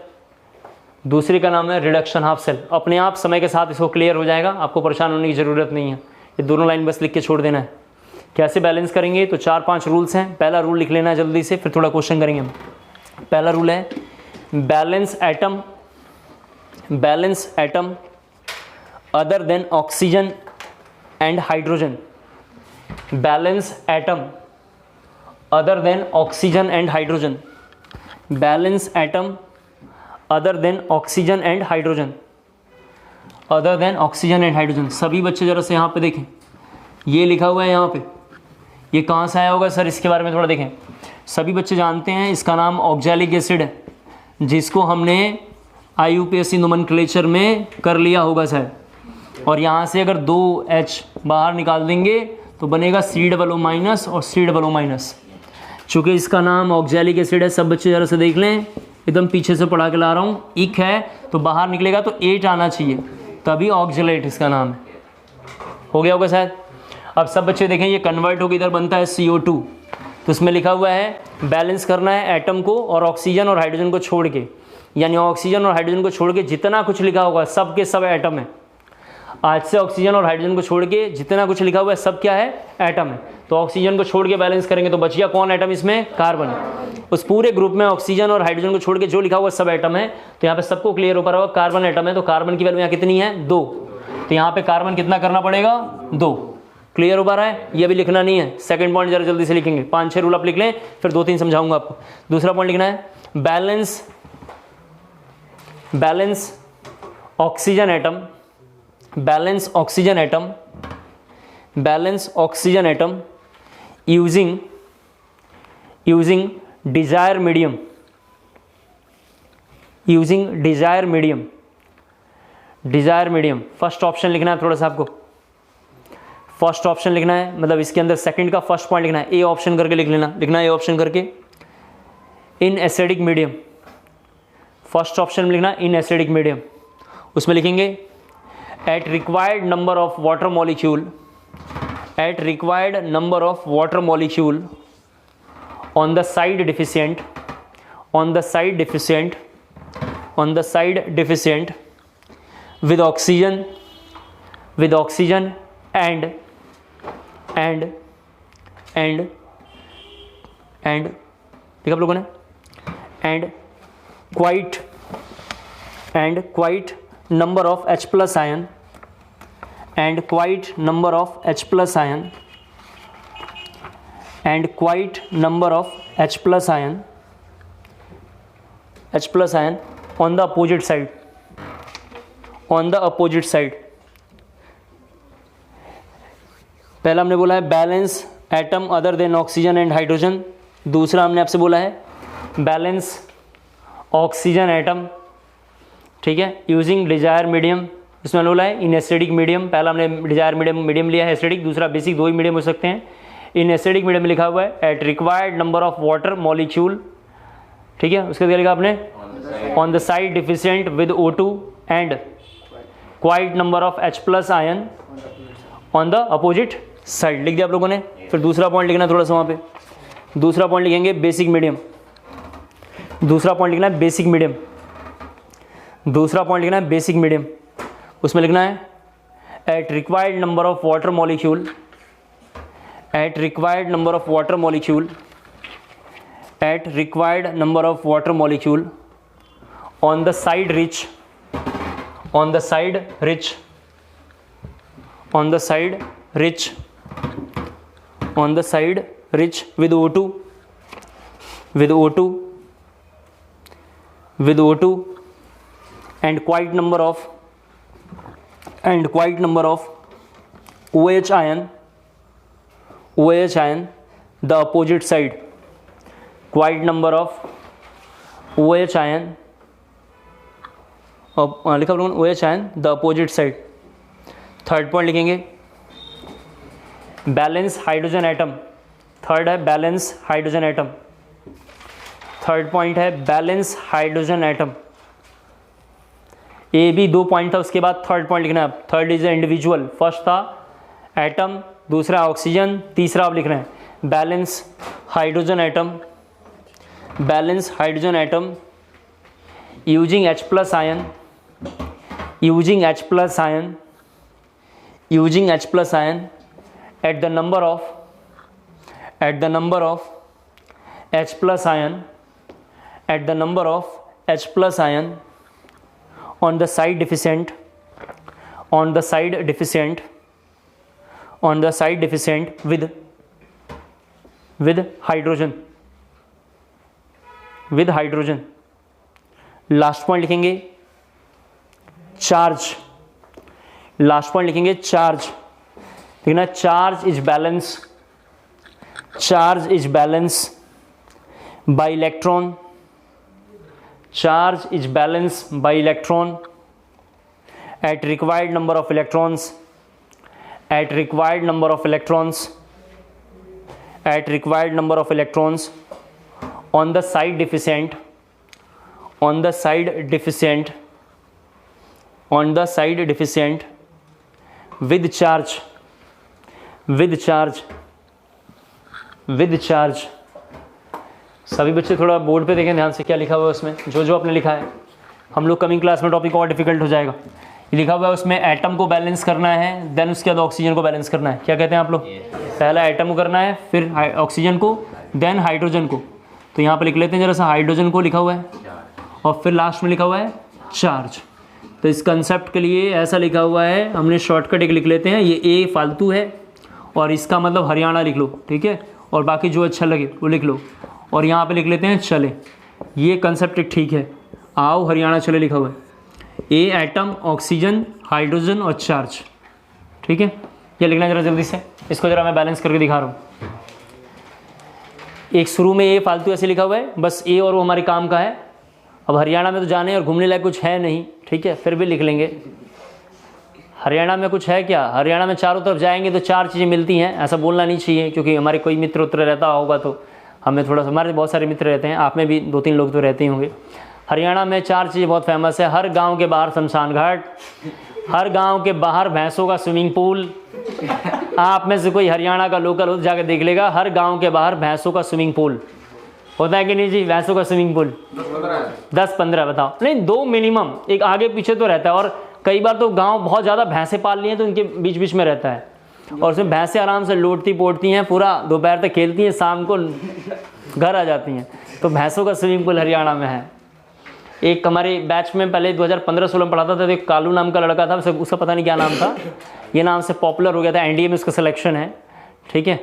दूसरे का नाम है रिडक्शन हाफ सेल। अपने आप समय के साथ इसको क्लियर हो जाएगा, आपको परेशान होने की ज़रूरत नहीं है। ये दोनों लाइन बस लिख के छोड़ देना है। कैसे बैलेंस करेंगे? तो 4-5 रूल्स हैं। पहला रूल लिख लेना है जल्दी से, फिर थोड़ा क्वेश्चन करेंगे हम। पहला रूल है balance atom, balance atom other than oxygen and hydrogen, balance atom other than oxygen and hydrogen, balance atom other than oxygen and hydrogen, other than oxygen and hydrogen। सभी बच्चे जरा से यहाँ पे देखें, ये लिखा हुआ है यहाँ पे, ये कहाँ से आया होगा सर? इसके बारे में थोड़ा देखें। सभी बच्चे जानते हैं इसका नाम ऑक्जेलिक एसिड है, जिसको हमने IUPAC नोमेनक्लेचर में कर लिया होगा सर। और यहाँ से अगर 2H बाहर निकाल देंगे तो बनेगा C+O- और C+O-। चूँकि इसका नाम ऑक्जेलिक एसिड है, सब बच्चे जरा से देख लें, एकदम पीछे से पढ़ा के ला रहा हूँ। इक है तो बाहर निकलेगा तो 8 आना चाहिए, तभी ऑक्जेलेट इसका नाम है। हो गया होगा शायद। अब सब बच्चे देखें, ये कन्वर्ट होकर इधर बनता है CO2, तो इसमें लिखा हुआ है बैलेंस करना है एटम को और ऑक्सीजन और हाइड्रोजन को छोड़ के, यानी ऑक्सीजन और हाइड्रोजन को छोड़ के जितना कुछ लिखा होगा सब के सब एटम है। आज से ऑक्सीजन और हाइड्रोजन को छोड़ के जितना कुछ लिखा हुआ है सब क्या है? एटम है। तो ऑक्सीजन को छोड़ के बैलेंस करेंगे तो बच गया कौन एटम? इसमें कार्बन। उस पूरे ग्रुप में ऑक्सीजन और हाइड्रोजन को छोड़ के जो लिखा हुआ सब एटम है, तो यहाँ पे सबको क्लियर हो पा रहा होगा कार्बन एटम है। तो कार्बन की वैल्यू यहाँ कितनी है? 2। तो यहाँ पे कार्बन कितना करना पड़ेगा? 2। क्लियर हो पा रहा है? ये भी लिखना नहीं है। सेकंड पॉइंट जरा जल्दी से लिखेंगे, 5-6 रूल आप लिख लें, फिर 2-3 समझाऊंगा आपको। दूसरा पॉइंट लिखना है balance, balance oxygen atom, balance oxygen atom balance oxygen atom using desired medium, using desired medium, desired medium. First option लिखना है, थोड़ा सा आपको फर्स्ट ऑप्शन लिखना है, मतलब इसके अंदर सेकंड का फर्स्ट पॉइंट लिखना है, ए ऑप्शन करके लिखना है, ए ऑप्शन करके। In acidic medium, first option में लिखना इन एसिडिक मीडियम, उसमें लिखेंगे at required number of water molecule, at required number of water molecule on the side deficient, on the side deficient, on the side deficient with oxygen and देखा आप लोगों ने, and quite number of H plus ion, and quite number of H plus ion, and quite number of H plus ion on the opposite side, on the opposite side। पहला हमने बोला है balance atom other than oxygen and hydrogen, दूसरा हमने आपसे बोला है balance oxygen atom, ठीक है, यूजिंग डिजायर मीडियम। इसमें बोला है इन एसिडिक मीडियम, पहला हमने डिजायर मीडियम लिया है एसिडिक, दूसरा बेसिक, दो ही मीडियम हो सकते हैं। इन एसिडिक मीडियम में लिखा हुआ है at required number of water molecule, ठीक है। उसके बाद लिखा आपने on the side deficient with O2 and quite number of H plus ion on the opposite side, लिख दिया आप लोगों ने। फिर दूसरा पॉइंट लिखना थोड़ा सा वहाँ पे, दूसरा पॉइंट लिखेंगे बेसिक मीडियम, दूसरा पॉइंट लिखना है बेसिक मीडियम, दूसरा पॉइंट लिखना है बेसिक मीडियम, उसमें लिखना है at required number of water molecule, at required number of water molecule, at required number of water molecule on the side rich, on the side rich, on the side rich, on the side rich with O2, with O2, with O2 and quite number of OH ion, OH ion the opposite side, quite number of OH ion लिखा लोगों ने OH ion the opposite side. Third point लिखेंगे balance hydrogen atom, third है balance hydrogen atom, third point है balance hydrogen atom. ए भी दो point था, उसके बाद थर्ड पॉइंट लिखना है। थर्ड इज इंडिविजुअल, फर्स्ट था एटम, दूसरा ऑक्सीजन, तीसरा आप लिख रहे हैं balance hydrogen atom, balance hydrogen atom using H plus ion, using H plus ion, using H plus ion at the number of H plus ion, at the number of H plus ion on the side deficient, on the side deficient, on the side deficient with hydrogen, with hydrogen। Last point लिखेंगे charge, last point लिखेंगे charge, देखना charge is balance, charge is balance by electron, charge is balance by electron at required number of electrons, at required number of electrons, at required number of electrons on the side deficient, on the side deficient, on the side deficient with charge, with charge, with charge। सभी बच्चे थोड़ा board पे देखें ध्यान से क्या लिखा हुआ है उसमें, जो जो आपने लिखा है। हम लोग कमिंग क्लास में टॉपिक और डिफिकल्ट हो जाएगा। ये लिखा हुआ है उसमें एटम को बैलेंस करना है, देन उसके बाद ऑक्सीजन को बैलेंस करना है। क्या कहते हैं आप लोग? पहला एटम को करना है, फिर ऑक्सीजन को, देन हाइड्रोजन को। तो यहाँ पे लिख लेते हैं जरा सा, हाइड्रोजन को लिखा हुआ है और फिर लास्ट में लिखा हुआ है चार्ज। तो इस कंसेप्ट के लिए ऐसा लिखा हुआ है, हमने शॉर्टकट एक लिख लेते हैं, ये ए फालतू है और इसका मतलब हरियाणा लिख लो, ठीक है, और बाकी जो अच्छा लगे वो लिख लो। और यहाँ पे लिख लेते हैं चले, ये कंसेप्ट ठीक है, आओ हरियाणा चले लिखा हुआ है। ए एटम, ऑक्सीजन, हाइड्रोजन और चार्ज, ठीक है। ये लिखना जरा जल्दी से, इसको जरा मैं बैलेंस करके दिखा रहा हूँ। एक शुरू में ये फालतू ऐसे लिखा हुआ है, बस ए और वो हमारे काम का है। अब हरियाणा में तो जाने और घूमने लायक कुछ है नहीं, ठीक है, फिर भी लिख लेंगे। हरियाणा में कुछ है क्या? हरियाणा में चारों तरफ जाएंगे तो 4 चीज़ें मिलती हैं, ऐसा बोलना नहीं चाहिए, क्योंकि हमारे कोई मित्र उत्र रहता होगा तो हमें थोड़ा सा, हमारे बहुत सारे मित्र रहते हैं, आप में भी 2-3 लोग तो रहते ही होंगे। हरियाणा में 4 चीज़ें बहुत फेमस है। हर गांव के बाहर शमशान घाट, हर गांव के बाहर भैंसों का स्विमिंग पूल। आप में से कोई हरियाणा का लोकल हो तो जाकर देख लेगा, हर गांव के बाहर भैंसों का स्विमिंग पूल होता है कि नहीं जी? भैंसों का स्विमिंग पूल 10-15 बताओ, नहीं 2 मिनिमम, एक आगे पीछे तो रहता है। और कई बार तो गांव बहुत ज़्यादा भैंसें पाल ली हैं तो उनके बीच बीच में रहता है, और उसमें भैंसें आराम से लौटती पोटती हैं, पूरा दोपहर तक खेलती हैं, शाम को घर आ जाती हैं। तो भैंसों का स्विमिंग पूल हरियाणा में है। एक हमारे बैच में पहले 2015-16 में पढ़ाता था, तो एक कालू नाम का लड़का था, उसका पता नहीं क्या नाम था, ये नाम से पॉपुलर हो गया था, एनडीए में उसका सिलेक्शन है, ठीक है।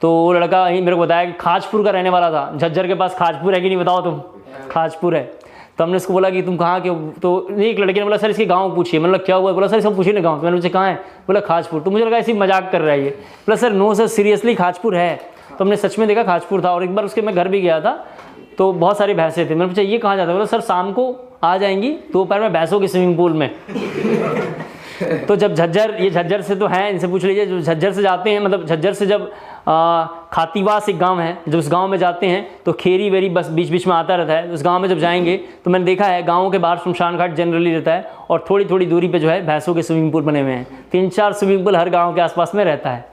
तो वो लड़का ही मेरे को बताया कि खाजपुर का रहने वाला था। झज्जर के पास खाजपुर है कि नहीं बताओ तुम? खाजपुर है। तो हमने उसको बोला कि तुम कहाँ के? तो एक लड़के ने बोला सर इसके गांव पूछिए। मतलब क्या हुआ? बोला सर इसको पूछिए ना गांव। तो मैंने पूछा कहाँ है? बोला खाजपुर। तो मुझे लगा ऐसी मजाक कर रहा है ये। बोला सर नो सर सीरियसली खाजपुर है। तो हमने सच में देखा खाजपुर था, और एक बार उसके मैं घर भी गया था तो बहुत सारी भैंसें थी। मैंने पूछा ये कहाँ जाता है? बोला सर शाम को आ जाएंगी दोपहर में भैंसों के स्विमिंग पूल में। तो जब झज्जर, ये झज्जर से तो हैं, इनसे पूछ लीजिए, जो झज्जर से जाते हैं, मतलब झज्जर से जब खातीवास एक गांव है, जब उस गांव में जाते हैं तो खेरी वेरी बस बीच बीच में आता रहता है। उस गांव में जब जाएंगे तो मैंने देखा है गाँव के बाहर शमशान घाट जनरली रहता है, और थोड़ी थोड़ी दूरी पे जो है भैंसों के स्विमिंग पूल बने हुए हैं। 3-4 स्विमिंग पूल हर गाँव के आसपास में रहता है,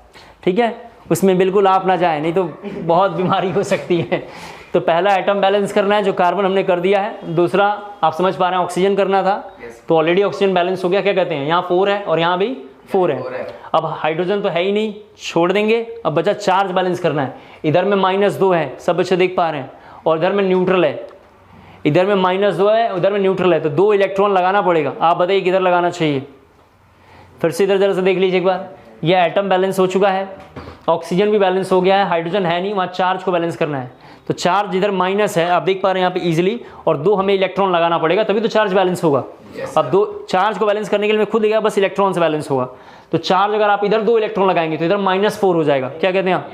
ठीक है। उसमें बिल्कुल आप ना जाए, नहीं तो बहुत बीमारी हो सकती है। तो पहला एटम बैलेंस करना है, जो कार्बन हमने कर दिया है। दूसरा आप समझ पा रहे हैं, ऑक्सीजन करना था, तो ऑलरेडी ऑक्सीजन बैलेंस हो गया। क्या कहते हैं, यहाँ 4 है और यहाँ भी 4 है। अब हाइड्रोजन तो है ही नहीं, छोड़ देंगे। अब बचा चार्ज बैलेंस करना है। इधर में -2 है, सब बच्चे देख पा रहे हैं, और इधर में न्यूट्रल है। इधर में -2 है, उधर में न्यूट्रल है, तो 2 इलेक्ट्रॉन लगाना पड़ेगा। आप बताइए किधर लगाना चाहिए? फिर से इधर जरा से देख लीजिए एक बार। यह एटम बैलेंस हो चुका है, ऑक्सीजन भी बैलेंस हो गया है, हाइड्रोजन है नहीं, वहाँ चार्ज को बैलेंस करना है। तो चार्ज इधर माइनस है, आप देख पा रहे हैं यहाँ पे इजीली, और 2 हमें इलेक्ट्रॉन लगाना पड़ेगा, तभी तो चार्ज बैलेंस होगा। अब 2 चार्ज को बैलेंस करने के लिए मैं खुद गया, बस इलेक्ट्रॉन से बैलेंस होगा। तो चार्ज अगर आप इधर 2 इलेक्ट्रॉन लगाएंगे तो इधर -4 हो जाएगा। क्या कहते हैं आप?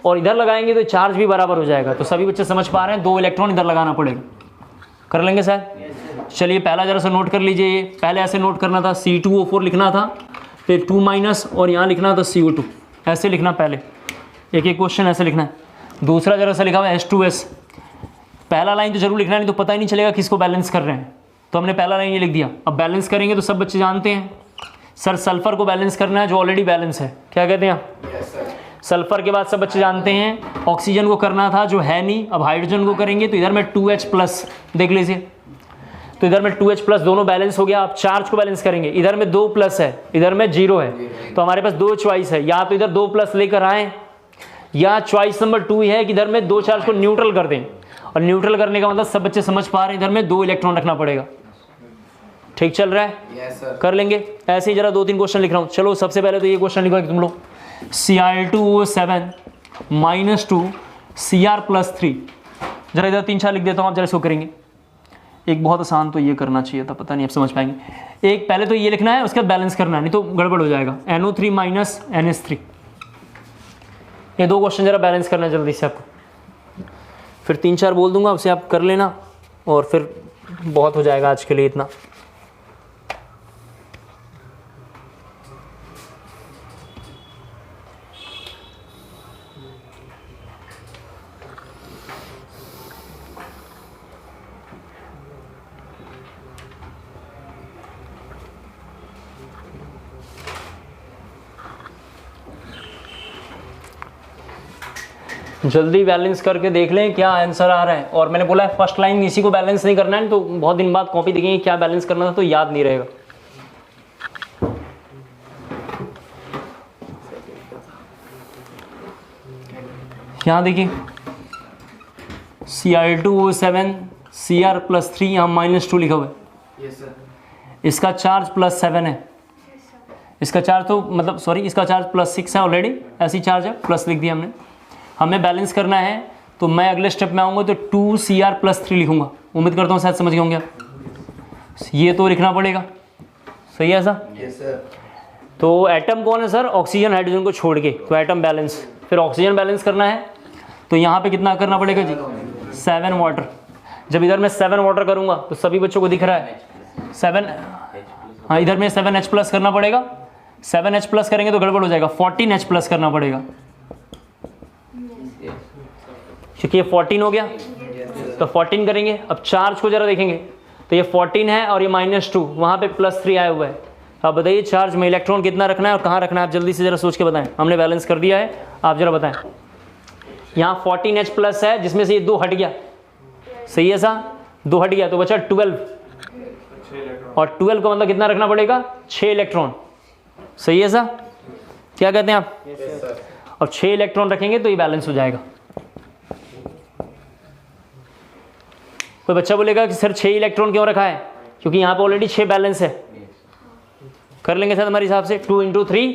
और इधर लगाएंगे तो चार्ज भी बराबर हो जाएगा। तो सभी बच्चे समझ पा रहे हैं, 2 इलेक्ट्रॉन इधर लगाना पड़ेगा। कर लेंगे सर? चलिए पहला जरा सा नोट कर लीजिए। ये पहले ऐसे नोट करना था, C2O4 लिखना था, फिर 2- और यहाँ लिखना था CO2, ऐसे लिखना। पहले एक एक क्वेश्चन ऐसे लिखना है। दूसरा जरा सा लिखा हुआ है H2S। पहला लाइन तो जरूर लिखना है, नहीं तो पता ही नहीं चलेगा किसको बैलेंस कर रहे हैं। तो हमने पहला लाइन ये लिख दिया। अब बैलेंस करेंगे तो सब बच्चे जानते हैं सर, सल्फर को बैलेंस करना है जो ऑलरेडी बैलेंस है। क्या कहते हैं आप? सल्फर के बाद सब बच्चे जानते हैं ऑक्सीजन को करना था जो है नहीं। अब हाइड्रोजन को करेंगे तो इधर में 2H+ देख लीजिए, तो इधर में 2H+ दोनों बैलेंस हो गया। आप चार्ज को बैलेंस करेंगे, इधर में 2+ है, इधर में 0 है, तो हमारे पास 2 चॉइस है, या तो इधर 2+ लेकर आए, या चॉइस नंबर 2 है कि इधर में 2 चार्ज को न्यूट्रल कर दें। और न्यूट्रल करने का मतलब सब बच्चे समझ पा रहे हैं, इधर में 2 इलेक्ट्रॉन रखना पड़ेगा। ठीक चल रहा है? Yes sir. कर लेंगे। ऐसे ही जरा 2-3 क्वेश्चन लिख रहा हूँ। चलो सबसे पहले तो ये क्वेश्चन लिखो कि तुम लोग Cl2O7 -2 Cr+3। जरा इधर 3-4 लिख देता हूँ, आप जरा इसको करेंगे। एक बहुत आसान तो ये करना चाहिए था, पता नहीं आप समझ पाएंगे। एक पहले तो ये लिखना है, उसके बाद बैलेंस करना है, नहीं तो गड़बड़ हो जाएगा। NO3 - NH3। ये 2 क्वेश्चन जरा बैलेंस करना है जल्दी से आपको। फिर 3-4 बोल दूंगा, उससे आप कर लेना, और फिर बहुत हो जाएगा आज के लिए इतना। जल्दी बैलेंस करके देख लें क्या आंसर आ रहा है। और मैंने बोला है फर्स्ट लाइन इसी को बैलेंस नहीं करना है, तो बहुत दिन बाद कॉपी देखेंगे क्या बैलेंस करना था तो याद नहीं रहेगा। यहाँ देखिए Cl2O7 Cr+3, यहाँ -2 लिखा हुआ है। Yes sir. इसका चार्ज +7 है, इसका चार्ज तो मतलब सॉरी इसका चार्ज +6 है ऑलरेडी, ऐसी चार्ज है, प्लस लिख दिया हमने। हमें बैलेंस करना है तो मैं अगले स्टेप में आऊँगा तो 2Cr+3 लिखूंगा। उम्मीद करता हूँ शायद समझ गए होंगे आप। ये तो लिखना पड़ेगा, सही है ऐसा? Yes sir. तो एटम कौन है सर? ऑक्सीजन हाइड्रोजन को छोड़ के, तो एटम बैलेंस। फिर ऑक्सीजन बैलेंस करना है तो यहाँ पे कितना करना पड़ेगा जी? 7 वाटर। जब इधर मैं 7 वाटर करूँगा तो सभी बच्चों को दिख रहा है 7, हाँ इधर में 7H प्लस करना पड़ेगा। 7H प्लस करेंगे तो गड़बड़ हो जाएगा, 14H प्लस करना पड़ेगा, क्योंकि ये 14 हो गया तो 14 करेंगे। अब चार्ज को जरा देखेंगे तो ये 14 है और ये -2, वहाँ पे +3 आया हुआ है। अब बताइए चार्ज में इलेक्ट्रॉन कितना रखना है और कहाँ रखना है? आप जल्दी से जरा सोच के बताएं। हमने बैलेंस कर दिया है, आप जरा बताएं। यहाँ 14H प्लस है जिसमें से ये 2 हट गया, सही है सा? 2 हट गया तो बचा 12, और 12 का मतलब कितना रखना पड़ेगा? 6 इलेक्ट्रॉन, सही है सा? क्या कहते हैं आप? अब 6 इलेक्ट्रॉन रखेंगे तो ये बैलेंस हो जाएगा। कोई बच्चा बोलेगा कि सर 6 इलेक्ट्रॉन क्यों रखा है? क्योंकि यहाँ पे ऑलरेडी 6 बैलेंस है। कर लेंगे सर हमारे हिसाब से 2 × 3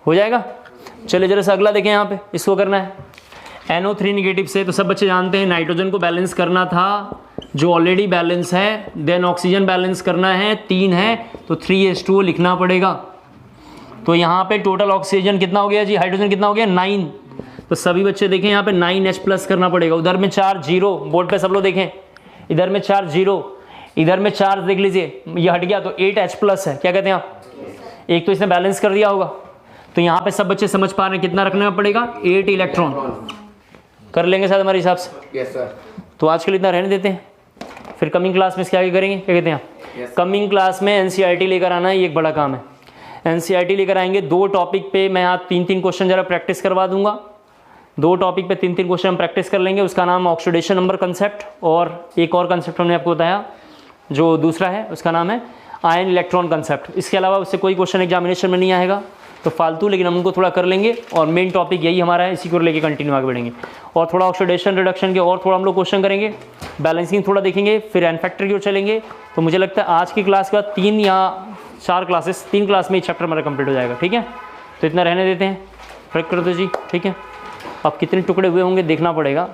हो जाएगा। चलिए जरा सा अगला देखें, यहाँ पे इसको करना है NO3 निगेटिव से। तो सब बच्चे जानते हैं नाइट्रोजन को बैलेंस करना था जो ऑलरेडी बैलेंस है, देन ऑक्सीजन बैलेंस करना है, 3 है तो 3H2O लिखना पड़ेगा। तो यहाँ पे टोटल ऑक्सीजन कितना हो गया जी? हाइड्रोजन कितना हो गया? 9। तो सभी बच्चे देखें यहाँ पे 9H प्लस करना पड़ेगा। उधर में 4 0, बोर्ड पे सब लोग देखें, इधर में 4 0, इधर में 4 देख लीजिए, ये हट गया तो 8H प्लस है। क्या कहते हैं आप? एक तो इसने बैलेंस कर दिया होगा। तो यहाँ पे सब बच्चे समझ पा रहे हैं कितना रखना पड़ेगा? 8 इलेक्ट्रॉन। कर लेंगे शायद हमारे हिसाब से। Yes sir. तो आज के लिए इतना रहने देते हैं, फिर कमिंग क्लास में इसके आगे करेंगे। क्या कहते हैं आप? कमिंग क्लास में NCERT लेकर आना है, ये एक बड़ा काम है। NCERT लेकर आएंगे। 2 टॉपिक पे मैं आज 3-3 क्वेश्चन जरा प्रैक्टिस करवा दूंगा। 2 टॉपिक पे 3-3 क्वेश्चन हम प्रैक्टिस कर लेंगे। उसका नाम ऑक्सीडेशन नंबर कंसेप्ट, और एक और कंसेप्ट हमने आपको बताया जो दूसरा है उसका नाम है आयन इलेक्ट्रॉन कंसेप्ट। इसके अलावा उससे कोई क्वेश्चन एग्जामिनेशन में नहीं आएगा तो फालतू, लेकिन हम उनको थोड़ा कर लेंगे। और मेन टॉपिक यही हमारा है, इसी को लेके कंटिन्यू आगे बढ़ेंगे। और थोड़ा ऑक्सीडेशन रिडक्शन के और थोड़ा हम लोग क्वेश्चन करेंगे, बैलेंसिंग थोड़ा देखेंगे, फिर एन फैक्टर की ओर चलेंगे। तो मुझे लगता है आज की क्लास के बाद 3 या 4 क्लासेस, 3 क्लास में ये चैप्टर हमारा कंप्लीट हो जाएगा। ठीक है, तो इतना रहने देते हैं, ब्रेक कर दो जी। ठीक है, अब कितने टुकड़े हुए होंगे देखना पड़ेगा।